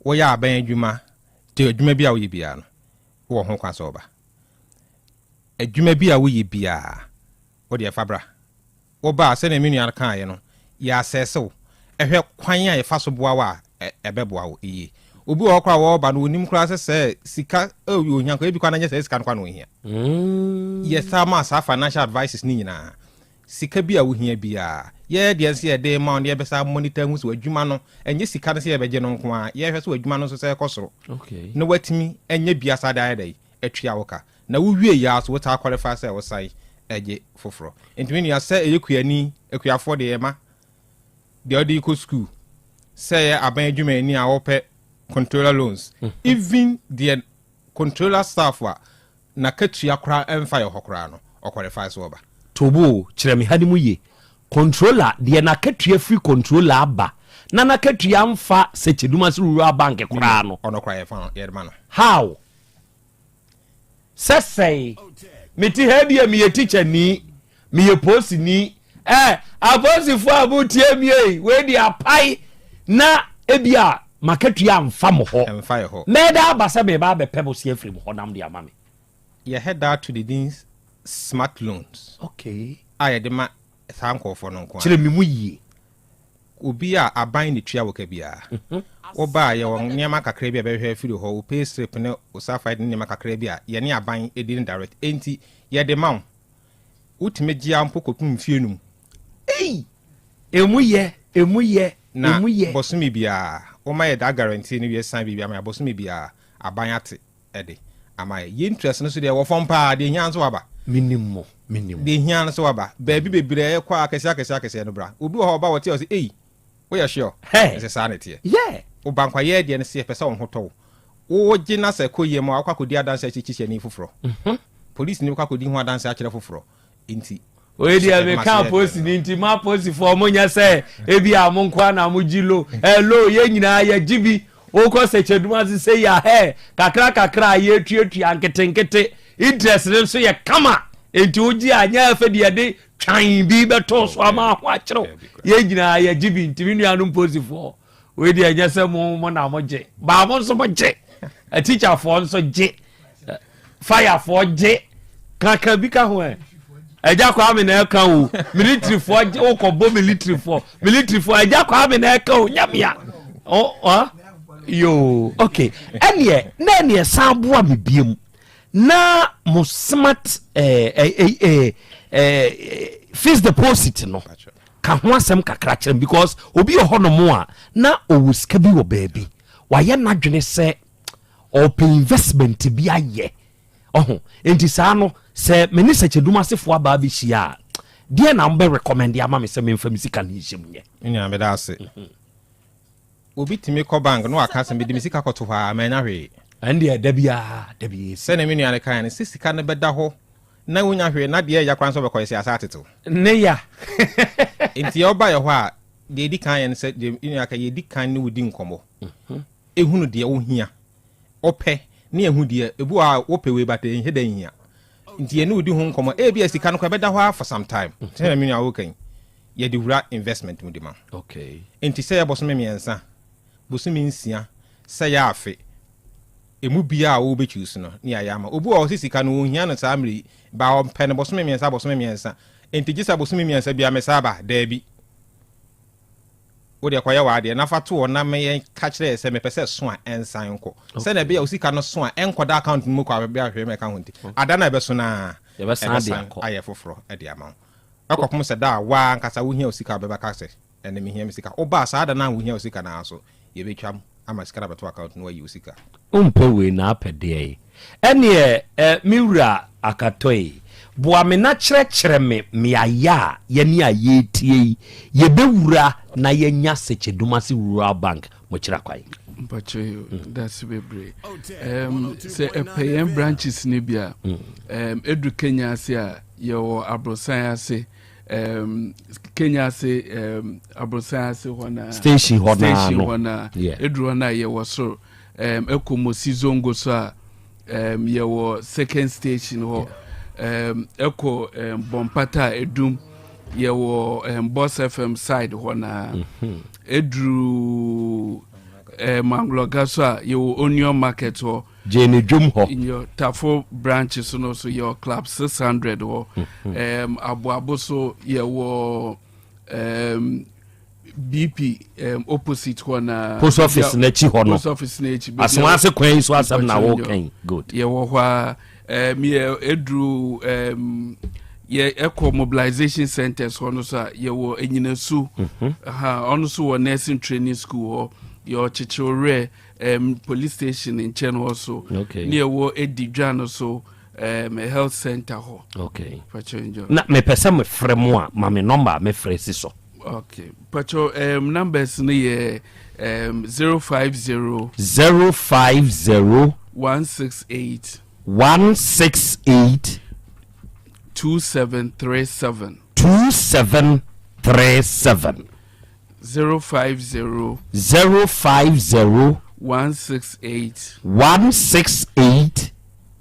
wo ya aban adwuma te adwuma bia wo ye bia no wo ho kwaso ba adwuma bia wo ye bia wo de fabra oba se na menu an kan ye no ya asesew ehwe kwan a ye fa so boa wa ebeboa wo iyi obi wo kra wo ba no onim kra se sika ohia ko ebi kwa na nya se sika no kwa no ohia yes sama sa financial advices ni nyina sika bi a ohia bia ye de nse ye de ma on ye besa monitor hu so adwuma no enye sika no se ye beje no nko a ye hwe so adwuma no so se ekosoro okay no watimi enye bia sa da dai atwa woka na wo wie ya so wota qualify say wo sai eje foforo ntimi ni asa eyekuani ekuafo de yema de odi ko school say aban adwuma ni a wo pe controller loans even the controller staff wa na katua kra emfa ye hokra no o qualify so oba tobo kiremi hani mu ye controller de na katua free controller aba na katua mfa secheduma so rural bank kra no ono kra ye fa ye ma no how sesei meti hedia mi ye teacher ni mi ye posi ni abosi fu abutie mi we di apai na ebia maketua mfa mo ho emfa ye ho meda abasa be ba be pebo si afri mo ho nam dia mame ye head out to the deans smart loans okay aye de ma sanko fo no nko kire mi mu yie obi a aban ni tua woka bia oba ye won niam kakra bia be hwe firi ho pay strip ne usafa de niam kakra bia ye ne aban edin direct enti ye de ma utime gia mpokotum fienum emu ye na bosumi bia o ma ye da guarantee ni we san bia ma bosumi bia aban ate ede ama ye interest no so de wo fom pa de hia nso aba minimum de hia nso aba ba bi bebre kwa akese no bra obi ho ba wote o se we are sure it's a sanity yeah o bankwa ye de ne se pesa won hoto wo gina se koye mo akwa kodi adanse chichi ni foforo police ni akwa kodi hu adanse akire foforo inti we dia me ka post ni inti ma post for mo nya se ebi amonkwa na amugilo hello ye nyina ya jibi o ko se cheduma se ya kakra ye tuatu anketenkete interest ne so ye kama enti oji anya afedi de twan bi beto so ama ho akiro ye nyina ya jibi inti mi nuanu post for we dia nya se mo na mo je ba mo so mo je a teacher for so je fire for je kaka bi ka ho eja kwa me na eka o military for je o ko bo military for eja kwa me na eka o nyamia yo okay enie sambo a bibiem na mo smart fixed deposit no ka ho asem kakra kyerem because obi ho no mo a na owuska bi wo baabi waye na dwene se open investment bi aye enti saa no se meni se cheduma sefo aba bi hia die na mbe recommend ya ma me se me mfa misika na hiem nye nya me da ase obi timi ko bank no aka se me di misika koto ha ma na hwe ande Dabi se na me nua ne kan ne sisika ne beda ho na wonya hwe na de ya kwan so be ko ese asa tetew ne ya enti oba ye ho a de di kan ye ne se de nua ka ye di kan ne wodi nkomo ehunu de wo hia ope ne ehu de ebu a wope we bata enhe da hia nti ye ne wodi ho nkomo bia sika no ko beda ho for some time se na me nua wo kan ye de wura investment mu de ma okay enti se ya bosome miensa bosome nsia se ya afe emu bia wo be choose no ne ayama obu o sisika no ohia no samri ba o pen bosome miensa enti gisa bosome miensa bia mesaba Dabi wode kwaya wa de na fato o na me ka kire se me pese so a ensan ko se na bia osika no so a enko da account mu kwa bia hwe me ka honti adana be so na ye be san de akọ aye foforo e de ama akọkom se da wa nkasa wo hia osika beba ka se ene me hia misika oba sa ada na wo hia osika na so ye be twam ama sika beto account no ayi osika umpe we na apede ene miwura akatoi boa me na kyerɛkyerɛ me aya ye ni ayetie ye bewura na ye nya secheduma se rural bank mo kyerɛ kwai mpacho that's bebre se paying branches ni bia edu Kenya ase a ye wo abrosan ase Kenya ase abrosan ase hona station hona edu hona ye wo so ekomosi zongo so a ye wo second station ho eko bompata edum ye wo Boss FM side hona edru mangloga so a ye wo onion market ho Jenny Jumho. In your Tafo branches, also your club 600 or Abuaboso, your BP opposite one post office nechi hono. Post office nechi. As one se kwen so asem na walking. Good. Yeah, me Edru eco mobilization centers hono sa yewo enyinasu. Ono so wo nursing training school or your chichore police station in Chen also. Okay. Near wo Edidjan also a health center ho. Okay. Pacho enjoy. Na me pesa me fremwa ma me number me fresi so. Okay. Pacho numbers ni 050 168 2737 2737 050 168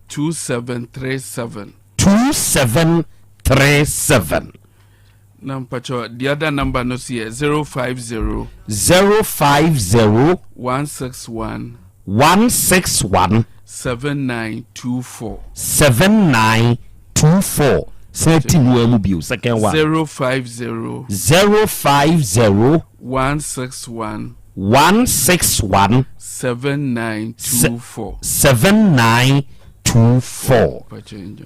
2737 2737. Pacho, the other number no see 050 161 7924 7924. Second one 050 161 7924 7924.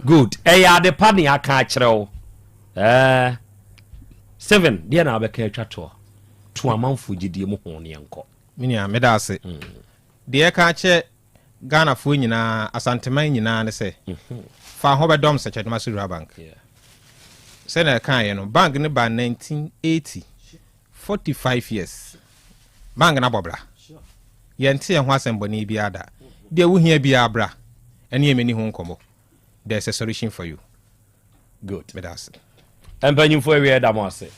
Good. Eya de pani aka kyerɛw. 7 dia na abɛka atwato. To amanfo gidie mu ho ne enko. Minia meda ase. De ka kye Ghana fo nyina asanteman nyina ne se. Fa ho bedom se Cheduma Sura Bank. Se na kan ye no bank ne ba 1980. 45 years. Bank na bobra. Yente ye ho asemboni bi ada. De wo hia bi abra. Ene yemeni ho nkomo. There's a solution for you. Good. Medas. Empanyimfo ewe da mo ase.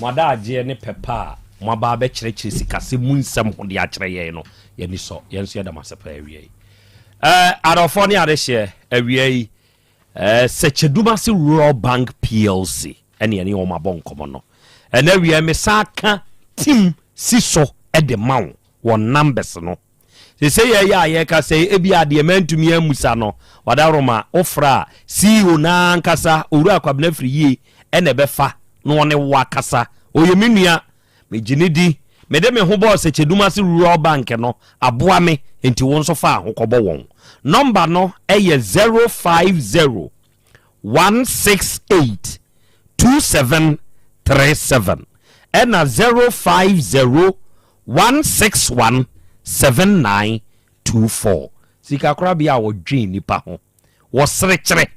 Mada agye ne pepa mo ba be kyerɛkyerɛ sikase mu nsɛm ho de akyerɛ yɛ no ye ni so ye nso ye da masepa ewie. Adofo ne adehye ewie se Cheduma Rural Bank PLC ene ye ne o mabɔ nkomo no. Ena wie me saka team siso e de mawo won numbers no. Say ye ka say ebi ade mantumi amusa no wadaroma ofra CEO na nkasa oru akwabna firi ye ene befa no one wakasa oyemenua meginidi mede me ho boss Cheduma Rural Bank no aboa me enti won so fa ahokobo won number no eye 050 168 2737 ena 050 161 7924. Sika kora bia wo dwen nipa ho wo serekere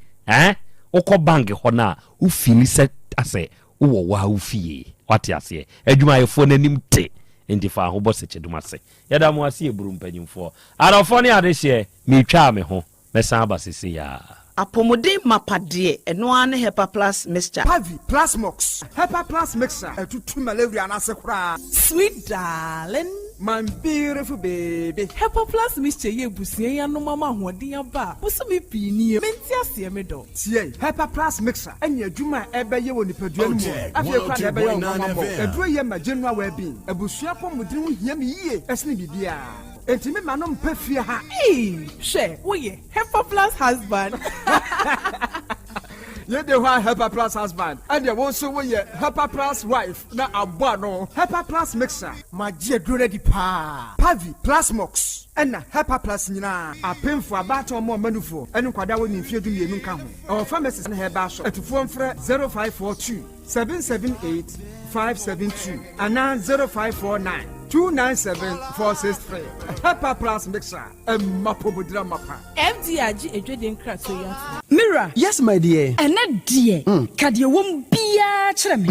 ukọ bank ho na u feel set ase wo wa u fie wate ase adwuma yefo nanim te enti fa ho bo se Cheduma se yada mo ase eburu mpanyimfo arafo ne adehye metwa me ho mesan abasese ya apomode mapade eno ane Hepa Plus mixture Pavi Plus Mox Hepa Plus mixture etutu malaria na se kura sweet darling my beautiful baby Hepa Plus mixture ye busie ya no mama hoden aba buso me pini menti ase me do tie Hepa Plus mixture enya adwuma ebeye woni padua mu afie kwa na ebeye mama eduro ye magenu awa bi abusua pomodin ho hia me yie esne bibia enti me ma no mpa fie ha she wo ye Hepa Plus husband ye de wa Hepa Plus husband and ye won so wo ye Hepa Plus wife na abo no Hepa Plus mixer magie dure di pa Pavi Plus Mox ena Hepa Plus nyina apemfo abato mo manufo enu kwada woni mfie du mienu nka ho o pharmacies na heba so etufo mfre 0542 778 572 ana 0549 297-463. Hepa Plus mixer. Mapobudra mapa. MDRG ejwede nkra so ya. Mira. Yes my dear. Ene dear. Kadie wom bia kyerɛ me.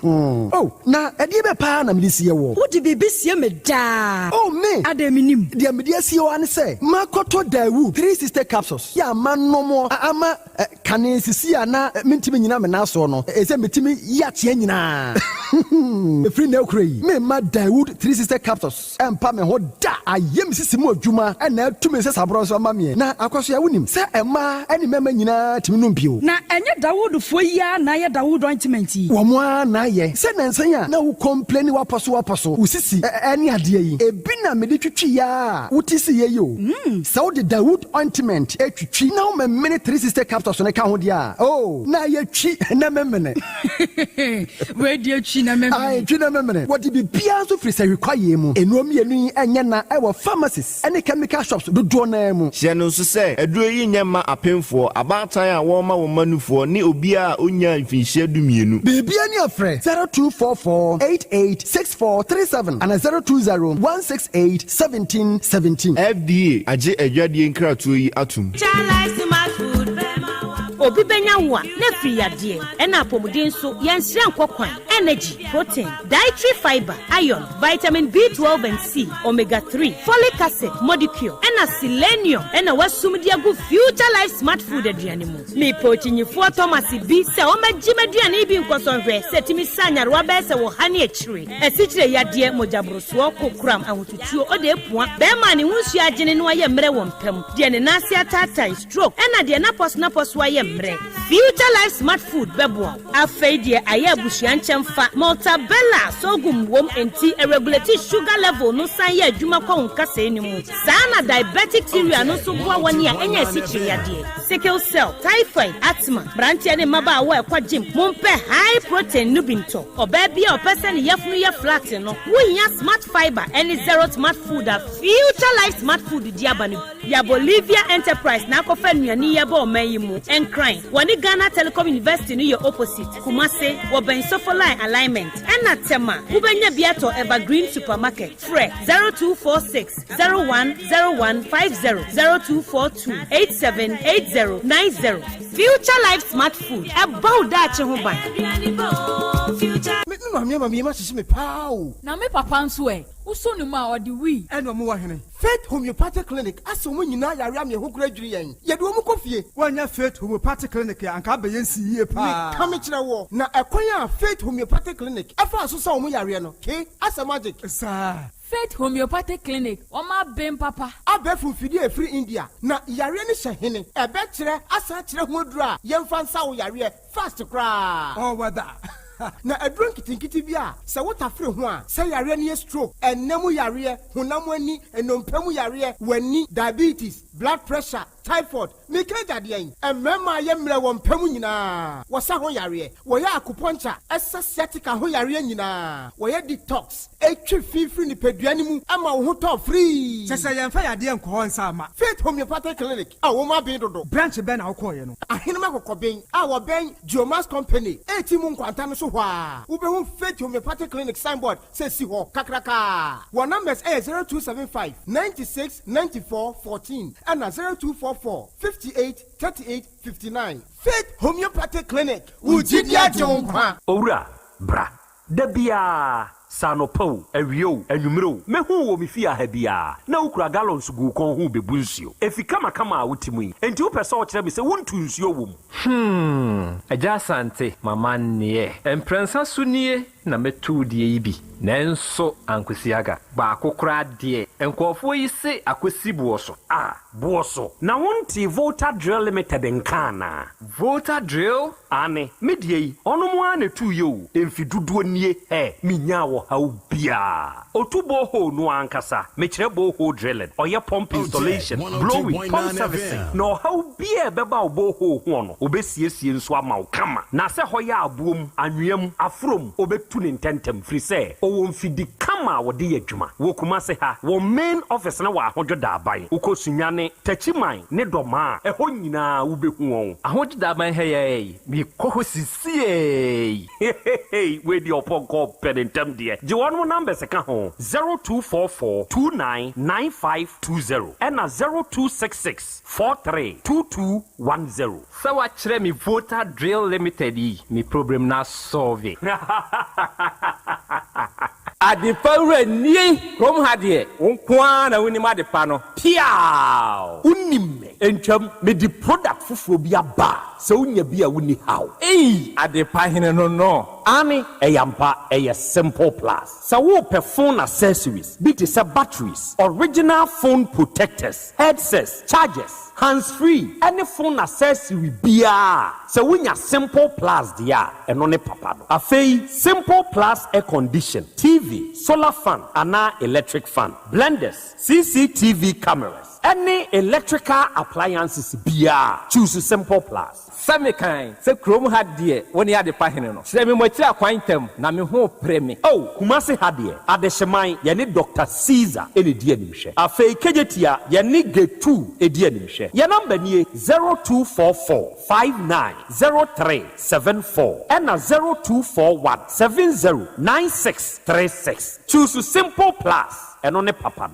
Oh, na edie be pa na me sie wo. Wo de bebe sie me da. Oh me. Adaminim. De me die sie wo an say. Makoto Dawu 360 capsules. Ya manomo ama kane sisi ana mentimi nyina me na so no. Ese metimi ya tie nyina. Free na okrai. Me ma Dawood 360 capsules. Empa me ho da. Ayem sisi mu adwuma na atumi se sabro so ma me. Na akwaso ya wonim. Se ema ani mema nyina timi no mpio. Na enye Dawood for ya na ye Dawood ointment. Wamwa na ye. Se nansanya na wo complain wa paso. Usisi any adie yi. Ebi na me de twitwi ya. Utisi ye yo. So the Dawood ointment etwitwi na wo me mini 360 capsules ne ka ho dia. Oh, na ye twi na memene. Where do you twi na memene? Ai twi na memene. What be bia so free say require mu. Enuom ye nu enya na e wo pharmacies any chemical shops do do na mu. Hye no so say aduro yi nyama apemfo abatan a wo ma wo manufo ni obi a onya mfinhye dumienu. Bibia ni afre 0244886437 and 0201681717. FDA age adwadie nkratoyi yi atum. Obi benya wa na free yade e na apomuden so yenhire nkokwan energy protein dietary fiber iron vitamin B12 and C omega 3 folic acid molecule e na selenium e na wasumdi agu future life smart food aduane mu me pochinyifo Thomas bi se o magime aduane bi nkosonhwe setimi sanyarwa be se wo hane akire esichire yade mojabroso kokram ahotutuo o de epua be ma ne hunsu agene no aye mre wo mpam de ne nase atata stroke e na de na pos wa ye Future Life Smart Food bebo afeidie aye abusuanchem fa Maltabella sogum wom enti a regulate sugar level no san ye adwuma kwa nkasa enimu sana diabetic area no so boa wani a enya esichiri yade sickle cell typhoid asthma brantia ne maba wa kwa gym mompe high protein nubinto oba bia opese ne yefunu ye flat no wonya smart fiber any zero smart food a Future Life Smart Food diabanu ya Bolivia Enterprise na kofa nuani ye ba omayimu crying. Wani Ghana Telecom University ni your opposite. Kumase, Woben Sofoline alignment. Ena tema, Ubenya Biato Evergreen Supermarket. Fre 0246 010150 0242 878090. Future Life Smart Food. About that Chehuban. Mami ma sisi me pao. Na me papa nso e. Uso no ma odi wi. Eno mo wa hene. Faith Homeopathic Clinic aso mo nyina yare am ye ho kura dwiri yen. Ye de wo mo kofie. Wanya Faith Homeopathic Clinic ya anka be yensi yie pa. Me kame kire wo. Na ekwan a Faith Homeopathic Clinic afa aso sa wo mo yare no. Ke asa magic. Sa Faith Homeopathic Clinic oma bem papa abefu fidi e free India na yare ni hye ebe kire asa kire ho dura yemfa nsa wo yare fast kra oh wada na adron kitinkiti bia se wotafre ho a se yare ni stroke enemu yare honam ani enompam yare wani diabetes blood pressure typhoid mekaja de yen emema ye mre wo mpam nyina wo sa ho yare wo ya acupuncture esa sciatica ho yare nyina wo ya detox etwi fifiri ni peduani mu ama wo ho to free sese ye mfa yade enko ho nsa ama Faith Homeopathic Clinic a wo ma bin dodo branch be na wo koye no ahenema kokoben a wo ben Geomas Company eti mu nkwanta no so ho a wo be hu Faith Homeopathic Clinic signboard se si ho kakraka wo numbers 0275 96 94 14 and 0244 58 38 59 Faith Homeopathic Clinic Ujidia Jonkwa Owura bra Dabia Sanopo Awio Anumero mehu wo mifia ha bia na ukura gallons gu kon hu bebu nsuo efika makama wutimu enti wo pese wo kire me se wontu nsuo wom Aja Asante mama nie emprensa sunie na metu die ibi nenso ankwesiaga ba akokra de enkofo yi se akwesi buoso buoso na wonti Volta Drill Limited nkana Volta Drill ane medie yi ono mo ane tu yo emfiduduo nie minya wo hawo bia otubo ho no ankasa mekire bo ho drilling oye pump installation blowing pump servicing no hawo bia beba obo ho ho no obesiesie nso ama wo kama na se hoya abuom anwem afrom obetu ne ntentem free say o mfidi kama wode yadwuma wo kuma se ha wo main office na wa ahojoda aban ukosunyane tachiman ne doma eho nyina wo behu won ahojoda aban heye mi koho sisie we di oponko penentem de je wonu number se ka ho 0244299520 and 0266432210 sawa kire mi Volta Drill Limited yi mi problem na solve Adifawre ni krom hade wonkwa na woni made pa no piao unim entwam me di product fufuro bi aba so unya bi a wuni how ade pa hene no ani eyampa simple plus so wo pe phone accessories be to say batteries original phone protectors headsets chargers hands-free any phone accessory bia so unya simple plus dia eno ne papa no afei simple plus air condition TV solar fan ana electric fan blenders CCTV cameras any electrical appliances bia choose simple plus Same kind, se Chrome had dear when he had the pahino. Say me mo tira kwantem na me ho premi. Oh, Kumasi had dear. Adesheman ye ni Dr. Caesar eni die nimhye. Afei kejetia ye ni G2 edie nimhye. Ye number ni 0244590374 and 0241709636. Choose simple plus and on a papa.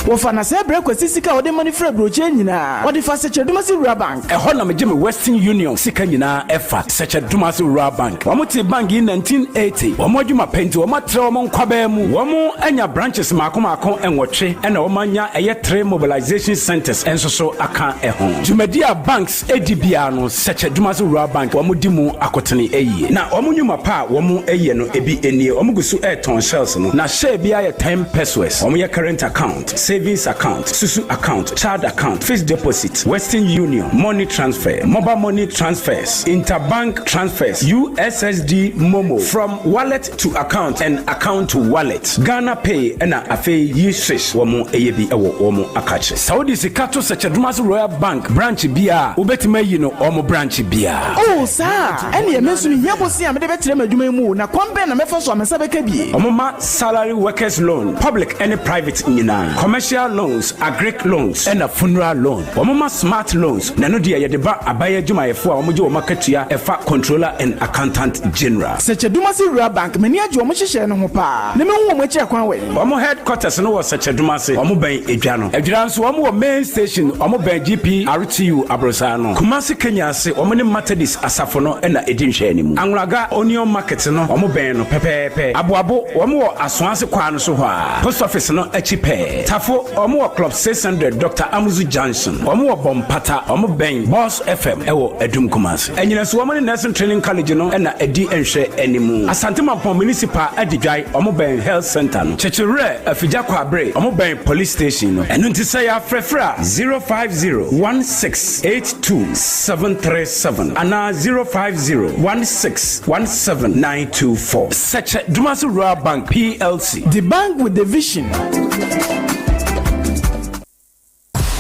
Wofa na se break kwesi sika ode money fra broche nyina ode fa seche dumasi rural bank e ho na me Western Union sika nyina efa seche dumasi rural bank womo te bank in 1980 womo adwuma penti womo atre womo nkwaba mu womo anya branches maako enwotwe ena womo anya eye 3 mobilization centers enso so aka ho Jumedia banks edibia no seche dumasi rural bank womo dimu akotene eyi na womo nyuma pa womo eye no ebi enie womo gusu ton shells no na share bia ye 10 pesos womo ye current account savings account, Susu account, child account, fixed deposit, Western Union, money transfer, mobile money transfers, interbank transfers, USSD Momo, from wallet to account and account to wallet, Ghana Pay, and Afe Yushish, Womo Eyebi Ewo Womo Akache. Saudi Sikato such a Dumas Royal Bank branch Bia, Ubetime Omo branch Bia. Oh, sir, and you mentioned Yabosi and Betrema Dumemu, na Kwambe and Mefos or Mesabekebi. Omoma salary workers loan, public and private in commercial loans, agric loans, and a funeral loan. Omoma smart loans. Nano dia ya deba abaya juma efo omojo marketia efa controller and accountant general. Seche Dumasi Rural Bank meni ajo omohihye no ho pa. Ne me hu omochi akwan we. Omo headquarters no was Seche Dumasi. Omo ben edwa no. Edwa nso omo main station omo ben GP RTU Abrosa no. Kumasi Kenya se omo ne Methodist asafo no na edi nhwe nimu. Anwraga Onion Market no omo ben no pepepe. Aboabo omo wo asoase kwa no so ho a. Post office no achipe. Tafo omo club 600 Dr. Amuzu Johnson omo bompata omo ben Boss FM ewo Edum Kumasi enyina so omo nursing training college no na edi enhwe animu Asante Mapo municipal adidwai omo ben health center no chechere afija kwabre omo ben police station no enu ntise ya frefra 05016827737 ana 05016179224 such Dumasi Rural Bank PLC, the bank with the vision.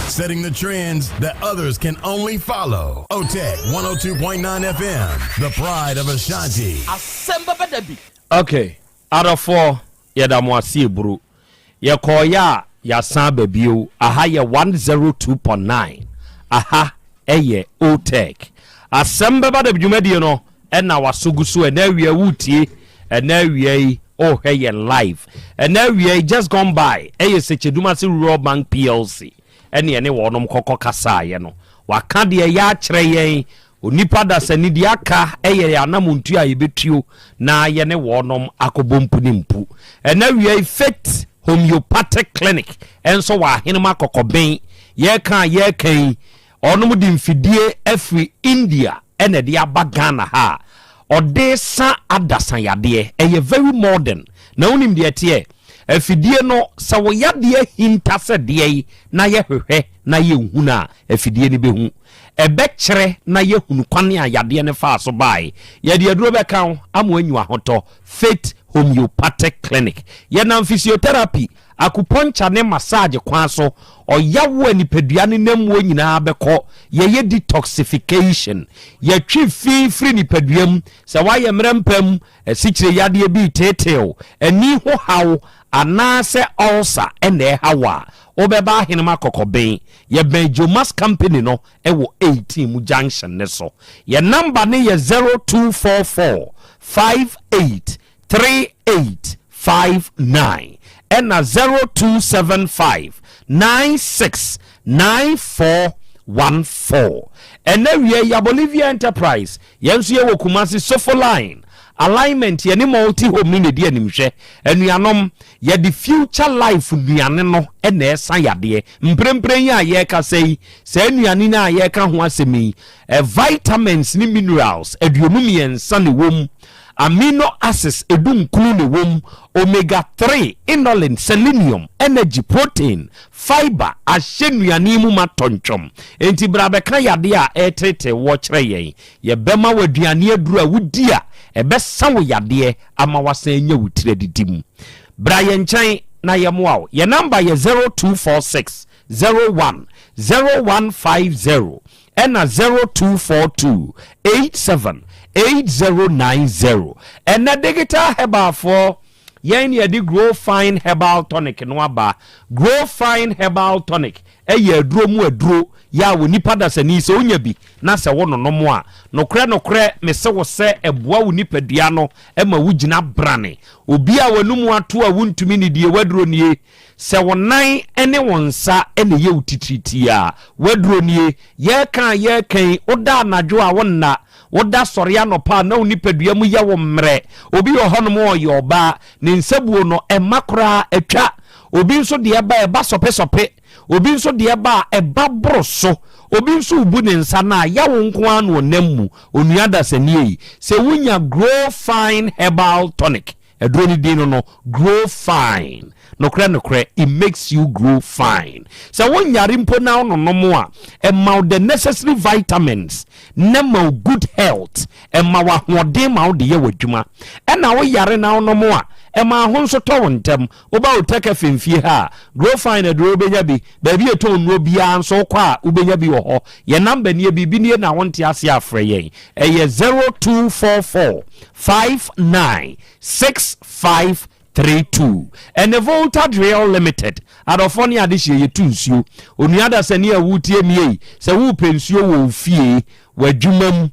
Setting the trends that others can only follow. Otec 102.9 FM, the pride of Ashanti. Asem Dabi. Okay, out of 4, yadamwasi bro. Yakoya yasan babio. Aha ya 102.9. Aha eye Otec. Asem Dabi jumedi no. Ena wasugusu enewe wutie enewe oh hey live enewe just gone by. Eye seche Dumasi Rural Bank PLC. Ene wonom kokko kasa ye no waka de ya kire yen onipa da sani de aka eye anamuntu a yebetuo na ye ne wonom akobompu ne mpu ene wie effect homeopathic clinic enso wa henema kokoben ye kan onom de mfidie afri India ene de abagana ha odesa adasan yade eye very modern na onim de tie afidie no sa wo yade hinta se de na ye hwehwe na ye huna afidie ni behu ebekere na ye hunu kwane a yade ne fa so bai yade aduro beka amo anyu ahoto Faith Homeopathic Clinic ye na physiotherapy akupuncha ne massage kwa so oyawo anipadua ne namuo nyina beko ye detoxification ye twi free nipaduam se waye mrempam sikire yade bi tetel ani ho hawo anase ulcer ene hawa obeba hinema kokoben ye Benjomas company no ewo 18 mu junction ne so ye number ne ye 0244 583859 and 0275 969414 and then we ya Bolivia Enterprise yensu ye wo Kumasi Sofo line alignment ye ne multi home ne de animhwe anuanom ye the future life nuane no na esa yade mprempren ya ye ka sei se anuane na ye ka ho asemi vitamins ni minerals aduonum yensa ne wom amino acids edunkulu ne wom omega 3 inulin selenium energy protein fiber ahyenuane mu matonchom enti brabeka yade a etrete wo kire yen ye bema waduane aduru a wudi a ebesa wo yade ama wasan nya wutire didim bra ye nchen na ye moa ye number ye 0246 01 0150 and 0242 87 8090 and the digital herbal for yen ye di grow fine herbal tonic no aba grow fine herbal tonic ye aduro mu aduro ya wo nipa da sani se onya bi na se wo nonom a nokre me se wo se eboa wo nipadua no e ma wugina brane obi a wanum ato a wuntumi ni die waduro nie se wonan ene wonsa ene ye utitriti a waduro nie ye kan oda anajo a wonna woda sori anopa na onipadua mu ye wo mre obi wo honom oye oba ne nsabuo no emakora atwa obi nso de eba sope obi nso de eba broso obi nso ubu ne nsa na ya wo nko an wonam onuada sanie se wunya grow fine herbal tonic edroni din no grow fine nokre it makes you grow fine so when yare mpo na ononom a emma the necessary vitamins nema good health emma wa hoden ma de ye wadwuma ena wo yare na ononom a emma ho nso to wontem oba Otec femfie ha grow fine adro benya bi ba bi eto onro bia nso kwa a ubenya bi wo ho ye number ne bi ne na wonte ase afre yen eye 0244 596532 and the Volta Drill Limited Adofonia adishie ye tunsuo onuada sani a wutie mie se wu pensuo wo fie wadwumam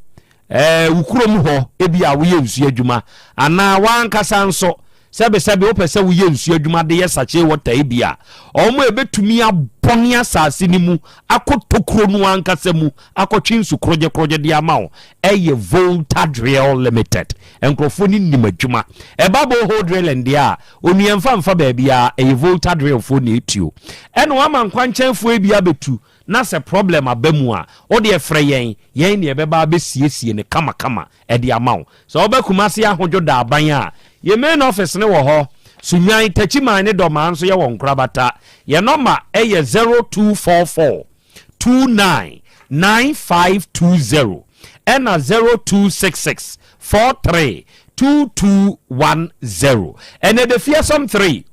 ukrom ho ebia wo ye nsuo adwuma ana wankasa nso sebe opese wo ye nsuo adwuma de yesache wota ebia omo ebetumi abone asase ni mu akotokro no ankasa mu akotwe nsu kroje de amawo eye Volta Drill Limited enkrofo ni nimadwuma ebabo ho drill ndia onuemfa ba bia eye Volta Drill fo na etuo eno ama nkwanchenfo ebia betu na se problem abamu a ode efre yen ne ebeba besiesie ne kama ede amawo so obakumase ahodwo da aban a ye main office ne wo ho sunyan tachiman ne doma nso ye won krabata ye number eye 0244 299520 and 0266 432210 and the fearsome 3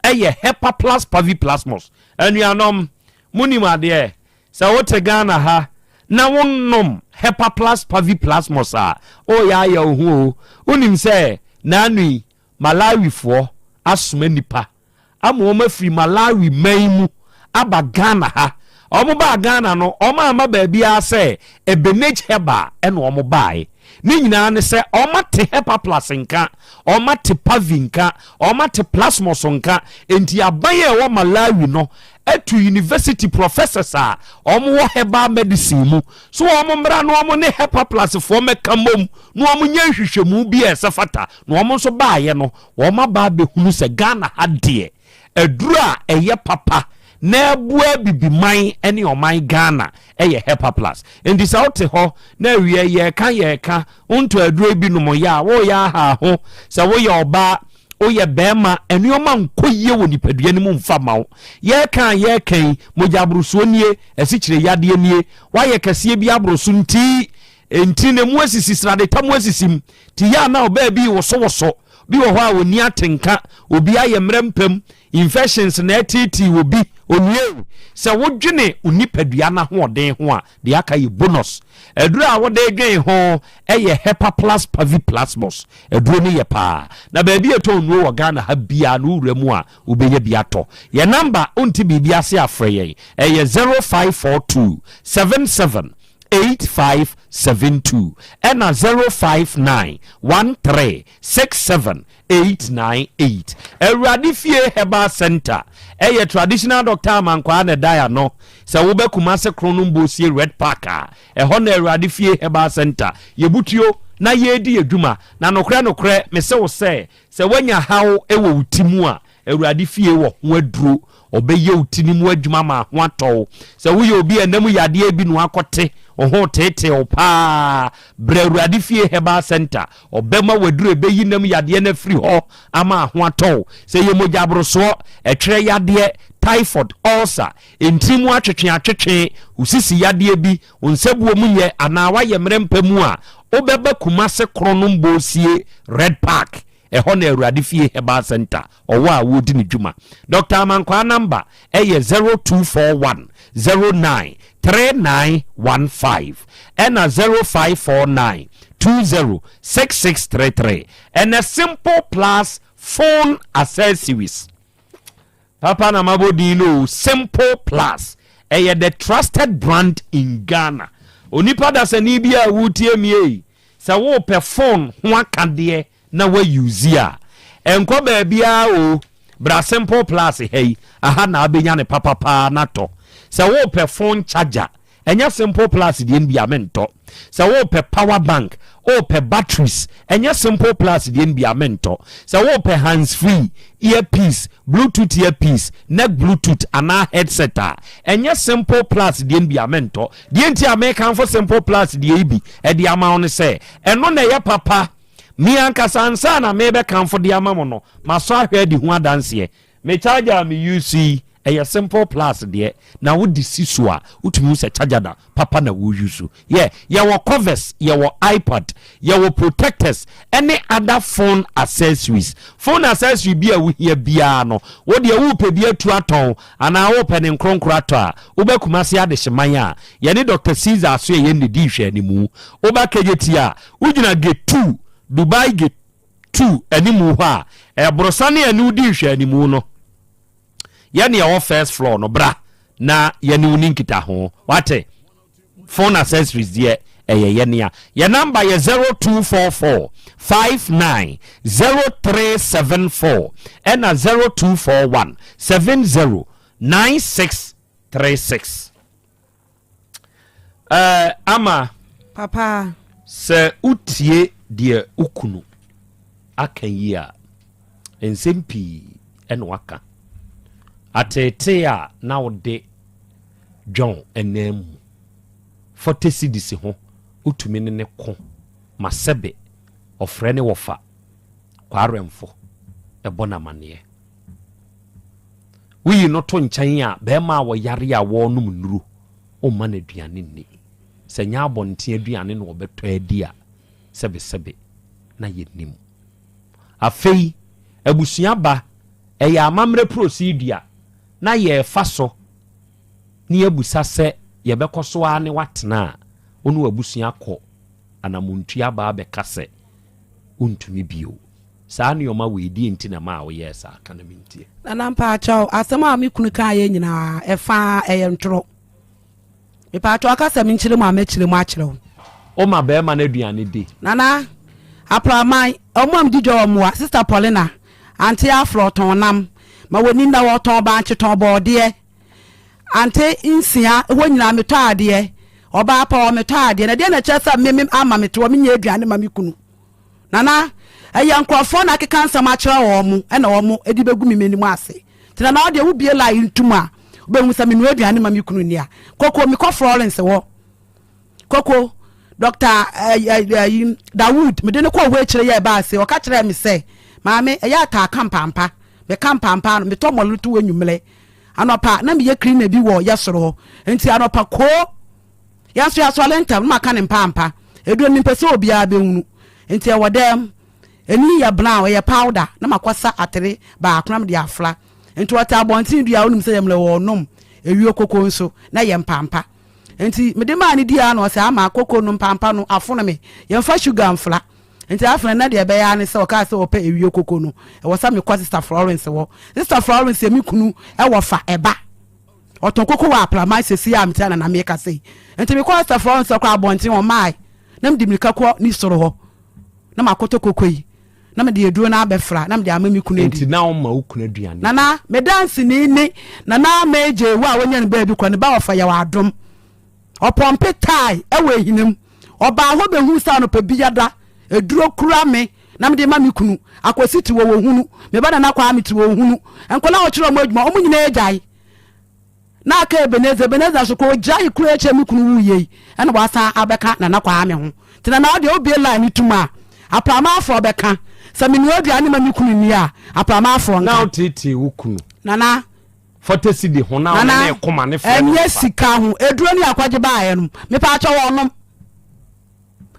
eye Hepa Plus Pavi Plasmos and you anom munima de sa wote Ghana ha na wonnom Hepa Plus Pavi Plasmos a o ya hu unim se nanui Malawi fo asoma nipa amoma free Malawi maimu aba Ghana ha omo ba Ghana no omo ama ba bia se ebenage heba eno omo bae ni nyina ne se omo te Hepa Plus nka omo te Pavi nka omo te Plasmos nka enti abaye wo Malawi no etu university professors a omo wo heba medicine mu so omo mra no omo ne Hepa Plus fo mekamom no omo nya hwehwemu bi esefata no omo so baaye no omo ba behunu se Ghana ade edura eye papa na ebua bibiman ene oman Ghana eye Hepa Plus endi sa wote ho na wie ye ka unto adura bi no mo ya wo ya ha ho se wo ye oba oye bema enuoma nkoye wo nipadua ni mu mfa mawo ye kan moja abruso nie esikyire yade nie wa ye kase bi abruso nti ne mu asisi srade tamu asisim ti ya na oba bi woso bi wo ho a woni atenka obi aye mrempem infections na etiti wo bi onye se wodwene unipadua na ho den ho a de aka ye bonus eduru a wode dwen ho eye Hepa Plus Pavi Plasmos eduru ne ye pa na ba bi eto onwo wo Ghana ha bia no wuramu a ubeye bia to ye number onti bibia se afre ye eye 0542 77 8572 and 059 1367 898 Eradi Fie Heba Center a traditional doctor mankwa na dia no se wo be Kumase Kronum Bosie Red Parker e ho na Eradi Fie Heba Center yebutuo na yedi adwuma na nokre me se wo se wanya hawo ewo utimu a awurade fie wo ho aduro obeye utini mu adwuma ma ho atɔ se wo ye obi enam yade bi no akote ho tete o pa bra awurade fie heba center obema waduro ebeyi nam yade na firi ho ama ho atɔ se ye mogabroso etwere yade typhoid ulcer entimu atwetwe usisi yade bi onsebuo munye ana wa ye mrempam a obeba kumase kronom bosie red park ehɔ na awurade fie heba center ɔwɔ a wodi ne dwuma Dr. Amankwa number ɛyɛ 0241 09 3915 ɛna 0549 20 6633 and a Simple Plus phone accessories. Papa na mabodi no Simple Plus the trusted brand in Ghana. Onipa da sani bia wutie mie sa wo pe phone ho akade na wa use a enko ba bia o bra Simple Plus hey aha na abenya ne papa na to sa wo pe phone charger enya Simple Plus die bia mento sa wo pe power bank o pe batteries enya Simple Plus die bia mento sa wo pe hands free earpiece bluetooth earpiece neck bluetooth ana headset enya Simple Plus die bia mento die nti American for Simple Plus die bi e di ama on se eno na ye papa mi anka sansa na mebe kan for di ama mo no maso ahwe di ho adanse me charger me UC a Simple Plus there na wo disiso a utumi se charger da papa na wo use yeah your covers your iPad your protectors any other phone accessories bi a wo hia bia no wo de wo pe bia tu aton ana wo pe ne nkronkro ato a wo ba kumase ade hyeman a ye ne Dr. Caesar so ye ne di hwe ani mu wo ba kageti a wo gina gate 2 Dubai gate 2 ani mu ho a e brosane ani di hwe ani mu no yani our first floor no bra na yani uninkita ho wate phone accessories there yenia your number is 0244 590374 and 0241 709636 ama papa se utie die ukunu akan a ensempi eno aka atete a na wode John enam 40 cedis ho utumi ne ko masebe ofre ne wofa kwaremfo ebona mane wi no to nkyan a be ma wo yare a wo no munuru o ma na duane ni senya abonte aduane no obeto adi a sebe na yenim afei abusua ba eya amamre procedure na ye faso ni abusa se ye bekoso a ne watena onu abusua kɔ anamuntua ba be kase untumi bio saa ne yoma we di enti na ma wo yes aka na mintie na mpa chaw asema mi kunu ka ye nyina efa ntoro me pa chaw aka sami nchire mu amachire mu akire o ma be ma na aduane di nana apramai omam di jo mo sister Paulina anti afro tonam ma woni na wo ton ba ncheton bode ante insia ho nyina meto ade oba pa o meto ade na de na chesa memem ama meto me nya aduane ma me kunu nana eya nkrofo na keka nsam a kire wo mu e na wo mu edi begu me meni mu ase tina na ode wo bie la ntuma be hu sa me nu aduane ma me kunu ni a koko mi ko Florence wo koko Dr. Dawood me de ne ko ho kire ye ba ase o ka kire me se maame eya ta kampampa be kampampa no me to molutu wenwumle anopa na me ye clean na bi wo yesoro enti anopa ko yaso lentam ma ka ne mpampa edu ni pese obi a be hunu enti e wodem eni ya brown ye powder na makwasa atere ba akram de afla enti wata abontin dua onum se yemle wo nom ewi okoko nso na ye mpampa enti me de ma ni dia na o se ama akoko no mpampa no afono me ye mfa sugar mfla enti afna na de be ya ne se o ka se o pe ewi okoko no e wo sa me kwa sister Florence wo sister Florence e mi kunu e wo fa eba oton koko wa aplamai sesi am tia na me ka sei enti me kwa sister Florence kwa abontin o mai na mdi mirika kwa ni soro ho na makoto koko yi na me de eduro na abefra na me de amami kunu edi enti na o ma ukunu aduane nana me dance ni nana meje wa wonya ne ba bi kwa ne ba wo fa ya wa adom opompe tai e we hinam oba ho be hu sa no pa biyada eduro kura me na me de ma me kunu akosi ti wo hunu me ba na kwa me ti wo hunu enkola wo kire mo adwuma o mu nyina ejai na aka Ebeneza so ko jai kura eche me kunu wuye ena wasa abeka na kwa me ho tina na de obi line tuma aprama afọ beka se me nuodi ani ma me kunu ni a aprama afọ na otiti wo kunu nana fotesi di ho na na ekoma ne fe enye sika ho eduro ni akwaje ba aye no me pa acha wonom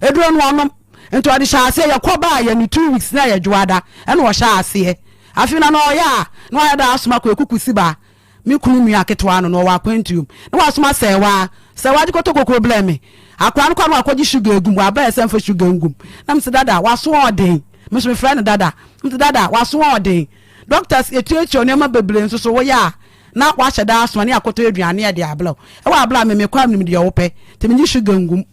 eduro no wonom ento ade shaase ye kwa ba aye ni 2 weeks na ye juada ena wo shaase afi na no ya no ya da asoma ko ekukusi ba me kunu mi aketwa no wa kwantium na wa asoma sewa ji kotokoko blame akwa no kwa no akwaji sugar egum wa ba Asem for sugar ngum na mse dada wa so odin me so me friend dada mse dada wa so odin doctors etuecho ne ma beble nso so wo ya na wa hyeda asoma ne akoto aduane ya de abla e wa abla me kwa nim de wo pe te me sugar ngum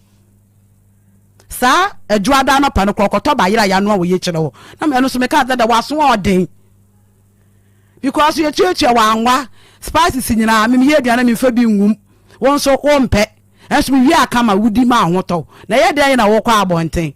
sa adwada no pa no kokoto ba yira ya no wo ye kire wo na me no so me ka dada wa so odin because etuecho wa anwa spices nyina me ye aduane me fa bi ngum won so wo mpe enso me wi aka ma wudi ma ahoto na ye de na wo kwa abonten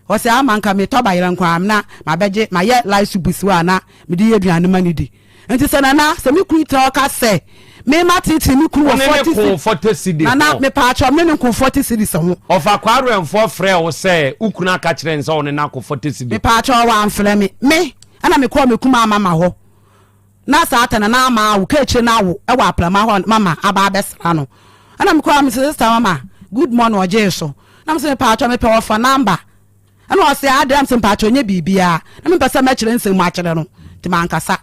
o se amanka me to ba yira nkwa amna ma beje ma ye life busiwa na me di aduane manidi enti se na se me kunu ta ka se me matiti me kunu 40 cedi na me pa acho me nku 40 cedi se ho ofa kwaro enfo frɛ wo se ukuna aka kyerɛ nse wo ne na ko 40 cedi me pa acho wa amfrɛ me ana me ko me kuma mama ho na sa ata na ama wo ka eche na wo e wa aprama ho mama aba besra no ana me kwa me sister mama good morning oje so na me se pa acho me pe ofa number ana o se adam se pa acho nye bibia na me pesa me kire nsem ma kire no ti man kasa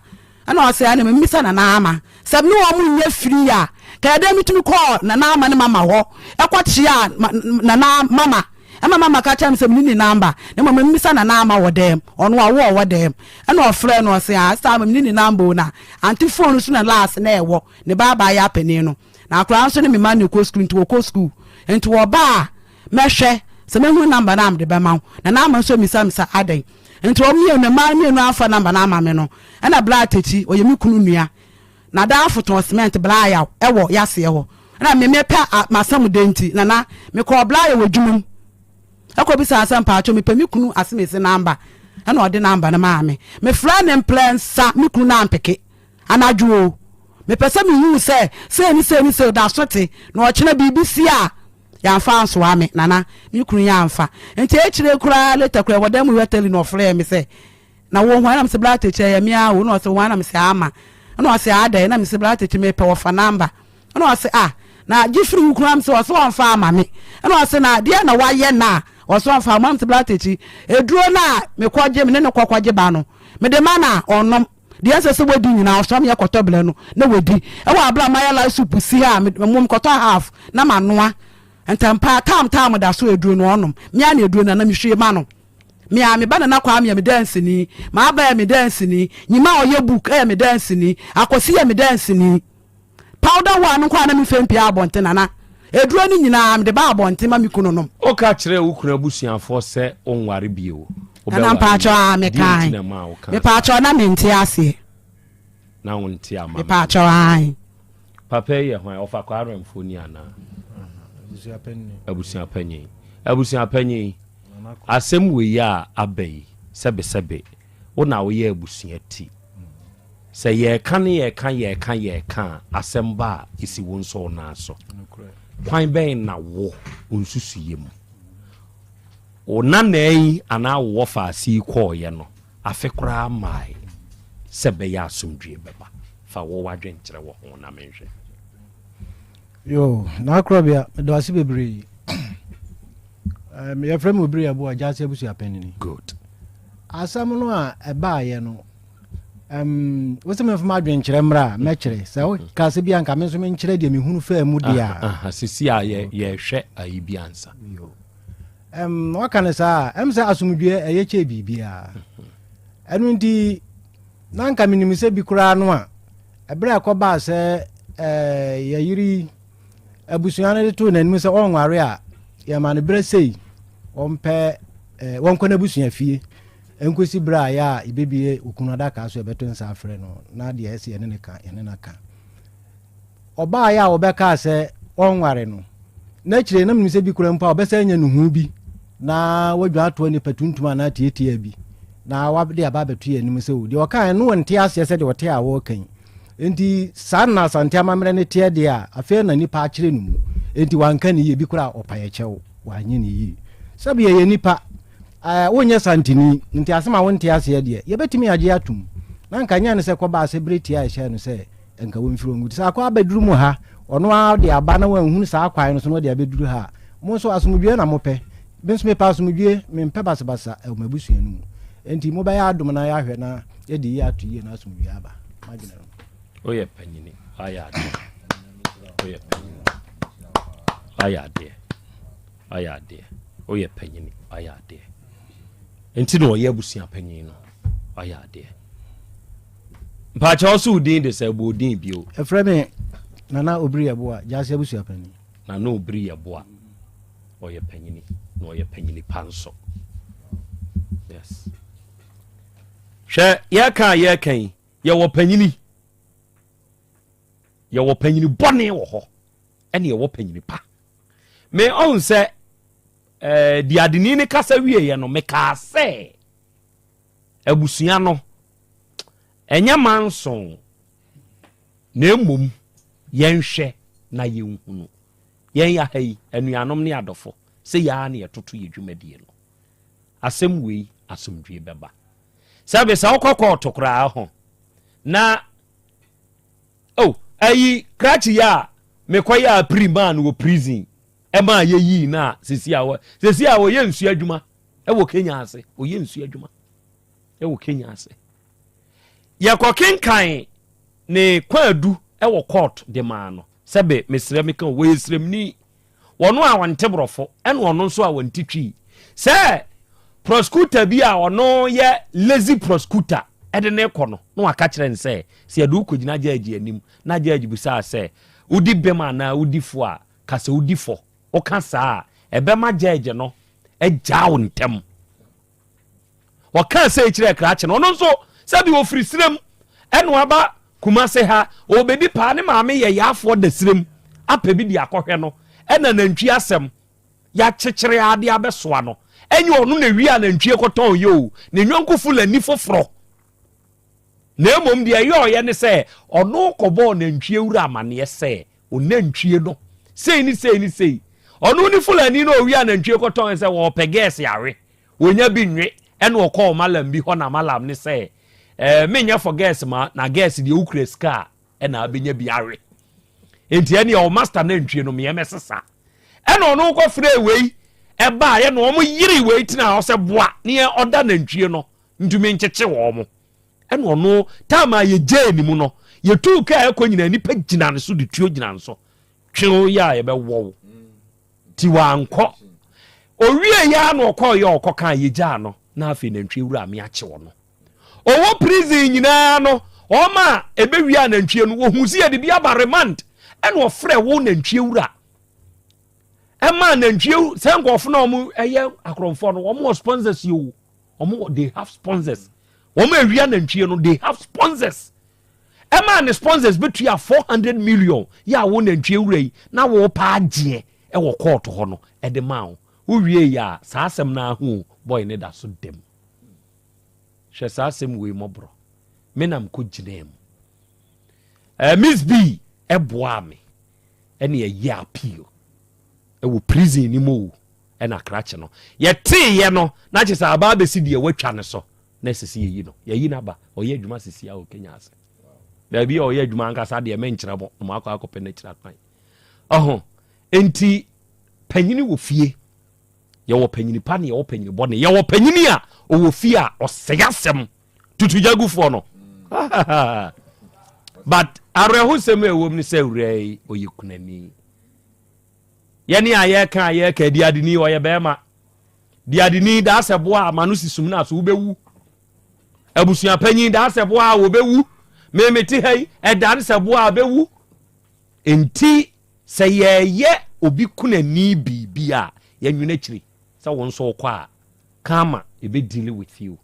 ana o se ana me misa na ama se me wo mu nye free a ka dem tumi call na ama ne mama ho e kwatia na mama ama mama ka cha me se me ni number na mama misa na ama wo dem ono a wo dem ana o frɛ no o se a sa me ni number na anti phone so na last na ewo ne baba ya pani no na akra nso ne me man ko school into ko school into oba mehwe se me hu number na am de be ma na ama nso misa adan into o mi ne man mi no afa number na ama me no na bla techi o ye mi kunu nua na da foto cement bla ya ewo yase ho na me pa masam denti na me ko bla ya wadwumum akọ bisa Asem pa acho me pa mi kunu asemese number na o de number na ma me friend and plan sa mi kunu na ampeke anadwo me pese me hu se da sote na o kina BBC a ya mfa anso ame nana mi kunu ya mfa enti e kire kura later kura wadam weteli no frɛ me se na wo ho na me se bla te che ya mi a wo no se wo na me se ama na o se ada na me se bla te che me pe wo fa number na o se na gifri kura me se o so mfa ama me na o se na de na wa ye na o so mfa ama me se bla te chi eduro na me kwaje me ne kwakwaje ba no me de mana onom de ase wodi nyina osom ye kotobele no na wodi e wa abla maya la soup si ha mum koto half na manoa entampa tam da so eduro no onom me a na eduro na me hwe ma no me a me ba na kwa me dance ni ma ba me dance ni nyima oye book me dance ni akosi me dance ni powder one kwa na me fempi abonte na eduro ni nyina me de ba abonte ma me kunu no o ka kire wo kunu abusuafo se onware bio ana mpacho me kai me pacho na me nti ase na wonti ama me pacho ai papa ye hwan ofa kwaro mfoni ana abusia panyi Asem we ya abai sebe wona wo ye abusia ti se ye kan Asem ba isi won so na so kwan ben na wo onsusu yem ona nei ana wo fa si ko ye no afekra mai sebe ya asomdwe beba fa wo wadwen kire wo ho na menhwe yo na Krobea do asi bebre me frame bebre abo ajase abusu apenini good Asem no a eba ye no wose me fama adwen kire mra me kire se o ka se bia nka me so me kire de me hunu fa mu dia sisi a ye hwe ayi biansa yo wakane sa se asomdwe eye che bibia enu ndi nanka minim se bi kura no a ebre akoba se yayiri abusuane de to nanim se onware a ya mane bre sei ompe wonkona abusuan fie enkosi bra ya ibebie okunu adaka so ebeto nsa afre no na de ese ene ne ka oba ya obeka se onware no na kire na minim se bi kura mpa obesa nya no hu bi na wadwa ato ni patuntum na tietia bi na wabde aba betu ya nim se wo de okan no nte ase se de wote a wo kan enti sanna Asante amamre ne tie de a afi na nipa akire no mu enti wanka ni ye bi kura opaye chewo wanye ni yi sabi ye nipa wonye santini nti asema wonte ase de ye betimi age atum na nka nya ne se ko ba se breti a hye no se enka wonfiro nguti sa akwa abeduru mu ha ono a de aba na wanhunu sa akwan no so no de abeduru ha mo so asomdwe na mope benso me pa asomdwe me mpe basabasa e mabusu enu mu enti mo ba ya adom na ya hwe na ye de ya atu ye na asomdwe aba magina oye panyini ayade oye panyini ayade oye panyini ayade enti no ye busia panyini no ayade mpacha osu din de se bo din bio efreme nana obri eboa jase abusu apani nana obri eboa oye panyini no oye panyini panso yes she ye kan ye wo panyini bone wo ho ene ye wo panyini pa me on se di adini ne kasa wie ye no me ka se abusua no enya manson na emom yenhwe na yenhunu yen ya hai anuanom ne adofo se ya na yetoto yedwumadie no asem wei asomdwe beba sabe sa okokọ tokra ho na ayi krachi ya mekoya priman wo prison ema yeyi na sesi awo ye nsu adwuma wo Kenya ase ye nsu adwuma wo Kenya ase yakokenkan ne kwadu wo court de ma no sebe mesrem kan wo esrem ni wono a wontebrofo ene wono nso a wontitwi se prosecutor bi a wono ye lazy prosecutor ede ne kono no waka kire nse se adu kogina judge anim na judge bisa se udi bema na udi fo a kase udi fo o kasa ebema judge no ejawo ntem waka se kire krache no nso sabi wo firi srem eno aba kumase ha obedi pa ne maame ye yafo da srem apabi di akohwe no ena nantwi Asem ya kyekere ade abesoa no enye onu na wi a nantwi ekoton yo ne nwankofu la ni foforo na emom de ayo ye ne se onu kobo nantwi ewura amane se onantwi no sei ni onu ni fulani no wi a nantwi ekoton se wo peges yawe wonya bi nwe ena okọ malam bi ho na malam ne se menya for gas ma na gas de ukre ska ena abenya biare enti ene o master na ntwie no me mesesa ena ono ko frɛ wei eba ye no omo yiri wei tina o se boa ne oda na ntwie no ntumi nkyekye wo mo ena ono tama ye jeni mu no ye tu ka ekonyina nipa gina ne so de tuo gina nso twe ya ye be wo ti wanko owie ya no okọ ye okọ ye gya no na afi na ntwie wura me akye wo no owo prison nyina no oma ebewia na ntwie no wo husi ye de bia ba remand ene ofre wo na ntwie wura ema na ntwie senkofo na omo eye akromfo no omo sponsors you omo they have sponsors omo ewia na ntwie no they have sponsors ema na sponsors betua 400 million ya wo na ntwie wura yi na wo pa agye e wo court ho no e de ma wo wie ya sa asem na ho boy ne da so dem hwe sa asem we mobro menam ko ginem Miss B eboa me ene ye appeal e wo prison ni mo e na krache no ye te ye no na che sa aba be si de watwa ne so na sisi ye yi no ye yi na ba o ye adwuma sisi a o Kenya ase da bi o ye adwuma anka sa de me nkyira bo no akọ akọ pe na kyira kwan enti panyini wo fie ye wo panyini pa ne ye wo panyini bo ne ye wo panyini a o wo fie a o segasem tutujagufo no but areho sem e wo ni se wrei oyikunani yani aye ka diadini o ye bema diadini da asebo a manu sisum na so wo bewu abusua panyin da asebo a wo bewu memeti hai edan sebo a bewu enti se ye obi kunani bibia ya nwuna kiri se won so kwa kama e be deal with you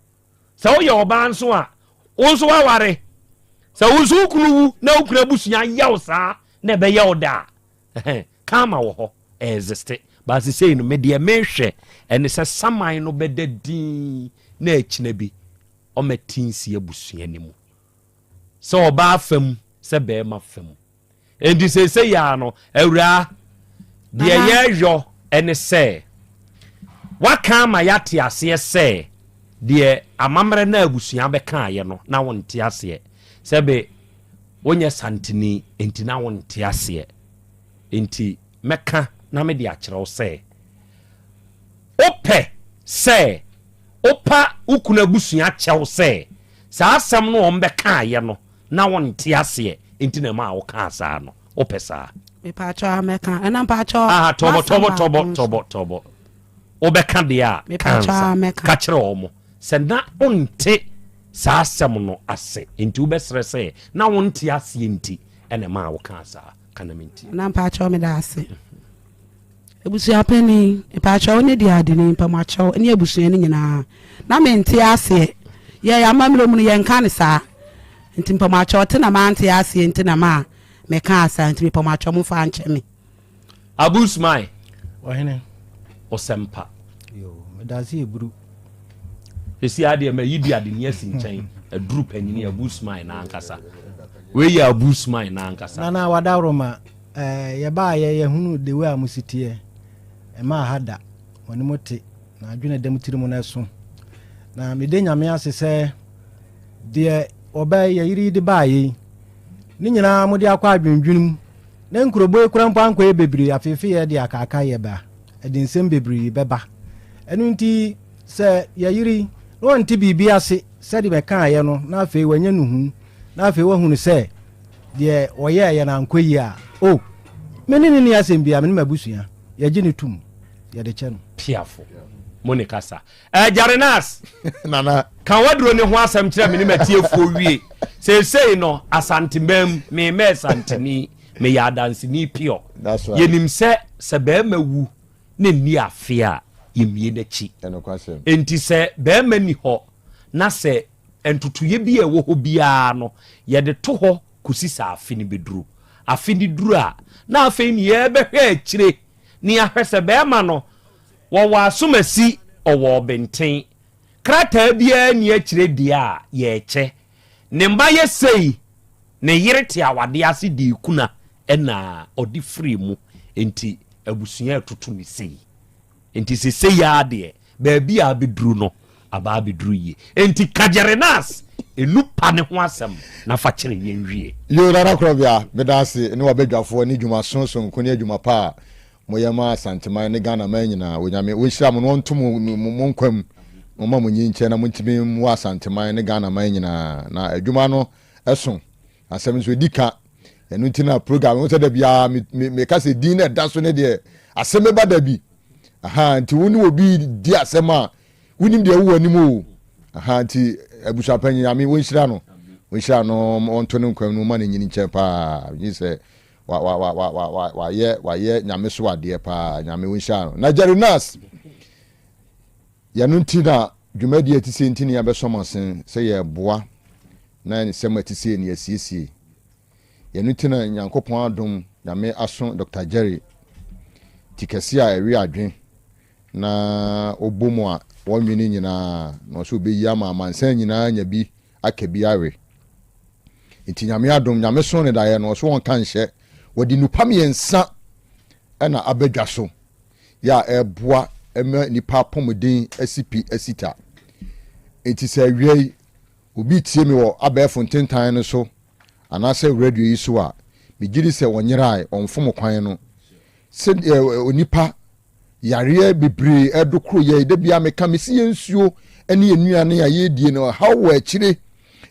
se wo ye oba nso a wonso waware se wonso kunuwu na ukura busua yaw saa na be yaw da kama wo ho existe but say no me de mehwe ene se saman no beda din na akina bi o metinsi abusua ni mu se oba fam se be ma fam endi se ya no awura de ye yo ene se waka ma yate ase se de amamre na abusua be kan ye no na wonte ase se be wonye santini enti na wonte ase enti meka na me de akyerɛw sɛ opɛ sɛ opa ukuna busua kyɛw sɛ saa asɛm no wɔn bɛka ayɛ no na wɔn te aseɛ enti na ma wɔka saa no opɛ saa me pacho meka ana pacho tobo obɛka de a me pacho meka ka kyerɛ wɔn sɛ na onte saa asɛm no ase enti wobɛsrɛ sɛ na wɔn te aseɛ enti ɛna ma wɔka saa kana menti ana pacho me da ase ebusua pani pacho ne di ade ne pamacho ne ebusua ne nyina na menti ase ye ya mamro mu ye nka ne saa nti pamacho te na mante ase nti na ma me ka asa nti pamacho mu fa nche me abusmai wahene osempa yo me da se eburu esi ade ma yidi ade ne asi nchen aduru panyini abusmai na ankasa we ya abusmai na ankasa na wadawroma ye ba ye hunu de we amusitie ma hada woni mote na adwene dam tirimu na so na me de nyame ase se de obay ye yiri de baayi ni nyina mo de akwa adwendwunum na nkurobo ekura mpa anko ye bebiri afefe ye de akaka ye ba edinsem bebiri beba enu nti se ye yiri no nti bibi ase se de beka ye no na afi wanya nuhu na afi wa hunu se de oye ye na anko yi a o menini ni asem bia me mabusua ye gine tum ye de cheno piafo monica sa Jarinas nana kan wadro ne ho asem kire me ni matiefuo wie sei no asante mbam me santani me ya dance ni pio yenim se be mawu ne ni afia yemie nachi enti se be mani ho na se entutuye bi e wo ho bia no ye de to ho kusisa afini beduru afini duru a na afini ye be hwe akire ni ahwese be ma no wo asomasi owo benten krata bia ni akire dia ye eche ne mba ye sei ne yirete awade ase di kuna ena odi free mu enti abusua atutu ni sei enti sei ya de ba bia beduru no aba beduru ye enti Jarinas enupa ne ho asem na fa kire ye nwie yo rara Krobea bedase ne wabedwafo ne dwuma sonson ko ne adwuma pa moyama Asante ne Ghana man nyina wonyame wohira mo no ntom mo nkwam mo ma mo nyinche na mo ntimi mo Asante ne Ghana man nyina na adwuma no eso asem so dika enu ntina program wo tada bia me ka se din na da so ne de asem ba da bi aha nti woni obi di asem a wonim de wo anim o aha nti abusha panyi nyame wohira no onto ne nkwam no ma ne nyinche pa yi se wa ye nyame so ade pa nyame wonsha no na Jarinas ya nuntina dwumadi atise ntini ya besomasen se ye boa na ne sema atise ne asiesie ya nuntina nyankopon adom nyame aso Dr. Jerry tikasi a ewi adwen na obomu a wonwini nyina no so be ya ma mansan nyina nya bi akabi awe nti nyame adom nyame so ne da ye no so won kan hye wodi nupam yensa ana abadwa so ya eboa ema nipa pomodin asipi asita enti se wiei obi tie me wo abefo ntentan no so anase radio yi so a migiri se wonyerai onfom kwan no se onipa yare bebre edokro ye de bia meka mesi yensuo ene yenuane ya yedie no hawo akire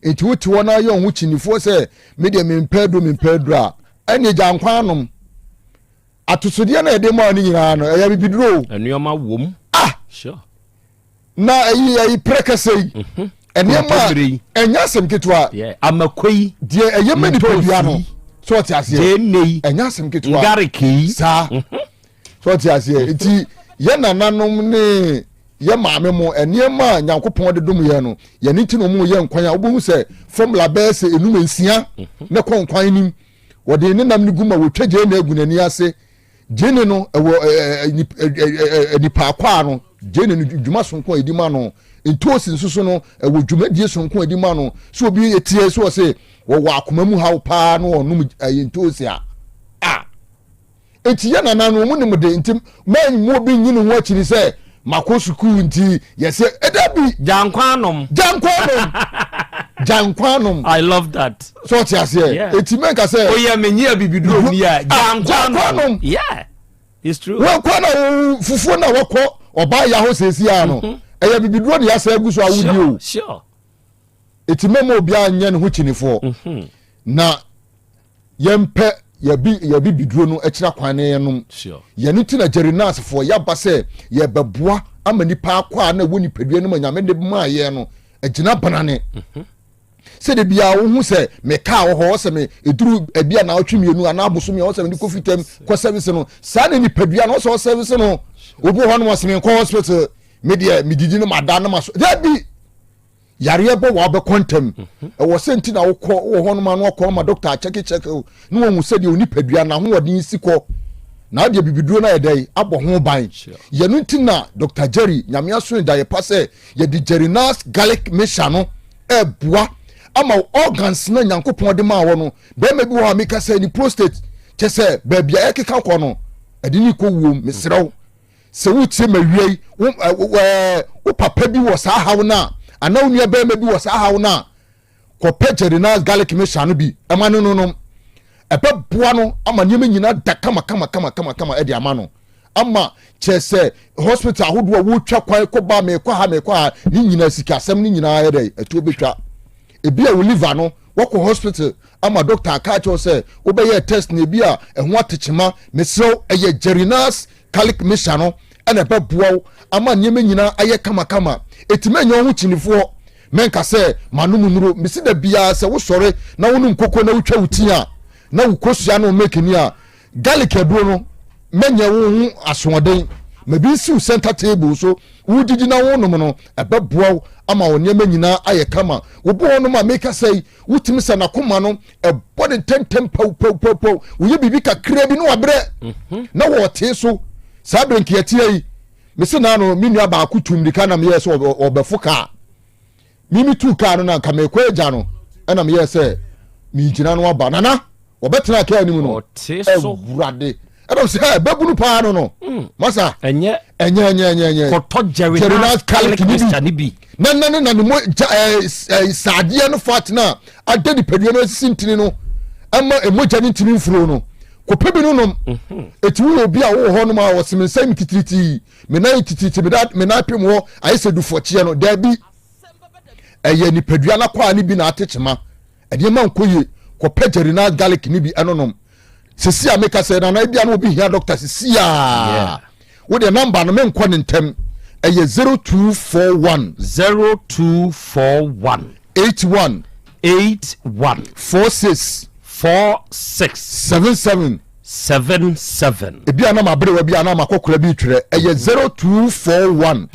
enti woti wona ye onwo chinifo se me de mempedro a ene jankwanom atosode na ede ma ni nyina no eya bibiduro enuoma wom sure na ayi prekasei enema enya sem ketwa amakoi die eye mani pabia no so ti ase enya sem ketwa ngareki sa so ti ase enti ye nananom ne ye maame mo enema nyankopon de dum ye no ye ni tino mu ye nkwan a obohu se formula base enum nsia ne kon kwan nim wode ne nam ne guma wotwaje na agunani ase jene no nipa akwa no jene no dwuma sonko edima no ntosi nsoso no dwumadie sonko edima no so obi etie so say wo akoma mu hawo pa no onum ntosi a etiye na no mu nim de ntim man mu obi nyine ho akiri say mako suku nti yese edabi jankwanom I love that. So ti ase eti men ka say oya menyi bibiduro ni a jankwanom yeah it's true wo kwa na fufu na woko oba ya ho sesi a no eya bibiduro ni asa aguso awudi o sure eti memo obi anya ne ho kinifo na yempe ya bibiduro no akira kwan ne yenom sure ye no tina jerinas fo ya ba say ye beboa amani pa akwa na woni padua no nyame de ma ye no agina banane se de bia wo hu se me ka wo ho se me eduru ebia na otwemienu ana aboso me wo se me ko fitam ko service no sa na ni padua no so service no obo ho no se me ko hospital media mididi no madana maso Dabi yare bo wa be kontem e wo se nti na wo ko wo ho no ma no ko ma doctor check no wo hu se de oni padua na ho odin si ko na de bibiduro na yedai abo ho ban ye no nti na Dr. Jerry nyame aso da ye pase ye di Jerry's garlic mesha no e boa ama organs na nyankopon de ma wo no be ma bi wo ameka say ni prostate che say ba bia e keka ko no ade ni ko wo mesrew se wo tie ma wiei wo papa bi wo sa hawo na ana wo nua be ma bi wo sa hawo na ko pe Jerry's garlic mesha no bi ama no ebe boa no ama nyeme nyina da kama e di ama no ama chese hospital ahodo wo twa kwan ko ba me kwa ha ni nyina sika asem ni nyina ya dai eto betwa ebi a wo liver no wo hospital ama doctor aka cho say wo be ye test na ebi a ehwo atechima mesew eye Jerry's garlic mesha no ene ebe boa ama nyeme nyina aye kama etimanya ho chinifo menka say manum nuro mesi da bia say wo sore na wonum koko na wotwa wutia na ukosua no make ni a garlic aduro no menye wo hu asoden mabi si center table so wo didi na wo no no ebeboa ama woni nyina aye kama wo bo no ma make say wutimi se na koma no body tentem pau wo ye bibi kakra bi no wabre na wo te so sa benki atie me se na no minua ba akutum dika na me yes obefo ka mimi tu ka no na ka me kwa eja no na me yes mi jina no aba nana obetina ka anim no oteso wurade ado se babunu pa no masa enye koto Jerry's garlic ni bi na no mo saade no fatina adedi pedua no sintini no ama emoja ni ntini mfuro no ko pebi no nom eti wo obi a wo ho no ma wo semensam titiriti me na titiriti me na pem ho ayese du fochie no Dabi eye ni pedua na kwa ni bi na atechema ede ma nkoye ko pe Jerry's garlic ni bi enonom sisi a make say na bia no obi hia doctor sisi a wo de number no me nko ne ntem eye 0241 46 77 ebia na mabre wa bia na makokora bi twere eye 0241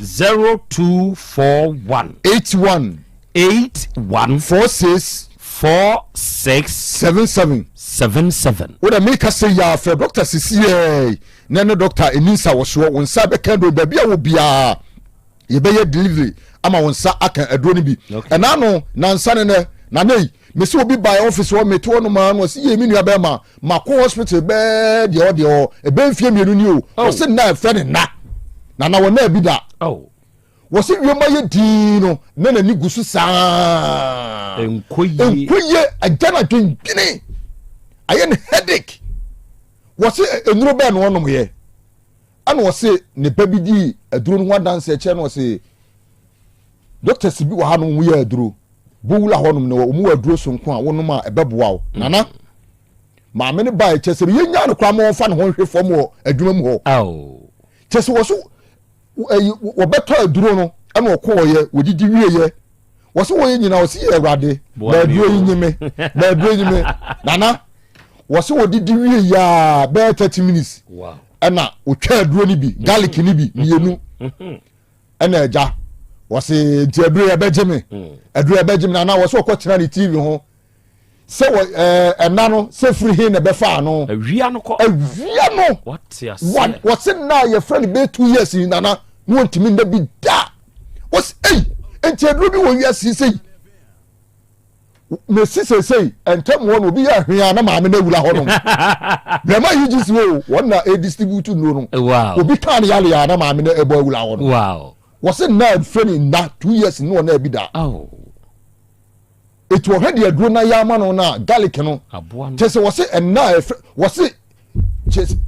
77 what I make say ya for doctor CCA no doctor enisa wo so won sa be kan do ba bia wo bia ye be delivery ama won sa aka aduro ni bi na no na nsa ne na nei me se obi by office wo me to no ma no se ye mi nua be ma ko hospital be de o e be mfie mienu ni o se na fe ne na wo na bi da wo se wi ma ye di no na ni gusu sa enkoye agana dwendwene ayen headache wo se enuro be no onom ye ana wo se ne babi di aduro no dance eche no se doctor sibi wo ha no mu ye aduro bowula honum no mu aduro sonko a wonom a ebeboa wo nana ma me ne ba eche se ye nya no kwa mo fa no ho hwe fom wo adwuma mu ho chese wo so wo beto aduro no ana wo ko ye wodidi wieye wo so wo ye nyina wo se ye awrade ba aduro nyime nana wo so wodidi wieye ya be 30 minutes ana wo twa aduro ni bi garlic ni bi mienu ana eja wo se ti aduro ya bejeme na na wo so ko tira ni TV ho sɛ ɛna no sɛ firi hin na bɛfa no awia no what wɔse na yɛfrɛ no bɛ 2 years nana na wɔntumi nda bi da wɔse enti aduro bi wɔ wiase sɛ na sisesei ɛntɛm wɔ no obi yɛ ahwea na maame no awura hɔ no brɛma yi gye si o wɔn na ɛdistribute no no obi kaa ne yale na maame no ɛbɔ awura hɔ no wɔse na afrɛ no nda 2 years no wɔna abi da etu ɔhɛ de aduro na yama no na garlic no kyɛ sɛ wɔse ɛna wɔse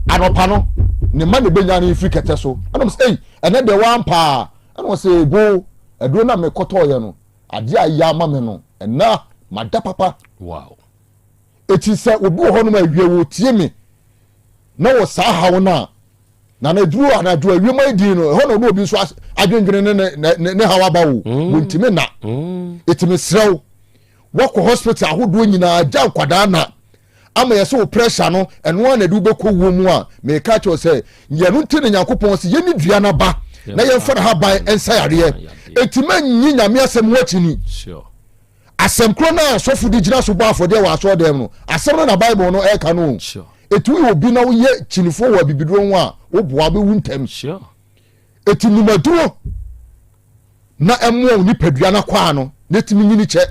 anɔpa no ne ma ne bɛnya no firi kɛtɛ so ɛna mo sɛ ɛnɛ de wampaa ɛna wɔse bo aduro na mekɔtɔɔyɛ no adeɛ a yama me no ɛna mada papa eti sɛ obi wɔ hɔ no ma awie wɔ tie me na wɔ saa haw na aduro anadwo awie ma di no hɔ na obi nso adwendwene ne haw aba wo wontimi na etimi srɛw wɔkɔ hospital ahodoɔ nyinaa gya nkwadaa na ama yɛ sɛ wo pressure no ɛno na de wobɛkɔ wo mu a meka kyerɛ sɛ yɛno nti ne nyankopɔn sɛ yɛni dua no ba na yɛmfa no haban ɛnsa yareɛ eti ma nyi nyame asɛm wɔkyini asɛm koro na asɔfo de gyina so bɔ afɔdeɛ wɔ asɔ dɛm no asɛm no na bible no ɛka no etu yɛ obi na woyɛ kyinifo wɔ bibiduro ho a woboa bɛwu ntɛm eti numaduro na ɛmoa wo nipadua no kwaa no na timi nyini kyɛ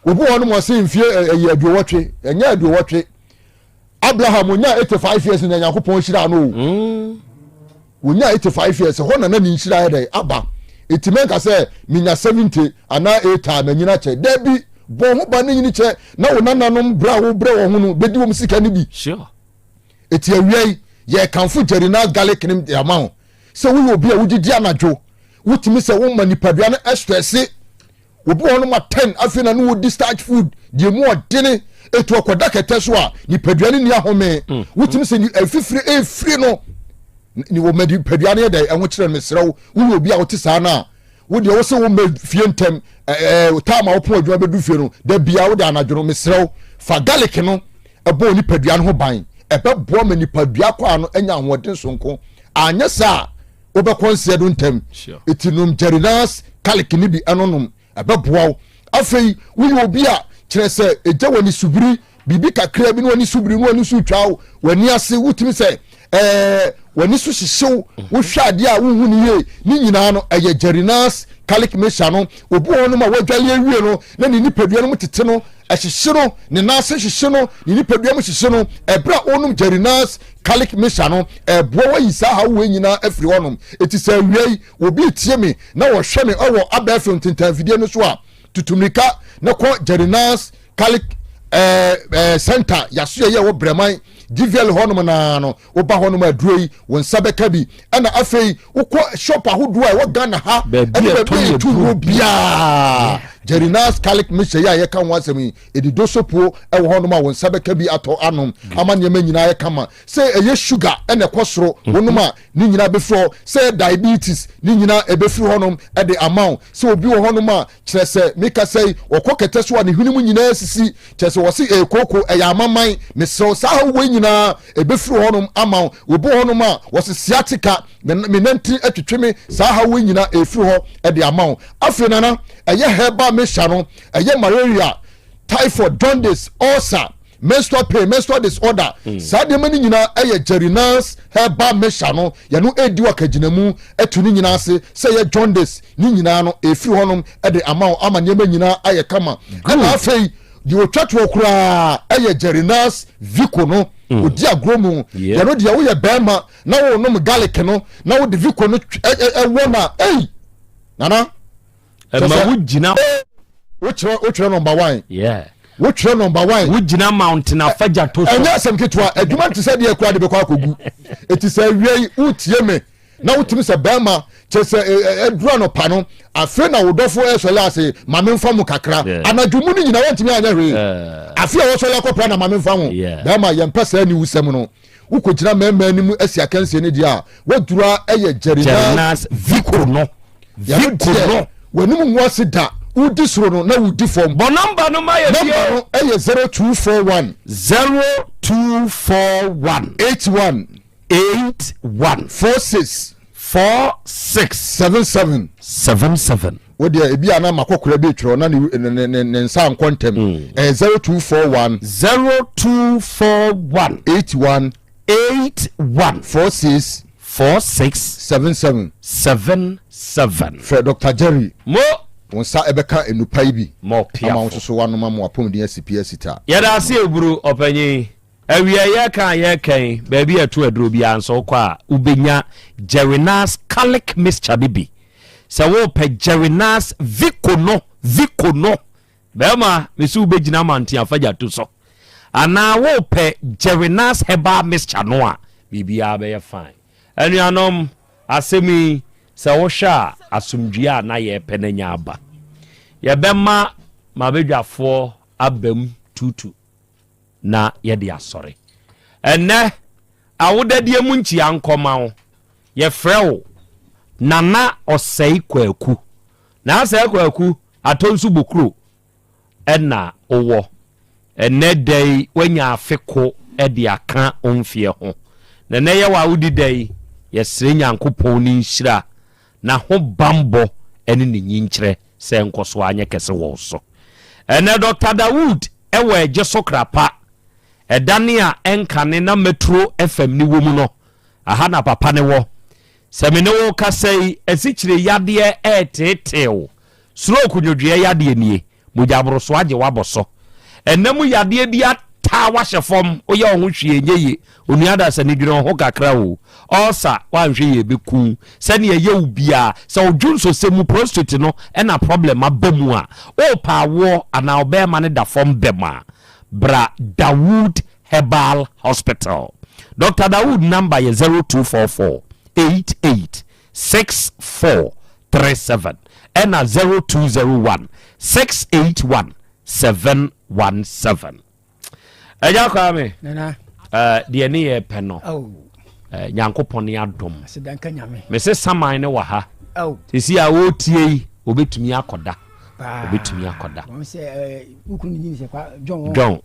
obi wɔ no mo sɛ mfie ɛyɛ aduowɔtwe ɛnyɛ aduowɔtwe abraham onya 85 years na nyankopɔn hyira no onya 85 years hɔ na ne nhyira yɛ dɛ aba etimenka sɛ minya 70 ana 8 na nyina kyɛ dabi bɔ ho ba ne nyini kyɛ na wo nananom bra wo bre wo ho no bedi wo sika ne bi eti awiei yɛ kanfo jerina garlic nim de ama ho sɛ wo obi a wogidi anadwo wotimi sɛ wo manipadua no stress obi wɔ no ma 10 afei na no wo starch food de mu ɔdene etu akɔda kɛtɛ so a nipadua ne ni ahome wotimi sɛ ni afifire efiri no ni wo medi padua ne da ɛho kyerɛ me serɛw wo obi a wote saa na wo de wo se wo me fie ntem time a wo pon adwuma bedu fie no da bia wo de anadwo me serɛw fa garlic no ɛbɔ ni padua no ho ban ɛbɛboa ma ni padua kwa no anya ahoɔden sonko anya saa wo bɛ konsia do ntem etinum jerinas garlic ni bi anonom ɛbɛboa wo afei wo obi a kyerɛ sɛ egya wani subiri bibi kakra bi no wani subiri no wani su twawo wani ase wotimi sɛ wani so hyehyew wo hwɛ adeɛ a wohu ne yie ne nyinaa no ɛyɛ jerinas garlic mesha no obi wɔ no ma wadwale awie no na ne nipadua no mu tete no ɛhyehye no ne nase hyehye no ne nipadua mu hyehye no ɛbra onom jerinas garlic mesha no ɛboa wayi saa ha wo nyinaa afiri hɔnom eti sɛ awiei obi tie me na wɔhwɛ me ɛwɔ abɛɛfɛ ntentanfidie no so a tutumrika na kɔ jerinas garlic center yaso yɛ wɔ brɛman GVL honom na no oba honom aduro yi won sabeka bi ana afei ukɔ shop ahodo a wɔ Ghana ha ɛde tu bia Jerinas garlic mixture ya ye kan wasɛm edido sopo ɛwɔ honom a won sabeka bi atɔ anom ama nyema nyina ye kama sɛ ɛyɛ sugar ɛna kɔsoro wonom a ni nyina befro sɛ diabetes ni nyina ebefiri honom ɛde amount sɛ obi wɔ honom a kyerɛ sɛ meka sɛ ɔkɔ kɛtɛ so a ne hwene mu nyina sisi kyerɛ sɛ wɔse ekoko ɛyɛ amaman mesrɛ saa wo nyina ebefiri honom amount obi honom a wɔse sciatica menanti atwetwe me saa ha wo nyina efiri hɔ ɛde amount afei nana ɛyɛ herba mesha no ɛyɛ malaria typhoid jaundice ulcer menstrual pain menstrual disorder saa de mani nyina ɛyɛ Jerinas herba mesha no yɛ no edi wa kaginamu etu ni nyina ase sɛ yɛ jaundice ni nyina no efiri honom ɛde amount ama nyema nyina ayɛ kama ana afei di otwatwo kura ɛyɛ Jerinas vico no odi agromu yɛ no dia wo yɛ bɛma na wo nom garlic no na wo de vico no ɛwɔ na nana ɛma wo gyina wo kyerɛ number 1 wo kyerɛ number 1 wo gyina mountain afagya to so ɛnyɛ asɛm ketewa adwuma nte sɛ deɛ kura de bɛkɔ akɔgu eti sɛ wiei wotie me na wotimi sɛ bɛma kyɛ sɛ ɛdura no pa no afei na wodɔfo ɛsɔle ase mame mfa mu kakra anadwomu no nyina wɔntimi anyɛ hwee afei a wɔsɔle akɔpra na mame mfa mu bɛma yɛmpɛ saa ni wusɛm no wokɔgyina mɛma anim asi akansie no deɛ a wadura ɛyɛ Jerinas vico no w'anim ngu ase da wodi soro no na wodi fam bɔ number no ma yɛ number no ɛyɛ 0241 81 46 4677 wo de ebi ana makokora bi twro na ne nsa nkontem 0241 81 4677 for Dr. Jerry mo wonsa ebeka enupa ibi mo pia ama so wanoma mo apomdi SPS ta yada se eburu opanyi awia ye kan baby atu aduro bia nso kwa ubenya Gerinas calic mixture bibi se wo pe Gerinas Vicono bema mesu ubegina manti afaja to so ana wo pe Gerinas herbal mixture no a bibia be fine anuanom asemi se wo sha asumdua na ye penanya aba ye bema mabedwafo abam tutu na ye de asore ene awodadie mu nchi ankoma wo ye frewo nana osei kwaku na asei kwaku atonsu bokuro ena owo ene dai wanya afeko e de aka onfie ho na ne ye wa wudi dai ye sire nyankopon ni nhira na ho bambo ene ni nyinkyere se nkoso anye kese wo so ene Dr. Dawood ewe jesokrapa edania enkane na Metro FM ni womu no aha na papa ne wo semene wo kasei esikyire yade etetew stroke nyodwe yade nie mujabro so age waboso enemu yade bia ta wahye oye ohun hwie nyeye onuada se ne dwene ho kakra wo osa wanhwe ye beku se ne ye ubia se odwunso semu prostate no ena problem abamu a o pa wo ana obema ne da fom bema bra Dawood Herbal Hospital. Dr. Dawood number is 0244 886437 and 0201 681 717. Eja kwame nana de ne ye peno nyankopon ya dom sedanka nyame me se saman ne wa ha sisi a wo tie obetumi akoda mo se ukunu ni se kwa John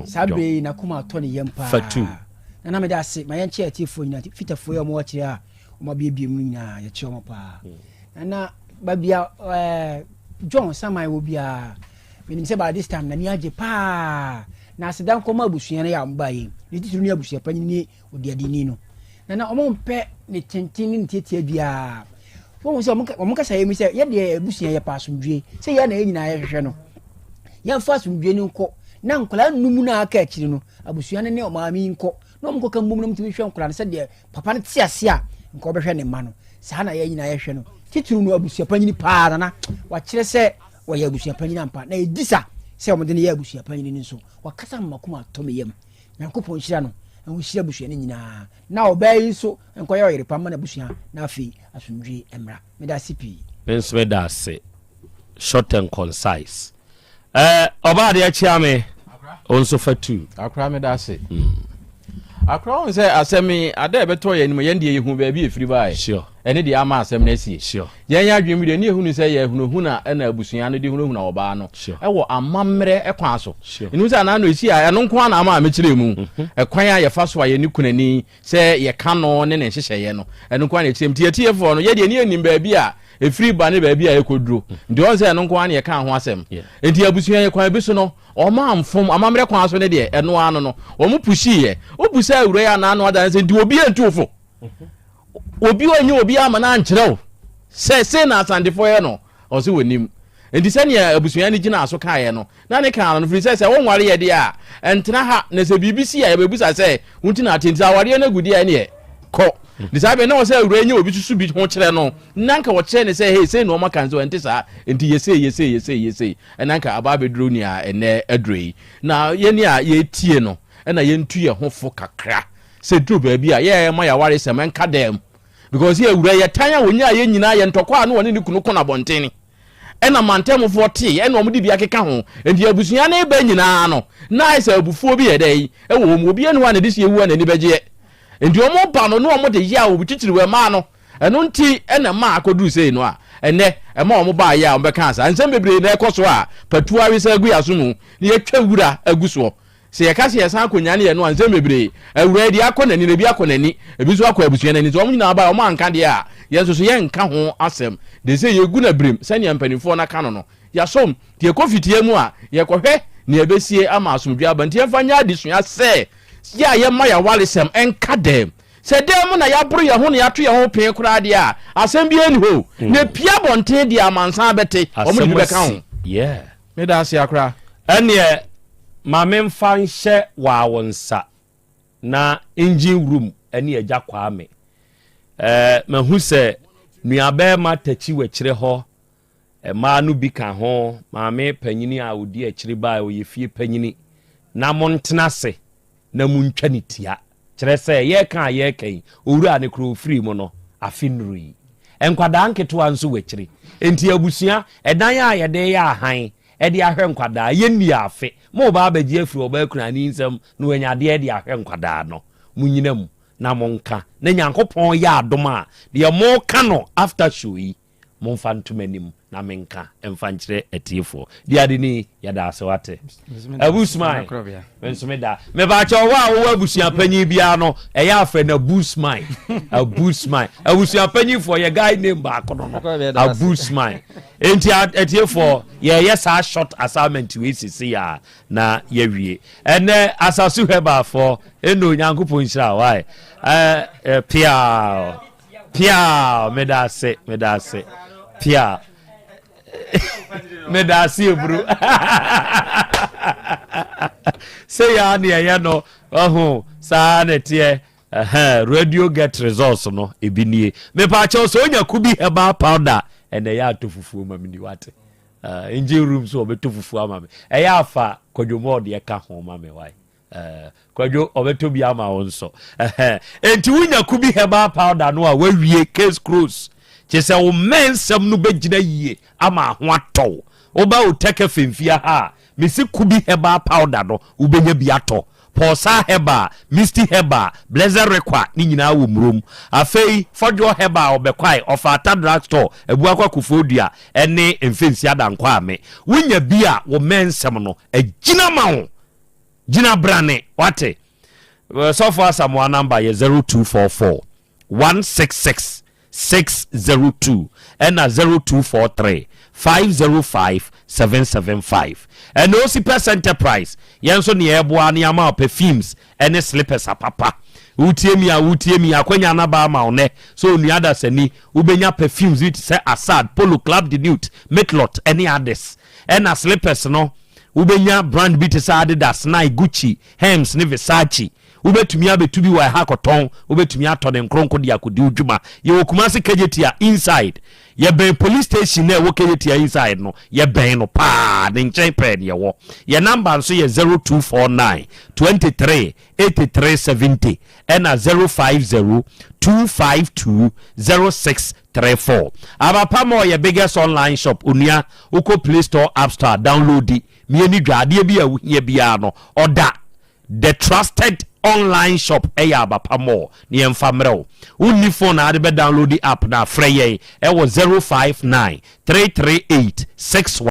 sabe na kuma to ne yempa fatu na me da se ma yenche atifo nyina fitafo yo mo wakire a mo biebie mu nyina ye che mo pa na babia John saman wo bia me se ba this time na ni age pa na sedan koma abusuan ya mbaye ni tituru ni abusuan panyi ni odiadini no na omo mpe ne tenten ni tietia bia wo so omo kasa yemi se ye de abusuan ya pasumdwe se ya na nyina ya hwehwe no ya fa asumdwe ni nko na nkola numu na aka akiri no abusuan ne omami nko no omo ka mbum no mtimi hwe nkola se de papa ne tiase a nko obehwe ne ma no sa na ya nyina ya hwehwe no tituru no abusuan panyi ni pa na wa kire se wa ya abusuan panyi na mpa na edisa se omo de ne ya abusuan panyi ni nso wakasa makuma tomeyem nyankopon hira no en hira busuan nyina na obai so enkoya yere pamma na busuan na afi asundwe emra meda sipi penswe da se short and concise oba de achiame onso fatu akra meda se akra on se asemi ada beto ye nim ye ndie yehu ba bi efiri bae sure ene de ama asem na sie sure ye nya adwem de ne ehunu se ye ehunu na na abusuan no de ehunu oba no ewo amamre ekwan so enu se na no esi a eno nko na ama amekire mu ekwan a ye fa so a ye ni kunani se ye ka no ne ne hyehyɛ ye no eno nko na ekirem tie fo no ye de ne anim ba bi a efiri ba ne ba bi a ekoduro ndi on se eno nko na ye ka ho asem enti abusuan ye kwan bi so no oma amfom amamre kwan so ne de eno ano no omu pushi ye obusa awure ya na anu adan se ndi obi entufo obi onye obi ama na nkyerɛw se na Asante fo ye no o se wonim enti se ne abusuan ni gina aso kae no na ne kan no firi se wonware ye de a entena ha na se bibisi a bebusa se wunti na atenti aware na gudi a ne ye kɔ disabe na o se awure nye obi susu bi ho kyerɛ no nanka wo kyerɛ ne se hey se no ma kan so enti sa enti yese nanka aba beduro ni a ene adroi na ye ni a ye tie no na ye ntu ye ho fo kakra se duro ba bi a ye ma ya ware se man ka dem because ye awure ye tanya wonya ye nyina ye ntokwa no woni ni kunu kona bonteni ena mantem 40 ena omudi bi akeka ho enti abusua na eba nyina no na isa abufuo bi ye dai ewo mu obi enu na disi ewu na ni beje enti omo ba no omo de ya obi titiri we ma no eno nti ena ma akodu sei no a ene ema omo ba ya omo beka asa nsem bebre na ekoso a patuwa wi sa agu ya so mu ni etwa wura agu so se yɛka se yɛsan akonya ne yɛ no ansɛ mebree awura di akɔ nani na bi akɔ nani ebi so akɔ abusua nani so ɔmo nyina aba ɔmo anka de a yɛn so yɛnka ho asɛm de sɛ yɛgu na brem sɛnea mpanimfoɔ no ka no yɛasom tie kɔfitie mu a yɛkɔhwɛ ne yɛbɛsie ama asomdwe aba nti yɛmfa nyɛ adesua sɛ yɛ a yɛma yɛwaresɛm ɛnka dɛm sɛ dɛm mu na yɛaboro yɛ ho na yɛato yɛ ho pee koraa deɛ a asɛm bi ani hɔ na pia bɔnten deɛ amansan bɛte ɔmo de bi bɛka ho meda ase akora ɛneɛ ma memfa nhyɛ wɔ nsa na engine room ɛne agya kwaa me mahu sɛ nuabɛɛma takyi wɔkyerɛ hɔ ɛmaa no bi ka ho maame panyini a odi akyiri baa ɔyɛ fie panyini na montena se na muntwa ne tia kyerɛ sɛ yɛka owura ne kuro firi mu no afe nnurui nkwadaa nketewa nso wɔkyiri enti abusua ɛdan a yɛde yɛ ahan ɛde ahwɛ nkwadaa yɛnni afe mo ba abɛgye afiri ɔbaa kunani nsɛm na wanyadeɛ de ahwɛ nkwadaa no munyina mu na monka na nyankopɔn yɛ adom a deɛ moka no after show yi momfa ntoma anim na menka ɛmfa nkyerɛ atiefoɔ deɛ ade ni yɛda ase wate abusman mensome da mebaakyɛ ɔwɔ a wowɔ abusua panyin biara no ɛyɛ afɛ no abusman abusua panyinfoɔ yɛ guy name baako no no abusman enti atiefoɔ yɛyɛ saa short assignment wei sisi a na yɛwie ɛnɛ asase hwɛbaafoɔ ɛna onyankopɔn nhyira wae pia medase pia medase bro say ya ne ye no saa ne te radio get results no ebinie me pa che so onya kubi herbal powder ene ya atofufu ma mini wate engine room so obetofufu ama me e ya afa kwadwomo de ka ho ma me wai kwadwo obeto bi ama wonso enti wonya kubi herbal powder no a wawie case close chese wo mensem no begina yie ama ho atɔ oba Otec femfia ha mesi kubi herbal powder no ubenya bi atɔ Posa heba, misty heba, blazer requa, ni nyina wo mrum. Afei, fodjo heba obekwai ofata drugstore, ebuakwa kufodia, ene mfensi adankwa me. Winya bia wo mensem no, jina mawo. Jina brane, wate. So far someone number ye 0244 166 602 and 0243 505 775 and no si enterprise yenso ne eboa ne ama perfumes and slippers apapa utiemi akwanya na ba ma one so nuada sani ubenya perfumes it say Assad Polo Club de Nude Mitlot any others and slippers no ubenya brand bit say Adidas Nike Gucci Hermes ne Versace ubetumi abetubi wa ha koton ubetumi atone nkronko dia kodi udwuma ye wokumase kajetia inside ye ben police station na wo kajetia inside no ye ben no pa de nchen pen ye wo ye number nso ye 0249 23 8370 and 050 252 0634 abapa mo ye biggest online shop unia uko Play Store App Store download it mieni dwade bia wo ye bia no order the trusted online shop eya abapamo ni emfamreo uni phone na ade be download the app na freye e wo 059 338 61